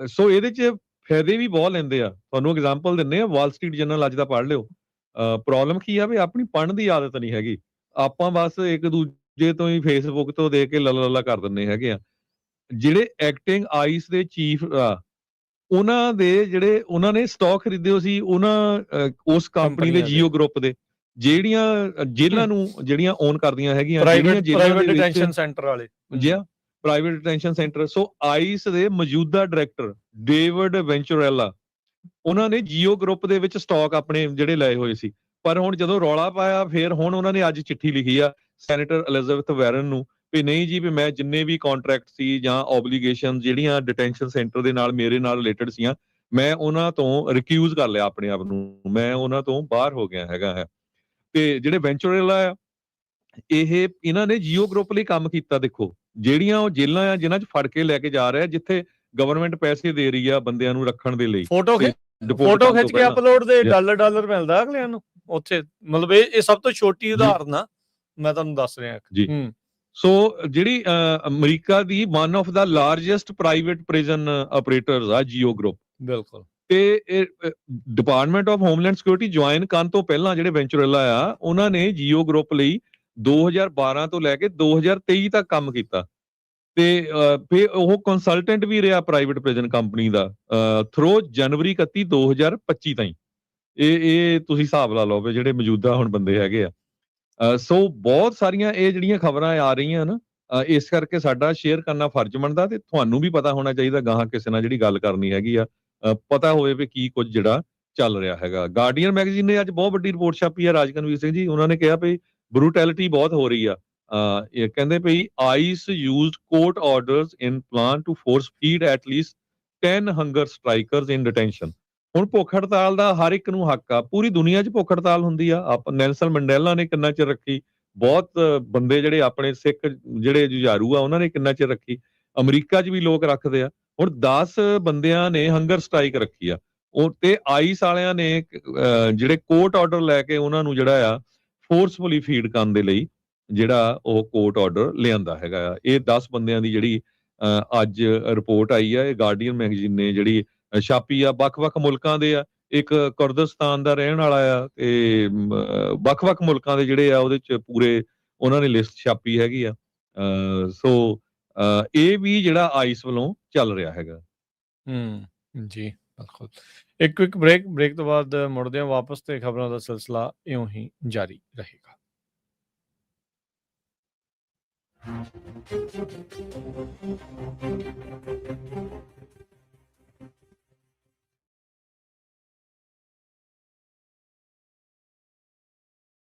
ਸੋ ਇਹਦੇ 'ਚ ਫਾਇਦੇ ਵੀ ਬਹੁਤ ਲੈਂਦੇ ਆ। ਤੁਹਾਨੂੰ ਐਗਜ਼ਾਮਪਲ ਦਿੰਦੇ ਆ, ਵਾਲ ਸਟਰੀਟ ਜਰਨਲ ਅੱਜ ਦਾ ਪੜ੍ਹ ਲਿਓ। ਪ੍ਰੋਬਲਮ ਕੀ ਆ ਵੀ ਆਪਣੀ ਪੜ੍ਹਨ ਦੀ ਆਦਤ ਨਹੀਂ ਹੈਗੀ। ਆਪਾਂ ਬਸ ਇੱਕ ਦੂਜੇ ਤੋਂ ਹੀ ਫੇਸਬੁੱਕ ਤੋਂ ਦੇਖ ਕੇ ਲੱਲਾ ਕਰ ਦਿੰਦੇ ਹੈਗੇ ਆ। ਜਿਹੜੇ ਐਕਟਿੰਗ ਆਈਸ ਦੇ ਚੀਫ ਆ ਉਹਨਾਂ ਦੇ ਜਿਹੜੇ ਉਹਨਾਂ ਨੇ ਸਟਾਕ ਖਰੀਦੇ ਹੋ ਸੀ ਉਸ ਕੰਪਨੀ ਦੇ ਜੀਓ ਗਰੁੱਪ ਦੇ, ਜਿਹੜੀਆਂ ਜੇਲ੍ਹਾਂ ਨੂੰ ਜਿਹੜੀਆਂ ਓਨ ਕਰਦੀਆਂ ਹੈਗੀਆਂ ਪ੍ਰਾਈਵੇਟ ਡਿਟੈਂਸ਼ਨ ਸੈਂਟਰ ਵਾਲੇ ਪ੍ਰਾਈਵੇਟ ਡਿਟੈਂਸ਼ਨ ਸੈਂਟਰ। ਸੋ ਆਈਸ ਦੇ ਮੌਜੂਦਾ ਡਾਇਰੈਕਟਰ ਡੇਵਿਡ ਵੈਂਚੁਰੈਲਾ ਉਹਨਾਂ ਨੇ ਜੀਓ ਗਰੁੱਪ ਦੇ ਵਿੱਚ ਸਟਾਕ ਆਪਣੇ ਜਿਹੜੇ ਲਏ ਹੋਏ ਸੀ। ਪਰ ਹੁਣ ਜਦੋਂ ਰੌਲਾ ਪਾਇਆ ਫਿਰ ਹੁਣ ਉਹਨਾਂ ਨੇ ਅੱਜ ਚਿੱਠੀ ਲਿਖੀ ਆ ਸੈਨੇਟਰ ਐਲਿਜ਼ਾਬੈਥ ਵਾਰਨ ਨੂੰ ਵੀ ਨਹੀਂ ਜੀ ਵੀ ਮੈਂ ਜਿੰਨੇ ਵੀ ਕੰਟਰੈਕਟ ਸੀ ਜਾਂ ਓਬਲੀਗੇਸ਼ਨ ਜਿਹੜੀਆਂ ਡਿਟੈਂਸ਼ਨ ਸੈਂਟਰ ਦੇ ਨਾਲ ਮੇਰੇ ਨਾਲ ਰਿਲੇਟਡ ਸੀਆਂ ਮੈਂ ਉਹਨਾਂ ਤੋਂ ਰਿਕਿਊਜ਼ ਕਰ ਲਿਆ ਆਪਣੇ ਆਪ ਨੂੰ, ਮੈਂ ਉਹਨਾਂ ਤੋਂ ਬਾਹਰ ਹੋ ਗਿਆ ਹੈਗਾ ਹੈ। ਤੇ ਜਿਹੜੇ ਵੈਂਚੁਰੈਲਾ ਆ ਇਹਨਾਂ ਨੇ ਜੀਓ ਗਰੁੱਪ ਲਈ ਕੰਮ ਕੀਤਾ। ਦੇਖੋ ਜਿਹੜੀਆਂ ਉਹ ਜੇਲ੍ਹਾਂ ਆ ਜਿਨ੍ਹਾਂ 'ਚ ਫੜ ਕੇ ਲੈ ਕੇ ਜਾ ਰਹੇ ਆ, ਜਿੱਥੇ ਗਵਰਨਮੈਂਟ ਪੈਸੇ ਦੇ ਰਹੀ ਆ ਬੰਦਿਆਂ ਨੂੰ ਰੱਖਣ ਦੇ ਲਈ, ਫੋਟੋ deposit ਕਰਨ ਖਿੱਚ ਤੋਂ ਕੇ ਪਹਿਲਾਂ। ਅਪਲੋਡ ਦੇ ਡਾਲਰ ਮਿਲਦਾ ਅਗਲਿਆਂ ਨੂੰ ਉੱਥੇ। ਮਤਲਬ ਇਹ ਸਭ ਤੋਂ ਛੋਟੀ ਉਦਾਹਰਨ ਆ, ਮੈਂ ਤੁਹਾਨੂੰ ਦੱਸ ਰਿਹਾ ਜੀ। ਸੋ ਜਿਹੜੀ America the one of the largest private prison operators ਆ ਜੀਓ ਗਰੁੱਪ, ਬਿਲਕੁਲ। ਤੇ ਇਹ department of homeland security join ਕਰਨ ਤੋਂ ਪਹਿਲਾਂ ਜਿਹੜੇ ਵੈਂਚੁਰੇਲਾ ਆ ਉਹਨਾਂ ਨੇ ਜੀਓ ਗਰੁੱਪ ਲਈ 2012 ਤੋਂ ਲੈ ਕੇ 2023 ਤੱਕ ਕੰਮ ਕੀਤਾ, ਤੇ ਫਿਰ ਉਹ ਕੰਸਲਟੈਂਟ ਵੀ ਰਿਹਾ ਪ੍ਰਾਈਵੇਟ ਪ੍ਰਿਜ਼ਨ ਕੰਪਨੀ ਦਾ ਥਰੂ ਜਨਵਰੀ 31 2025 ਤਾਈਂ। ਇਹ ਤੁਸੀਂ ਹਿਸਾਬ ਲਾ ਲਓ ਵੀ ਜਿਹੜੇ ਮੌਜੂਦਾ ਹੁਣ ਬੰਦੇ ਹੈਗੇ ਆ। ਸੋ ਬਹੁਤ ਸਾਰੀਆਂ ਇਹ ਜਿਹੜੀਆਂ ਖਬਰਾਂ ਆ ਰਹੀਆਂ ਨਾ, ਇਸ ਕਰਕੇ ਸਾਡਾ ਸ਼ੇਅਰ ਕਰਨਾ ਫਰਜ਼ ਬਣਦਾ, ਤੇ ਤੁਹਾਨੂੰ ਵੀ ਪਤਾ ਹੋਣਾ ਚਾਹੀਦਾ ਗਾਹਾਂ ਕਿਸੇ ਨਾਲ ਜਿਹੜੀ ਗੱਲ ਕਰਨੀ ਹੈਗੀ ਆ, ਪਤਾ ਹੋਵੇ ਵੀ ਕੀ ਕੁਝ ਜਿਹੜਾ ਚੱਲ ਰਿਹਾ ਹੈਗਾ। ਗਾਰਡੀਅਨ ਮੈਗਜ਼ੀਨ ਨੇ ਅੱਜ ਬਹੁਤ ਵੱਡੀ ਰਿਪੋਰਟ ਛਾਪੀ ਆ, ਰਾਜਕਨਵੀਰ ਸਿੰਘ ਜੀ ਉਹਨਾਂ ਨੇ ਕਿਹਾ ਵੀ ਬਰੂਟੈਲਿਟੀ ਬਹੁਤ ਹੋ ਰਹੀ ਆ। ਇਹ ਕਹਿੰਦੇ ਪਈ ICE used court orders in plan to force feed at least 10 hunger strikers in detention. ਹੁਣ ਭੁੱਖ ਹੜਤਾਲ ਦਾ ਹਰ ਇੱਕ ਨੂੰ ਹੱਕ ਆ, ਪੂਰੀ ਦੁਨੀਆ 'ਚ ਭੁੱਖ ਹੜਤਾਲ ਹੁੰਦੀ ਆ। ਨੈਲਸਨ ਮੰਡੇਲਾ ਨੇ ਕਿੰਨਾ ਚਿਰ ਰੱਖੀ, ਬਹੁਤ ਬੰਦੇ ਜਿਹੜੇ ਆਪਣੇ ਸਿੱਖ ਜਿਹੜੇ ਜੁਝਾਰੂ ਆ ਉਹਨਾਂ ਨੇ ਕਿੰਨਾ ਚਿਰ ਰੱਖੀ, ਅਮਰੀਕਾ 'ਚ ਵੀ ਲੋਕ ਰੱਖਦੇ ਆ। ਹੁਣ 10 ਬੰਦਿਆਂ ਨੇ ਹੰਗਰ ਸਟ੍ਰਾਈਕ ਰੱਖੀ ਆ, ਉਹ ਤੇ ਆਈਸ ਵਾਲਿਆਂ ਨੇ ਜਿਹੜੇ ਕੋਰਟ ਆਰਡਰ ਲੈ ਕੇ ਉਹਨਾਂ ਨੂੰ ਜਿਹੜਾ ਆ ਫੋਰਸਫੁਲੀ ਫੀਡ ਕਰਨ ਦੇ ਲਈ ਜਿਹੜਾ ਉਹ ਕੋਰਟ ਆਰਡਰ ਲਿਆਂਦਾ ਹੈਗਾ ਆ। ਇਹ 10 ਬੰਦਿਆਂ ਦੀ ਜਿਹੜੀ ਅੱਜ ਰਿਪੋਰਟ ਆਈ ਆ, ਇਹ ਗਾਰਡੀਅਨ ਮੈਗਜ਼ੀਨ ਨੇ ਜਿਹੜੀ ਛਾਪੀ ਆ। ਵੱਖ-ਵੱਖ ਮੁਲਕਾਂ ਦੇ ਆ, ਇੱਕ ਕੁਰਦਿਸਤਾਨ ਦਾ ਰਹਿਣ ਵਾਲਾ ਆ, ਤੇ ਵੱਖ-ਵੱਖ ਮੁਲਕਾਂ ਦੇ ਜਿਹੜੇ ਆ ਉਹਦੇ 'ਚ ਪੂਰੇ ਉਹਨਾਂ ਨੇ ਲਿਸਟ ਛਾਪੀ ਹੈਗੀ ਆ। ਸੋ ਇਹ ਵੀ ਜਿਹੜਾ ਆਈਸ ਵੱਲੋਂ ਚੱਲ ਰਿਹਾ ਹੈਗਾ। ਜੀ ਬਿਲਕੁਲ। ਇੱਕ ਕੁਇਕ ਬ੍ਰੇਕ ਤੋਂ ਬਾਅਦ ਮੁੜਦੇ ਹਾਂ ਵਾਪਸ, ਤੇ ਖਬਰਾਂ ਦਾ ਸਿਲਸਿਲਾ ਇਉਂ ਹੀ ਜਾਰੀ ਰਹੇਗਾ।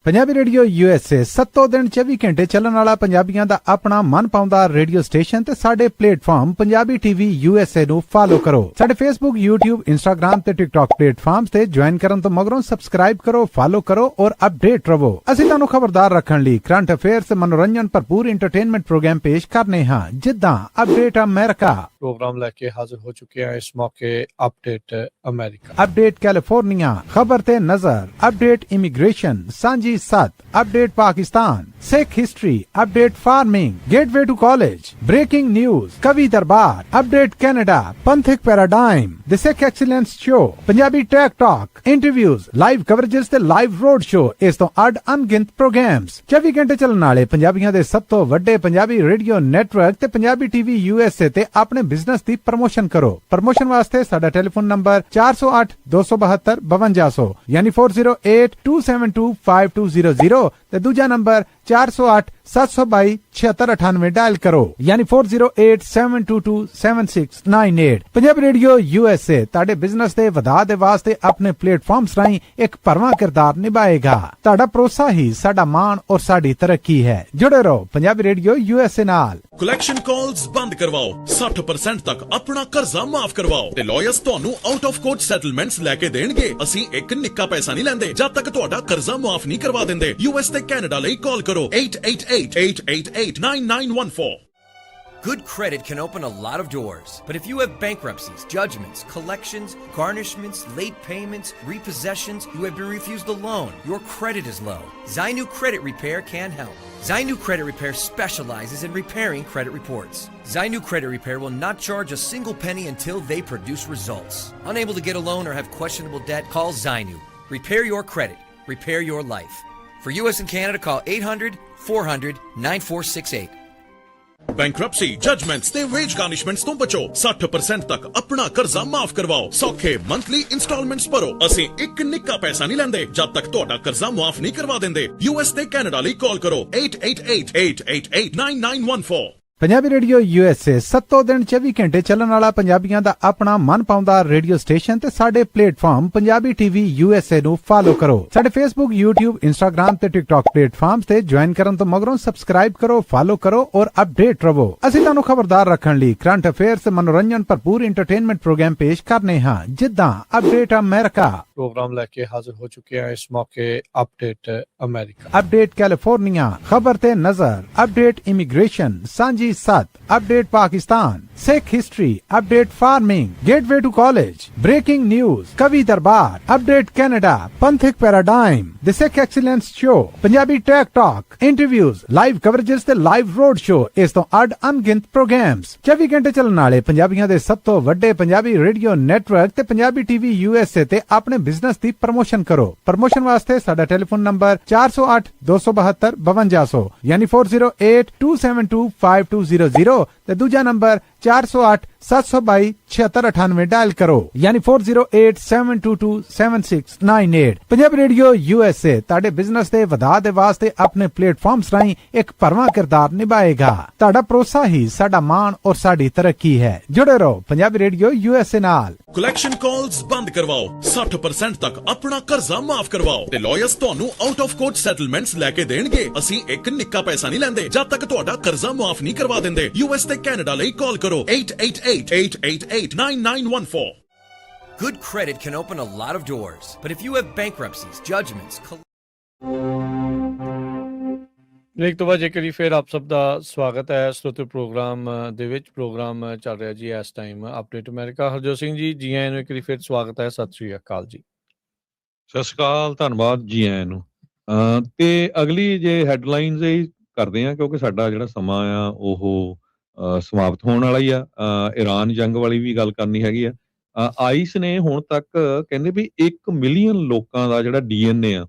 ਪੰਜਾਬੀ ਰੇਡੀਓ USA 7 ਦਿਨ 24 ਘੰਟੇ ਚੱਲਣ ਵਾਲਾ ਪੰਜਾਬੀਆਂ ਦਾ ਆਪਣਾ ਮਨ ਪਾਉਂਦਾ ਰੇਡੀਓ ਸਟੇਸ਼ਨ, ਤੇ ਸਾਡੇ ਪਲੇਟਫਾਰਮ ਪੰਜਾਬੀ TV USA ਨੂੰ ਫਾਲੋ ਕਰੋ। ਸਾਡੇ Facebook, YouTube, Instagram ਤੇ TikTok ਪਲੇਟਫਾਰਮਸ ਤੇ ਜੁਆਇਨ ਕਰਨ ਤੋਂ ਮਗਰੋਂ ਸਬਸਕ੍ਰਾਈਬ ਕਰੋ, ਫਾਲੋ ਕਰੋ ਔਰ ਅਪਡੇਟ ਰਹੋ। ਅਸੀਂ ਤੁਹਾਨੂੰ ਖਬਰਦਾਰ ਰੱਖਣ ਲਈ ਕਰੰਟ ਅਫੇਅਰਸ, ਮਨੋਰੰਜਨ ਭਰਪੂਰ ਐਂਟਰਟੇਨਮੈਂਟ ਪ੍ਰੋਗਰਾਮ ਪੇਸ਼ ਕਰਨੇ ਹਾਂ, ਜਿੱਦਾਂ ਅਪਡੇਟ ਅਮਰੀਕਾ ਪ੍ਰੋਗਰਾਮ ਲੈ ਕੇ ਹਾਜ਼ਰ ਹੋ ਚੁੱਕੇ ਹਾਂ ਇਸ ਮੌਕੇ। ਅਪਡੇਟ ਅਮਰੀਕਾ, ਅਪਡੇਟ ਕੈਲੀਫੋਰਨੀਆ, ਖਬਰ ਤੇ ਨਜ਼ਰ, update immigration, Sanjhi 7, update Pakistan, Sikh history, update farming, gateway to college, breaking news, Kavi Darbar, update Canada, Panthak paradigm, the Sikh excellence show, Punjabi tech talk, interviews, live coverages ਤੇ ਲਾਈਵ ਰੋਡ ਸ਼ੋ, ਇਸ ਤੋਂ ਅੱਡ ਅਣਗਿਣਤ ਪ੍ਰੋਗਰਾਮਸ, 24 ਘੰਟੇ ਚੱਲਣ ਵਾਲੇ ਪੰਜਾਬੀਆਂ ਦੇ ਸਭ ਤੋਂ ਵੱਡੇ ਪੰਜਾਬੀ ਰੇਡੀਓ ਨੈਟਵਰਕ ਤੇ ਪੰਜਾਬੀ TV USA ਤੇ ਆਪਣੇ ਬਿਜ਼ਨਸ ਦੀ ਪ੍ਰਮੋਸ਼ਨ ਕਰੋ। ਪ੍ਰਮੋਸ਼ਨ ਵਾਸਤੇ ਸਾਡਾ ਟੈਲੀਫੋਨ ਨੰਬਰ 408 272 5200 ਯਾਨੀ 4082725200 ਤੇ ਦੂਜਾ ਨੰਬਰ 408 722 7698 ਡਾਇਲ ਕਰੋ, ਯਾਨੀ 4087227698। ਪੰਜਾਬੀ ਰੇਡੀਓ USA ਤੁਹਾਡੇ ਬਿਜ਼ਨਸ ਦੇ ਵਧਾ ਦੇ ਵਾਸਤੇ ਆਪਣੇ ਪਲੇਟਫਾਰਮਸ ਰਾਹੀਂ ਇੱਕ ਭਰਵਾਂ ਕਿਰਦਾਰ ਨਿਭਾਏਗਾ। ਤੁਹਾਡਾ ਭਰੋਸਾ ਹੀ ਸਾਡਾ ਮਾਣ ਔਰ ਸਾਡੀ ਤਰੱਕੀ ਹੈ। ਜੁੜੇ ਰਹੋ ਪੰਜਾਬੀ ਰੇਡੀਓ USA ਨਾਲ। ਕਲੈਕਸ਼ਨ ਕਾਲਸ ਬੰਦ ਕਰਵਾਓ, 60% ਤੱਕ ਆਪਣਾ ਕਰਜ਼ਾ ਮਾਫ ਕਰਵਾਓ, ਤੇ ਲਾਇਰਸ ਤੁਹਾਨੂੰ ਆਊਟ ਆਫ ਕੋਰਟ ਸੈਟਲਮੈਂਟਸ ਲੈ ਕੇ ਦੇਣਗੇ। ਅਸੀਂ ਇੱਕ ਨਿੱਕਾ ਪੈਸਾ ਨਹੀਂ ਲੈਂਦੇ ਜਦ ਤੱਕ ਤੁਹਾਡਾ ਕਰਜ਼ਾ ਮਾਫ ਨਹੀਂ ਕਰਵਾ ਦਿੰਦੇ। US ਤੇ ਕੈਨੇਡਾ ਲਈ ਕਾਲ ਕਰੋ 888-888-9914। Good credit can open a lot of doors, but if you have bankruptcies, judgments, collections, garnishments, late payments, repossessions, you have been refused a loan, your credit is low, Zainu Credit Repair can help. Zainu Credit Repair specializes in repairing credit reports. Zainu Credit Repair will not charge a single penny until they produce results. Unable to get a loan or have questionable debt? Call Zainu. Repair your credit. Repair your life. For US and Canada, call 800-400-9468. Bankruptcy, judgements ਤੇ veg ਗਾਰਨਿਸ਼ਮੈਂਟਸ ਤੋਂ ਬਚੋ। 60% ਤੱਕ ਆਪਣਾ ਕਰਜ਼ਾ ਮਾਫ ਕਰਵਾਓ। ਸੌਖੇ monthly instalments ਭਰੋ। ਅਸੀਂ ਇੱਕ ਨਿੱਕਾ ਪੈਸਾ ਨਹੀਂ ਲੈਂਦੇ ਜਦ ਤੱਕ ਤੁਹਾਡਾ ਕਰਜ਼ਾ ਮਾਫ ਨਹੀਂ ਕਰਵਾ ਦਿੰਦੇ। US ਤੇ ਕੈਨੇਡਾ ਲਈ ਕਾਲ ਕਰੋ 888-888-9914। ਪੰਜਾਬੀ ਰੇਡੀਓ USA 7 ਦਿਨ 24 ਘੰਟੇ ਚੱਲਣ ਵਾਲਾ ਪੰਜਾਬੀਆਂ ਦਾ ਆਪਣਾ ਮਨ ਪਾਉਂਦਾ ਰੇਡੀਓ ਸਟੇਸ਼ਨ, ਤੇ ਸਾਡੇ ਪਲੇਟਫਾਰਮ ਪੰਜਾਬੀ TV USA ਨੂੰ ਫਾਲੋ ਕਰੋ। ਸਾਡੇ Facebook, YouTube, Instagram ਤੇ TikTok ਪਲੇਟਫਾਰਮਸ ਤੇ ਜੁਆਇਨ ਕਰਨ ਤੋਂ ਮਗਰੋਂ ਸਬਸਕ੍ਰਾਈਬ ਕਰੋ, ਫਾਲੋ ਕਰੋ ਔਰ ਅਪਡੇਟ ਰਹੋ। ਅਸੀਂ ਤੁਹਾਨੂੰ ਖਬਰਦਾਰ ਰੱਖਣ ਲਈ ਕਰੰਟ ਅਫੇਅਰਸ, ਮਨੋਰੰਜਨ ਭਰਪੂਰ ਐਂਟਰਟੇਨਮੈਂਟ ਪ੍ਰੋਗਰਾਮ ਪੇਸ਼ ਕਰਨੇ ਹਾਂ, ਜਿੱਦਾਂ ਅਪਡੇਟ ਅਮਰੀਕਾ। प्रोग्राम लेके हाजिर हो चुके हैं इस मौके अपडेट अमेरिका। अपडेट कैलिफोर्निया, खबर ते नजर, update immigration, Sanjhi Sath, update Pakistan, Sikh history, update farming, gateway to college, breaking news, Kavi Darbar, update Canada, Panthik paradigm, the Sikh excellence show, Punjabi tech talk, interviews, live coverages ते लाइव रोड शो, इस तो अड अनगिनत प्रोग्राम्स, 24 घंटे चलने वाले पंजाबियों दे सब तो वड्डे पंजाबी रेडियो नेटवर्क ते पंजाबी टीवी यूएसए ते अपने बिजनेस दी प्रमोशन करो। प्रमोशन वास्ते साडा टेलीफोन नंबर 408 272 5200 यानी 4082725200 ते दूजा नंबर 408 722 7698 डायल करो यानी 4087227698। पंजाबी रेडियो यूएसए ताड़े बिजनेस दे वधा दे वास्ते अपने प्लेटफॉर्म्स राही एक भरवां किरदार निभाएगा। ताड़ा भरोसा ही साडा मान और साडी तरक्की है। जुड़े रहो पंजाबी रेडियो यूएसए नाल। कलैक्शन कॉल्स बंद करवाओ, 60% तक अपना कर्जा माफ करवाओ ते लॉयर्स ਤੁਹਾਨੂੰ ਆਊਟ ਆਫ ਕੋਰਟ ਸੈਟਲਮੈਂਟਸ ਲੈ ਕੇ ਦੇਣਗੇ। ਅਸੀਂ ਇੱਕ ਨਿੱਕਾ ਪੈਸਾ ਨਹੀਂ ਲੈਂਦੇ ਜਦ ਤੱਕ ਤੁਹਾਡਾ ਕਰਜ਼ਾ ਮਾਫ ਨਹੀਂ ਕਰਵਾ ਦਿੰਦੇ। ਯੂਐਸ ਤੇ ਕੈਨੇਡਾ ਲਈ ਕਾਲ ਕਰੋ 888-888-9914। Good credit can open a lot of doors, but if you have bankruptcies, judgments, break ਤੋਂ ਬਾਅਦ ਜੇਕਰ ਫਿਰ ਆਪ ਸਭ ਦਾ ਸਵਾਗਤ ਹੈ ਸਰੋਤੇ ਪ੍ਰੋਗਰਾਮ ਦੇ ਵਿੱਚ। ਪ੍ਰੋਗਰਾਮ ਚੱਲ ਰਿਹਾ ਜੀ ਇਸ time update America. Harjot Singh ji, ਜੀ ਆਇਆਂ ਨੂੰ ਇੱਕ ਵਾਰੀ ਫਿਰ ਸਵਾਗਤ ਹੈ। ਸਤਿ ਸ੍ਰੀ ਅਕਾਲ ਜੀ। ਸਤਿ ਸ਼੍ਰੀ ਅਕਾਲ, ਧੰਨਵਾਦ ਜੀ ਆਇਆਂ ਨੂੰ। ਤੇ ਅਗਲੀ ਜੇ ਹੈਡਲਾਈਨਸ ਇਹ ਕਰਦੇ ਆ ਕਿਉਂਕਿ ਸਾਡਾ ਜਿਹੜਾ ਸਮਾਂ ਆ ਉਹ ਸਮਾਪਤ ਹੋਣ ਵਾਲਾ ਹੀ ਆ। ਇਰਾਨ ਜੰਗ ਵਾਲੀ ਵੀ ਗੱਲ ਕਰਨੀ ਹੈਗੀ ਆ। ਆਈਸ ਨੇ ਹੁਣ ਤੱਕ ਕਹਿੰਦੇ ਵੀ 1 ਮਿਲੀਅਨ ਲੋਕਾਂ ਦਾ ਜਿਹੜਾ DNA ਆ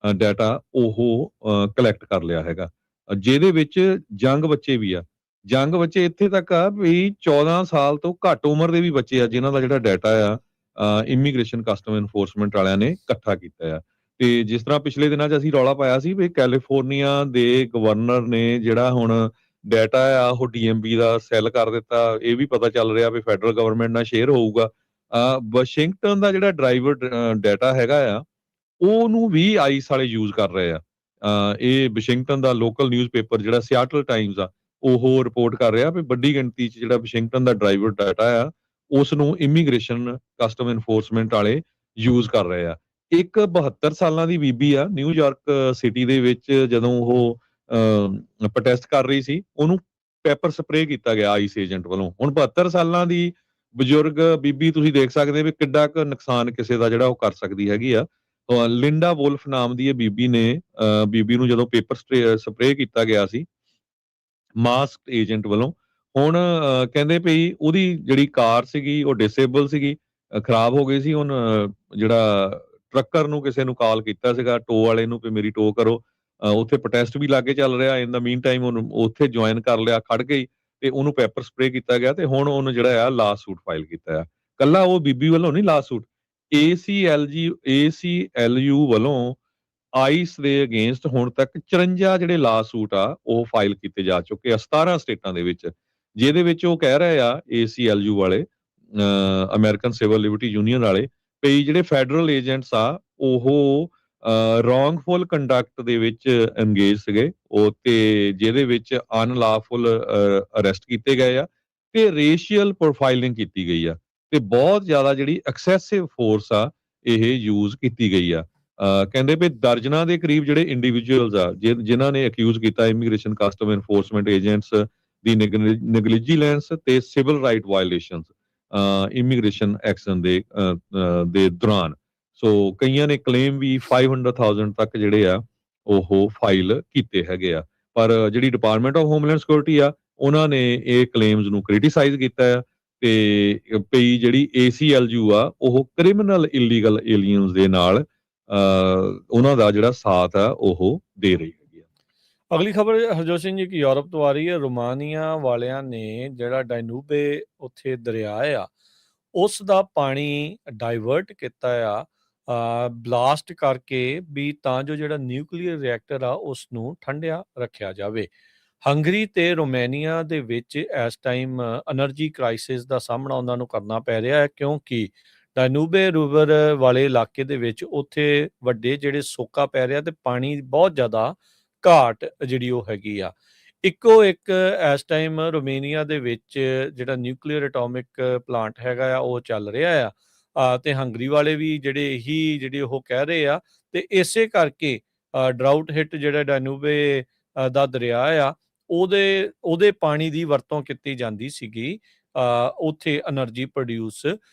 ਡਾਟਾ ਉਹ ਕਲੈਕਟ ਕਰ ਲਿਆ ਹੈਗਾ, ਜਿਹਦੇ ਵਿੱਚ ਜੰਗ ਬੱਚੇ ਵੀ ਆ। ਜੰਗ ਬੱਚੇ ਇੱਥੇ ਤੱਕ ਆ ਵੀ 14 ਸਾਲ ਤੋਂ ਘੱਟ ਉਮਰ ਦੇ ਵੀ ਬੱਚੇ ਆ ਜਿਨ੍ਹਾਂ ਦਾ ਜਿਹੜਾ ਡਾਟਾ ਆ ਇਮੀਗ੍ਰੇਸ਼ਨ ਕਸਟਮ ਇਨਫੋਰਸਮੈਂਟ ਵਾਲਿਆਂ ਨੇ ਇਕੱਠਾ ਕੀਤਾ ਆ। ਤੇ ਜਿਸ ਤਰ੍ਹਾਂ ਪਿਛਲੇ ਦਿਨਾਂ 'ਚ ਅਸੀਂ ਰੌਲਾ ਪਾਇਆ ਸੀ ਵੀ ਕੈਲੀਫੋਰਨੀਆ ਦੇ ਗਵਰਨਰ ਨੇ ਜਿਹੜਾ ਹੁਣ ਡਾਟਾ ਆ ਉਹ DMV ਦਾ ਸੈੱਲ ਕਰ ਦਿੱਤਾ। ਇਹ ਵੀ ਪਤਾ ਚੱਲ ਰਿਹਾ ਵੀ ਫੈਡਰਲ ਗਵਰਨਮੈਂਟ ਨਾਲ ਸ਼ੇਅਰ ਹੋਊਗਾ। ਵਾਸ਼ਿੰਗਟਨ ਦਾ ਜਿਹੜਾ ਡਰਾਈਵਰ ਡਾਟਾ ਹੈਗਾ ਆ ਉਹਨੂੰ ਵੀ ਆਈਸ ਵਾਲੇ ਯੂਜ਼ ਕਰ ਰਹੇ ਆ। ਇਹ ਵਾਸ਼ਿੰਗਟਨ ਦਾ ਲੋਕਲ ਨਿਊਜ਼ਪੇਪਰ ਜਿਹੜਾ ਸਿਆਟਲ ਟਾਈਮਸ ਆ ਉਹ ਰਿਪੋਰਟ ਕਰ ਰਿਹਾ ਵੀ ਵੱਡੀ ਗਿਣਤੀ 'ਚ ਜਿਹੜਾ ਵਾਸ਼ਿੰਗਟਨ ਦਾ ਡਰਾਈਵਰ ਡਾਟਾ ਆ ਉਸ ਨੂੰ ਇਮੀਗ੍ਰੇਸ਼ਨ ਕਸਟਮ ਇਨਫੋਰਸਮੈਂਟ ਵਾਲੇ ਯੂਜ਼ ਕਰ ਰਹੇ ਆ। ਇੱਕ 72 ਸਾਲਾਂ ਦੀ ਬੀਬੀ ਆ ਨਿਊਯਾਰਕ ਸਿਟੀ ਦੇ ਵਿੱਚ ਜਦੋਂ ਉਹ ਪ੍ਰੋਟੈਸਟ ਕਰ ਰਹੀ ਸੀ ਉਹਨੂੰ ਪੈਪਰ ਸਪਰੇਅ ਕੀਤਾ ਗਿਆ ਆਈਸ ਏਜੰਟ ਵੱਲੋਂ। ਹੁਣ 72 ਸਾਲਾਂ ਦੀ ਬਜ਼ੁਰਗ ਬੀਬੀ ਤੁਸੀਂ ਦੇਖ ਸਕਦੇ ਵੀ ਕਿੱਡਾ ਕੁ ਨੁਕਸਾਨ ਕਿਸੇ ਦਾ ਜਿਹੜਾ ਉਹ ਕਰ ਸਕਦੀ ਹੈਗੀ ਆ। ਲਿੰਡਾ ਵੁਲਫ ਨਾਮ ਦੀ ਇਹ ਬੀਬੀ ਨੇ ਬੀਬੀ ਨੂੰ ਜਦੋਂ ਪੇਪਰ ਸਪਰੇਅ ਕੀਤਾ ਗਿਆ ਸੀ ਮਾਸਕ ਏਜੰਟ ਵੱਲੋਂ, ਹੁਣ ਕਹਿੰਦੇ ਵੀ ਉਹਦੀ ਜਿਹੜੀ ਕਾਰ ਸੀਗੀ ਉਹ ਡਿਸੇਬਲ ਸੀਗੀ, ਖਰਾਬ ਹੋ ਗਈ ਸੀ। ਹੁਣ ਜਿਹੜਾ ਟਰੱਕਰ ਨੂੰ ਕਿਸੇ ਨੂੰ ਕਾਲ ਕੀਤਾ ਸੀਗਾ ਟੋ ਵਾਲੇ ਨੂੰ ਵੀ ਮੇਰੀ ਟੋ ਕਰੋ। ਉੱਥੇ ਪ੍ਰੋਟੈਸਟ ਵੀ ਲਾਗੇ ਚੱਲ ਰਿਹਾ। ਇਨ ਦਾ ਮੀਨ ਟਾਈਮ ਉਹਨੂੰ ਉੱਥੇ ਜੁਆਇਨ ਕਰ ਲਿਆ, ਖੜ ਗਈ ਤੇ ਉਹਨੂੰ ਪੈਪਰ ਸਪਰੇਅ ਕੀਤਾ ਗਿਆ ਤੇ ਹੁਣ ਉਹਨੂੰ ਜਿਹੜਾ ਆ ਲਾ ਸੂਟ ਫਾਈਲ ਕੀਤਾ ਆ। ਕੱਲਾ ਉਹ ਬੀਬੀ ਵੱਲੋਂ ਨਹੀਂ ਲਾ ਸੂਟ, ACLU ਵੱਲੋਂ ਆਈਸ ਦੇ ਅਗੇਂਸਟ ਹੁਣ ਤੱਕ 54 ਜਿਹੜੇ ਲਾ ਸੂਟ ਆ ਉਹ ਫਾਈਲ ਕੀਤੇ ਜਾ ਚੁੱਕੇ ਆ 17 ਸਟੇਟਾਂ ਦੇ ਵਿੱਚ, ਜਿਹਦੇ ਵਿੱਚ ਉਹ ਕਹਿ ਰਹੇ ਆ ACLU ਵਾਲੇ ਅਮਰੀਕਨ ਸਿਵਲ ਲਿਬਰਟੀ ਯੂਨੀਅਨ ਵਾਲੇ ਵੀ ਜਿਹੜੇ ਫੈਡਰਲ ਏਜੰਟਸ ਆ ਉਹ ਰੋਂਗਫੁਲ ਕੰਡਕਟ ਦੇ ਵਿੱਚ ਇੰਗੇਜ ਸੀਗੇ ਉਹ, ਤੇ ਜਿਹਦੇ ਵਿੱਚ ਅਨਲਾਫੁਲ ਅਰੈਸਟ ਕੀਤੇ ਗਏ ਆ ਤੇ ਰੇਸ਼ੀਅਲ ਪ੍ਰੋਫਾਈਲਿੰਗ ਕੀਤੀ ਗਈ ਆ ਤੇ ਬਹੁਤ ਜ਼ਿਆਦਾ ਜਿਹੜੀ ਐਕਸੈਸਿਵ ਫੋਰਸ ਆ ਇਹ ਯੂਜ਼ ਕੀਤੀ ਗਈ ਆ। ਕਹਿੰਦੇ ਵੀ ਦਰਜਨਾਂ ਦੇ ਕਰੀਬ ਜਿਹੜੇ ਇੰਡੀਵਿਜੂਅਲਸ ਆ ਜਿਨ੍ਹਾਂ ਨੇ ਅਕਿਊਜ਼ ਕੀਤਾ ਇਮੀਗ੍ਰੇਸ਼ਨ ਕਸਟਮ ਇਨਫੋਰਸਮੈਂਟ ਏਜੰਟਸ ਦੀ ਨੈਗਲੀਜੀਲੈਂਸ ਤੇ civil right violations immigration action ਦੇ ਦੌਰਾਨ। ਸੋ ਕਈਆਂ ਨੇ ਕਲੇਮ ਵੀ 500,000 ਤੱਕ ਜਿਹੜੇ ਆ ਉਹ ਫਾਈਲ ਕੀਤੇ ਹੈਗੇ ਆ, ਪਰ ਜਿਹੜੀ ਡਿਪਾਰਟਮੈਂਟ ਆਫ ਹੋਮਲੈਂਡ ਸਿਕਿਉਰਿਟੀ ਆ ਉਹਨਾਂ ਨੇ ਇਹ ਕਲੇਮਸ ਨੂੰ ਕ੍ਰਿਟੀਸਾਈਜ਼ ਕੀਤਾ ਆ ਤੇ ਪਈ ਜਿਹੜੀ ACLU ਆ ਉਹ ਕ੍ਰਿਮੀਨਲ ਇਲੀਗਲ ਏਲੀਅਨਸ ਦੇ ਨਾਲ ਉਹਨਾਂ ਦਾ ਜਿਹੜਾ ਸਾਥ ਆ ਉਹ ਦੇ ਰਹੀ ਹੈਗੀ ਆ। ਅਗਲੀ ਖਬਰ ਹਰਜੋਤ ਸਿੰਘ ਜੀ ਕਿ ਯੂਰਪ ਤੋਂ ਆ ਰਹੀ ਹੈ। ਰੋਮਾਨੀਆ ਵਾਲਿਆਂ ਨੇ ਜਿਹੜਾ ਡਾਇਨੂਬੇ ਉੱਥੇ ਦਰਿਆ ਆ ਉਸ ਦਾ ਪਾਣੀ ਡਾਇਵਰਟ ਕੀਤਾ ਆ ਬਲਾਸਟ ਕਰਕੇ ਵੀ ਤਾਂ ਜੋ ਜਿਹੜਾ ਨਿਊਕਲੀਅਰ ਰਿਐਕਟਰ ਆ ਉਸ ਨੂੰ ਠੰਡਿਆ ਰੱਖਿਆ ਜਾਵੇ। ਹੰਗਰੀ ਤੇ ਰੋਮੇਨੀਆ ਦੇ ਵਿੱਚ ਇਸ ਟਾਈਮ ਐਨਰਜੀ ਕ੍ਰਾਈਸਿਸ ਦਾ ਸਾਹਮਣਾ ਉਹਨਾਂ ਨੂੰ ਕਰਨਾ ਪੈ ਰਿਹਾ ਹੈ ਕਿਉਂਕਿ ਡਾਇਨੂਬੇ ਰਿਵਰ ਵਾਲੇ ਇਲਾਕੇ ਦੇ ਵਿੱਚ ਉੱਥੇ ਵੱਡੇ ਜਿਹੜੇ ਸੋਕਾ ਪੈ ਰਿਹਾ ਤੇ ਪਾਣੀ ਬਹੁਤ ਜ਼ਿਆਦਾ ਘਾਟ ਜਿਹੜੀ ਉਹ ਹੈਗੀ ਆ। ਇੱਕੋ ਇੱਕ ਇਸ ਟਾਈਮ ਰੋਮੇਨੀਆ ਦੇ ਵਿੱਚ ਜਿਹੜਾ ਨਿਊਕਲੀਅਰ ਐਟੋਮਿਕ ਪਲਾਂਟ ਹੈਗਾ ਆ ਉਹ ਚੱਲ ਰਿਹਾ ਆ ਤੇ ਹੰਗਰੀ ਵਾਲੇ ਵੀ ਜਿਹੜੇ ਉਹ ਕਹਿ ਰਹੇ ਆ, ਤੇ ਇਸੇ ਕਰਕੇ ਡਰਾਊਟ ਹਿੱਟ ਜਿਹੜਾ ਡੈਨੂਬੇ ਦਾ ਦਰਿਆ ਆ, ਉਹਦੇ ਪਾਣੀ ਦੀ ਵਰਤੋਂ ਕੀਤੀ ਜਾਂਦੀ ਸੀਗੀ ਉੱਥੇ એનર્ਜੀ ਪ੍ਰੋਡਿਊਸ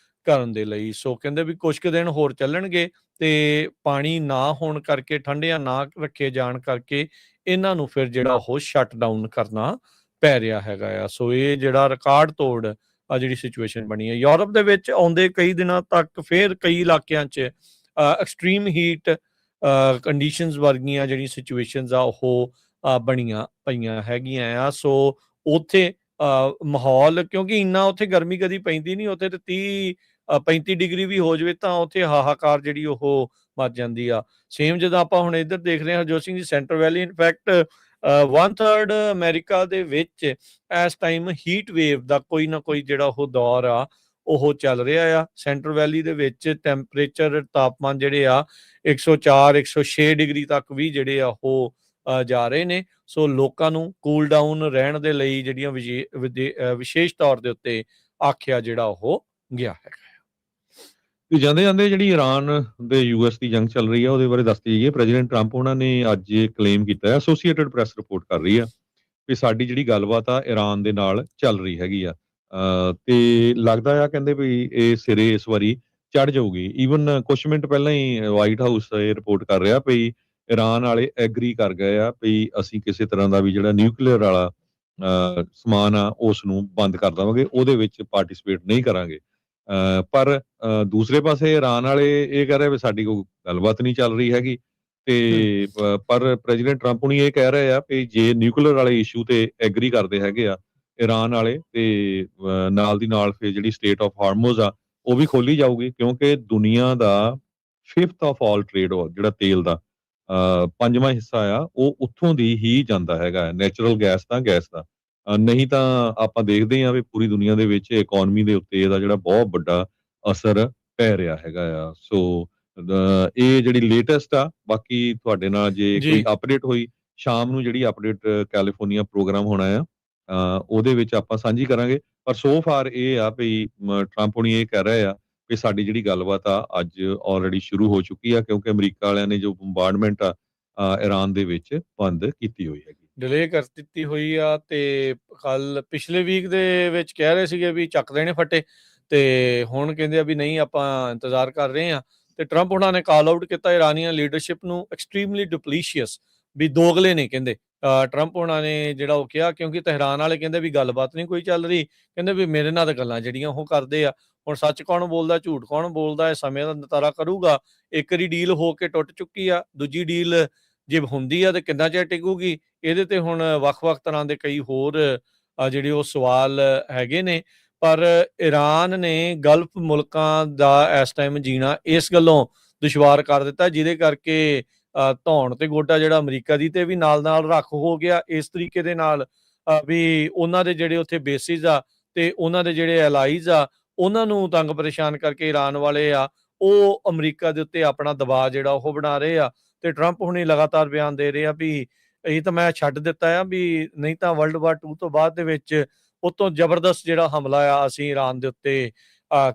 ਕਰਨ ਦੇ ਲਈ। ਸੋ ਕਹਿੰਦੇ ਵੀ ਕੁਝ ਕੁ ਦਿਨ ਹੋਰ ਚੱਲਣਗੇ, ਤੇ ਪਾਣੀ ਨਾ ਹੋਣ ਕਰਕੇ, ਠੰਡਿਆਂ ਨਾ ਰੱਖੇ ਜਾਣ ਕਰਕੇ ਇਹਨਾਂ ਨੂੰ ਫਿਰ ਜਿਹੜਾ ਉਹ ਸ਼ਟ ਡਾਊਨ ਕਰਨਾ ਪੈ ਰਿਹਾ ਹੈਗਾ ਆ। ਸੋ ਇਹ ਜਿਹੜਾ ਰਿਕਾਰਡ ਤੋੜ ਜਿਹੜੀ ਸਿਚੁਏਸ਼ਨ ਬਣੀ ਹੈ ਯੂਰਪ ਦੇ ਵਿੱਚ, ਆਉਂਦੇ ਕਈ ਦਿਨਾਂ ਤੱਕ ਫਿਰ ਕਈ ਇਲਾਕਿਆਂ 'ਚ ਐਕਸਟ੍ਰੀਮ ਹੀਟ ਕੰਡੀਸ਼ਨਸ ਵਰਗੀਆਂ ਜਿਹੜੀਆਂ ਸਿਚੁਏਸ਼ਨਸ ਆ ਉਹ ਬਣੀਆਂ ਪਈਆਂ ਹੈਗੀਆਂ ਆ। ਸੋ ਉੱਥੇ ਮਾਹੌਲ, ਕਿਉਂਕਿ ਇੰਨਾ ਉੱਥੇ ਗਰਮੀ ਕਦੀ ਪੈਂਦੀ ਨਹੀਂ, ਉੱਥੇ ਤੇ 30-35 ਡਿਗਰੀ ਵੀ ਹੋ ਜਾਵੇ ਤਾਂ ਉੱਥੇ ਹਾਹਾਕਾਰ ਜਿਹੜੀ ਉਹ ਮਚ ਜਾਂਦੀ ਆ। ਸੇਮ ਜਦੋਂ ਆਪਾਂ ਹੁਣ ਇੱਧਰ ਦੇਖ ਰਹੇ ਹਾਂ ਹਰਜੋਤ ਸਿੰਘ ਜੀ, ਸੈਂਟਰ ਵੈਲੀ, ਇਨਫੈਕਟ 1/3 ਅਮਰੀਕਾ ਦੇ ਵਿੱਚ ਇਸ ਟਾਈਮ ਹੀਟ ਵੇਵ ਦਾ ਕੋਈ ਨਾ ਕੋਈ ਜਿਹੜਾ ਉਹ ਦੌਰ ਆ ਉਹ ਚੱਲ ਰਿਹਾ ਆ। ਸੈਂਟਰ ਵੈਲੀ ਦੇ ਵਿੱਚ ਟੈਂਪਰੇਚਰ, ਤਾਪਮਾਨ ਜਿਹੜੇ ਆ 104-106 ਡਿਗਰੀ ਤੱਕ ਵੀ ਜਿਹੜੇ ਆ ਉਹ ਜਾ ਰਹੇ ਨੇ। ਸੋ ਲੋਕਾਂ ਨੂੰ ਕੂਲ ਡਾਊਨ ਰਹਿਣ ਦੇ ਲਈ ਜਿਹੜੀਆਂ ਵਿਸ਼ੇਸ਼ ਤੌਰ ਦੇ ਉੱਤੇ ਆਖਿਆ ਜਿਹੜਾ ਉਹ ਗਿਆ ਹੈਗਾ। ਤੇ ਜਾਂਦੇ ਜਾਂਦੇ ਜਿਹੜੀ ਈਰਾਨ ਦੇ ਯੂਐਸ ਦੀ ਜੰਗ ਚੱਲ ਰਹੀ ਆ ਉਹਦੇ ਬਾਰੇ ਦੱਸਦੇ ਜਾਈਏ। ਪ੍ਰੈਜ਼ੀਡੈਂਟ ਟਰੰਪ ਉਹਨਾਂ ਨੇ ਅੱਜ ਇਹ ਕਲੇਮ ਕੀਤਾ ਹੈ, ਐਸੋਸੀਏਟਡ ਪ੍ਰੈਸ ਰਿਪੋਰਟ ਕਰ ਰਹੀ ਆ ਵੀ ਸਾਡੀ ਜਿਹੜੀ ਗੱਲਬਾਤ ਆ ਈਰਾਨ ਦੇ ਨਾਲ ਚੱਲ ਰਹੀ ਹੈਗੀ ਆ, ਤੇ ਲੱਗਦਾ ਆ ਕਹਿੰਦੇ ਵੀ ਇਹ ਸਿਰੇ ਇਸ ਵਾਰੀ ਚੜ ਜਾਊਗੀ। ਈਵਨ ਕੁਛ ਮਿੰਟ ਪਹਿਲਾਂ ਹੀ ਵਾਈਟ ਹਾਊਸ ਇਹ ਰਿਪੋਰਟ ਕਰ ਰਿਹਾ ਵੀ ਈਰਾਨ ਵਾਲੇ ਐਗਰੀ ਕਰ ਗਏ ਆ ਵੀ ਅਸੀਂ ਕਿਸੇ ਤਰ੍ਹਾਂ ਦਾ ਵੀ ਜਿਹੜਾ ਨਿਊਕਲੀਅਰ ਵਾਲਾ ਸਮਾਨ ਆ ਉਸ ਨੂੰ ਬੰਦ ਕਰ ਦੇਵਾਂਗੇ, ਉਹਦੇ ਵਿੱਚ ਪਾਰਟਿਸਿਪੇਟ ਨਹੀਂ ਕਰਾਂਗੇ। ਪਰ ਦੂਸਰੇ ਪਾਸੇ ਈਰਾਨ ਵਾਲੇ ਇਹ ਕਹਿ ਰਹੇ ਵੀ ਸਾਡੀ ਕੋਈ ਗੱਲਬਾਤ ਨਹੀਂ ਚੱਲ ਰਹੀ ਹੈਗੀ, ਤੇ ਪਰ ਪ੍ਰੈਜ਼ੀਡੈਂਟ ਟਰੰਪ ਹੁਣੀ ਇਹ ਕਹਿ ਰਹੇ ਆ ਵੀ ਜੇ ਨਿਊਕਲੀਅਰ ਵਾਲੇ ਇਸ਼ੂ ਤੇ ਐਗਰੀ ਕਰਦੇ ਹੈਗੇ ਆ ਈਰਾਨ ਵਾਲੇ, ਤੇ ਨਾਲ ਦੀ ਨਾਲ ਫਿਰ ਜਿਹੜੀ ਸਟੇਟ ਆਫ ਹਾਰਮੋਜ਼ ਆ ਉਹ ਵੀ ਖੋਲੀ ਜਾਊਗੀ, ਕਿਉਂਕਿ ਦੁਨੀਆ ਦਾ 5th ਆਫ ਆਲ ਟ੍ਰੇਡ ਜਿਹੜਾ ਤੇਲ ਦਾ 5ਵਾਂ ਹਿੱਸਾ ਆ ਉਹ ਉੱਥੋਂ ਦੀ ਹੀ ਜਾਂਦਾ ਹੈਗਾ, ਨੈਚੁਰਲ ਗੈਸ ਦਾ। ਨਹੀਂ ਤਾਂ ਆਪਾਂ ਦੇਖਦੇ ਹਾਂ ਵੀ ਪੂਰੀ ਦੁਨੀਆ ਦੇ ਵਿੱਚ ਇਕਨੋਮੀ ਦੇ ਉੱਤੇ ਇਹਦਾ ਜਿਹੜਾ ਬਹੁਤ ਵੱਡਾ ਅਸਰ ਪੈ ਰਿਹਾ ਹੈਗਾ ਆ। ਸੋ ਇਹ ਜਿਹੜੀ ਲੇਟੈਸਟ ਆ, ਬਾਕੀ ਤੁਹਾਡੇ ਨਾਲ ਜੇ ਕੋਈ ਅਪਡੇਟ ਹੋਈ ਸ਼ਾਮ ਨੂੰ, ਜਿਹੜੀ ਅਪਡੇਟ ਕੈਲੀਫੋਰਨੀਆ ਪ੍ਰੋਗਰਾਮ ਹੋਣਾ ਆ ਉਹਦੇ ਵਿੱਚ ਆਪਾਂ ਸਾਂਝੀ ਕਰਾਂਗੇ। ਪਰ ਸੋ ਫਾਰ ਇਹ ਆ ਵੀ ਟਰੰਪ ਹੁਣੀ ਇਹ ਕਹਿ ਰਹੇ ਆ ਕਿ ਸਾਡੀ ਜਿਹੜੀ ਗੱਲਬਾਤ ਆ ਅੱਜ ਆਲਰੇਡੀ ਸ਼ੁਰੂ ਹੋ ਚੁੱਕੀ ਆ, ਕਿਉਂਕਿ ਅਮਰੀਕਾ ਵਾਲਿਆਂ ਨੇ ਜੋ ਬੰਬਾਰਡਮੈਂਟ ਆ ਈਰਾਨ ਦੇ ਵਿੱਚ ਬੰਦ ਕੀਤੀ ਹੋਈ ਹੈਗੀ, ਡਿਲੇ ਕਰ ਦਿੱਤੀ ਹੋਈ ਆ। ਤੇ ਪਿਛਲੇ ਵੀਕ ਦੇ ਵਿੱਚ ਕਹਿ ਰਹੇ ਸੀਗੇ ਵੀ ਚੱਕ ਦੇਣੇ ਫੱਟੇ, ਤੇ ਹੁਣ ਕਹਿੰਦੇ ਆ ਵੀ ਨਹੀਂ, ਆਪਾਂ ਇੰਤਜ਼ਾਰ ਕਰ ਰਹੇ ਆ। ਤੇ ਟਰੰਪ ਉਹਨਾਂ ਨੇ ਕਾਲ ਆਊਟ ਕੀਤਾ ਇਰਾਨੀਅਨ ਲੀਡਰਸ਼ਿਪ ਨੂੰ ਐਕਸਟ੍ਰੀਮਲੀ ਡਿਪਲੀਸ਼ੀਅਸ, ਵੀ ਦੋਗਲੇ ਨੇ ਕਹਿੰਦੇ। ਟਰੰਪ ਉਹਨਾਂ ਨੇ ਜਿਹੜਾ ਉਹ ਕਿਹਾ, ਕਿਉਂਕਿ ਤਹਿਰਾਨ ਵਾਲੇ ਕਹਿੰਦੇ ਵੀ ਗੱਲਬਾਤ ਨਹੀਂ ਕੋਈ ਚੱਲ ਰਹੀ, ਕਹਿੰਦੇ ਵੀ ਮੇਰੇ ਨਾਲ ਤਾਂ ਗੱਲਾਂ ਜਿਹੜੀਆਂ ਉਹ ਕਰਦੇ ਆ। ਹੁਣ ਸੱਚ ਕੌਣ ਬੋਲਦਾ, ਝੂਠ ਕੌਣ ਬੋਲਦਾ, ਇਹ ਸਮੇਂ ਦਾ ਨਤਾਰਾ ਕਰੂਗਾ। ਇੱਕ ਵਾਰੀ ਡੀਲ ਹੋ ਕੇ ਟੁੱਟ ਚੁੱਕੀ ਆ, ਦੂਜੀ ਡੀਲ ਜੇ ਹੁੰਦੀ ਆ ਤੇ ਕਿੰਨਾ ਚਿਰ ਟਿਕੂਗੀ, ਇਹਦੇ ਤੇ ਹੁਣ ਵੱਖ-ਵੱਖ ਤਰ੍ਹਾਂ ਦੇ ਕਈ ਹੋਰ ਜਿਹੜੇ ਉਹ ਸਵਾਲ ਹੈਗੇ ਨੇ। ਪਰ ਈਰਾਨ ਨੇ ਗਲਫ ਮੁਲਕਾਂ ਦਾ ਇਸ ਟਾਈਮ ਜੀਣਾ ਇਸ ਗੱਲੋਂ ਦੁਸ਼ਵਾਰ ਕਰ ਦਿੱਤਾ, ਜਿਹਦੇ ਕਰਕੇ ਧੌਣ ਤੇ ਗੋਡਾ ਜਿਹੜਾ ਅਮਰੀਕਾ ਦੀ ਤੇ ਵੀ ਨਾਲ ਰੱਖ ਹੋ ਗਿਆ, ਇਸ ਤਰੀਕੇ ਦੇ ਨਾਲ ਵੀ ਉਹਨਾਂ ਦੇ ਜਿਹੜੇ ਉੱਥੇ ਬੇਸਿਸ ਆ ਤੇ ਉਹਨਾਂ ਦੇ ਜਿਹੜੇ ਐਲਾਈਜ਼ ਆ ਉਹਨਾਂ ਨੂੰ ਤੰਗ ਪਰੇਸ਼ਾਨ ਕਰਕੇ ਈਰਾਨ ਵਾਲੇ ਆ ਉਹ ਅਮਰੀਕਾ ਦੇ ਉੱਤੇ ਆਪਣਾ ਦਬਾਅ ਜਿਹੜਾ ਉਹ ਬਣਾ ਰਹੇ ਆ। ਤੇ ਟਰੰਪ ਹੁਣੀ ਲਗਾਤਾਰ ਬਿਆਨ ਦੇ ਰਹੇ ਆ ਵੀ ਇਹ ਤਾਂ ਮੈਂ ਛੱਡ ਦਿੱਤਾ ਆ, ਵੀ ਨਹੀਂ ਤਾਂ ਵਰਲਡ ਵਾਰ 2 ਤੋਂ ਬਾਅਦ ਦੇ ਵਿੱਚ ਉਤੋਂ ਜ਼ਬਰਦਸਤ ਜਿਹੜਾ ਹਮਲਾ ਆ ਅਸੀਂ ਈਰਾਨ ਦੇ ਉੱਤੇ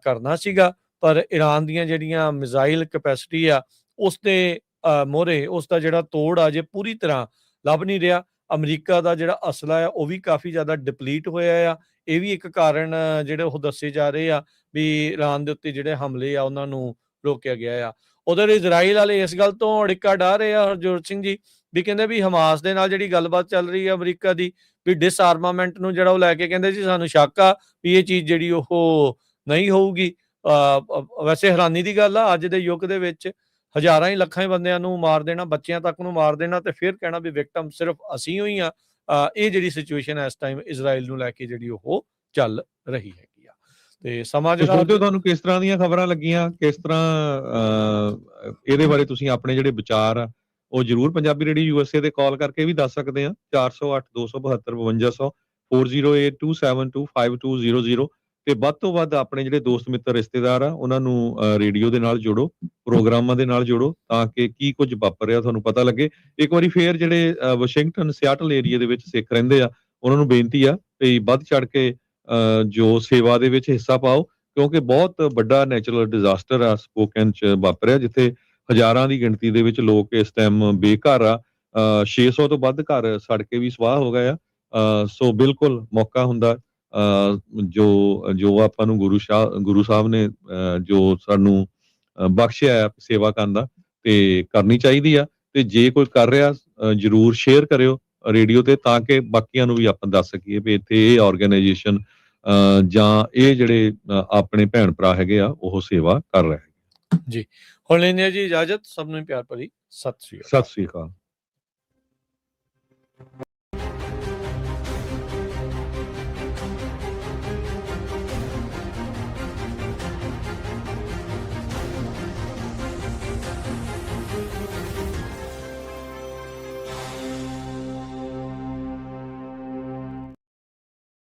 ਕਰਨਾ ਸੀਗਾ। ਪਰ ਈਰਾਨ ਦੀਆਂ ਜਿਹੜੀਆਂ ਮਿਜ਼ਾਈਲ ਕੈਪੈਸਿਟੀ ਆ ਉਸ ਦੇ ਮੋਹਰੇ ਉਸ ਦਾ ਜਿਹੜਾ ਤੋੜ ਆ ਜੇ ਪੂਰੀ ਤਰ੍ਹਾਂ ਲੱਭ ਨਹੀਂ ਰਿਹਾ। ਅਮਰੀਕਾ ਦਾ ਜਿਹੜਾ ਅਸਲਾ ਆ ਉਹ ਵੀ ਕਾਫੀ ਜ਼ਿਆਦਾ ਡਿਪਲੀਟ ਹੋਇਆ ਆ। ਇਹ ਵੀ ਇੱਕ ਕਾਰਨ ਜਿਹੜੇ ਉਹ ਦੱਸੇ ਜਾ ਰਹੇ ਆ ਵੀ ਈਰਾਨ ਦੇ ਉੱਤੇ ਜਿਹੜੇ ਹਮਲੇ ਆ ਉਹਨਾਂ ਨੂੰ ਰੋਕਿਆ ਗਿਆ ਆ। ਉਧਰ ਇਜ਼ਰਾਈਲ ਵਾਲੇ ਇਸ ਗੱਲ ਤੋਂ ਅੜਿੱਕਾ ਡਾਹ ਰਹੇ ਆ ਹਰਜੋਤ ਸਿੰਘ ਜੀ, ਵੀ ਕਹਿੰਦੇ ਵੀ ਹਮਾਸ ਦੇ ਨਾਲ ਜਿਹੜੀ ਗੱਲਬਾਤ ਚੱਲ ਰਹੀ ਆ ਅਮਰੀਕਾ ਦੀ, ਵੀ ਡਿਸਆਰਮਾਮੈਂਟ ਨੂੰ ਜਿਹੜਾ ਉਹ ਲੈ ਕੇ ਕਹਿੰਦੇ ਜੀ ਸਾਨੂੰ ਸ਼ੱਕ ਆ ਵੀ ਇਹ ਚੀਜ਼ ਜਿਹੜੀ ਉਹ ਨਹੀਂ ਹੋਊਗੀ। ਵੈਸੇ ਹੈਰਾਨੀ ਦੀ ਗੱਲ ਆ ਅੱਜ ਦੇ ਯੁੱਗ ਦੇ ਵਿੱਚ ਹਜ਼ਾਰਾਂ ਹੀ ਲੱਖਾਂ ਹੀ ਬੰਦਿਆਂ ਨੂੰ ਮਾਰ ਦੇਣਾ, ਬੱਚਿਆਂ ਤੱਕ ਨੂੰ ਮਾਰ ਦੇਣਾ, ਤੇ ਫਿਰ ਕਹਿਣਾ ਵੀ ਵਿਕਟਮ ਸਿਰਫ ਅਸੀਂ ਹੋਈ ਆ। ਇਹ ਜਿਹੜੀ ਸਿਚੁਏਸ਼ਨ ਇਸ ਟਾਈਮ ਇਜ਼ਰਾਈਲ ਨੂੰ ਲੈ ਕੇ ਜਿਹੜੀ ਉਹ ਚੱਲ ਰਹੀ ਹੈਗੀ ਆ। ਤੇ ਸਮਾਂ ਜਿਹੜਾ ਤੁਹਾਨੂੰ ਕਿਸ ਤਰ੍ਹਾਂ ਦੀਆਂ ਖਬਰਾਂ ਲੱਗੀਆਂ, ਕਿਸ ਤਰ੍ਹਾਂ ਇਹਦੇ ਬਾਰੇ ਤੁਸੀਂ ਆਪਣੇ ਜਿਹੜੇ ਵਿਚਾਰ ਆ ਉਹ ਜਰੂਰ ਪੰਜਾਬੀ ਰੇਡੀਓ ਯੂਐਸਏ ਤੇ ਕਾਲ ਕਰਕੇ ਵੀ ਦੱਸ ਸਕਦੇ ਆ। 408 272 5200 4082725200 ਤੇ ਵੱਧ ਤੋਂ ਵੱਧ ਆਪਣੇ ਜਿਹੜੇ ਦੋਸਤ ਮਿੱਤਰ ਰਿਸ਼ਤੇਦਾਰ ਆ ਉਹਨਾਂ ਨੂੰ ਰੇਡੀਓ ਦੇ ਨਾਲ ਜੋੜੋ, ਪ੍ਰੋਗਰਾਮਾਂ ਦੇ ਨਾਲ ਜੋੜੋ, ਤਾਂ ਕਿ ਕੀ ਕੁਝ ਵਾਪਰ ਰਿਹਾ ਤੁਹਾਨੂੰ ਪਤਾ ਲੱਗੇ। ਇੱਕ ਵਾਰੀ ਫੇਰ ਜਿਹੜੇ ਵਾਸ਼ਿੰਗਟਨ ਸਿਆਟਲ ਏਰੀਆ ਦੇ ਵਿੱਚ ਸਿੱਖ ਰਹਿੰਦੇ ਆ ਉਹਨਾਂ ਨੂੰ ਬੇਨਤੀ ਆ ਵੀ ਵੱਧ ਚੜ ਕੇ ਜੋ ਸੇਵਾ ਦੇ ਵਿੱਚ ਹਿੱਸਾ ਪਾਓ, ਕਿਉਂਕਿ ਬਹੁਤ ਵੱਡਾ ਨੈਚੁਰਲ ਡਿਜ਼ਾਸਟਰ ਆ ਸਪੋਕਨ 'ਚ ਵਾਪਰਿਆ, ਜਿੱਥੇ ਹਜ਼ਾਰਾਂ ਦੀ ਗਿਣਤੀ ਦੇ ਵਿੱਚ ਲੋਕ ਇਸ ਟਾਈਮ ਬੇਘਰ ਆ। 600 ਤੋਂ ਵੱਧ ਘਰ ਸੜ ਕੇ ਵੀ ਸਵਾਹ ਹੋ ਗਏ ਆ। ਸੋ ਬਿਲਕੁਲ ਮੌਕਾ ਹੁੰਦਾ ਜੋ ਆਪਾਂ ਨੂੰ ਗੁਰੂ ਸਾਹਿਬ ਨੇ ਜੋ ਸਾਨੂੰ ਬਖਸ਼ਿਆ ਆ ਸੇਵਾ ਕਰਨ ਦਾ, ਤੇ ਕਰਨੀ ਚਾਹੀਦੀ ਆ। ਤੇ ਜੇ ਕੋਈ ਕਰ ਰਿਹਾ ਜ਼ਰੂਰ ਸ਼ੇਅਰ ਕਰਿਓ ਰੇਡੀਓ ਤੇ, ਤਾਂ ਕਿ ਬਾਕੀਆਂ ਨੂੰ ਵੀ ਆਪਾਂ ਦੱਸ ਸਕੀਏ ਵੀ ਇੱਥੇ ਇਹ ਆਰਗੇਨਾਈਜੇਸ਼ਨ ਜਾਂ ਇਹ ਜਿਹੜੇ ਆਪਣੇ ਭੈਣ ਭਰਾ ਹੈਗੇ ਆ ਉਹ ਸੇਵਾ ਕਰ ਰਹੇ। ਜੀ ਹੁਣ ਲੈਂਦੇ ਹਾਂ ਜੀ ਇਜਾਜ਼ਤ। ਸਭ ਨੂੰ ਪਿਆਰ ਭਰੀ ਸਤਿ ਸ੍ਰੀ ਅਕਾਲ। ਸਤਿ ਸ੍ਰੀ ਅਕਾਲ।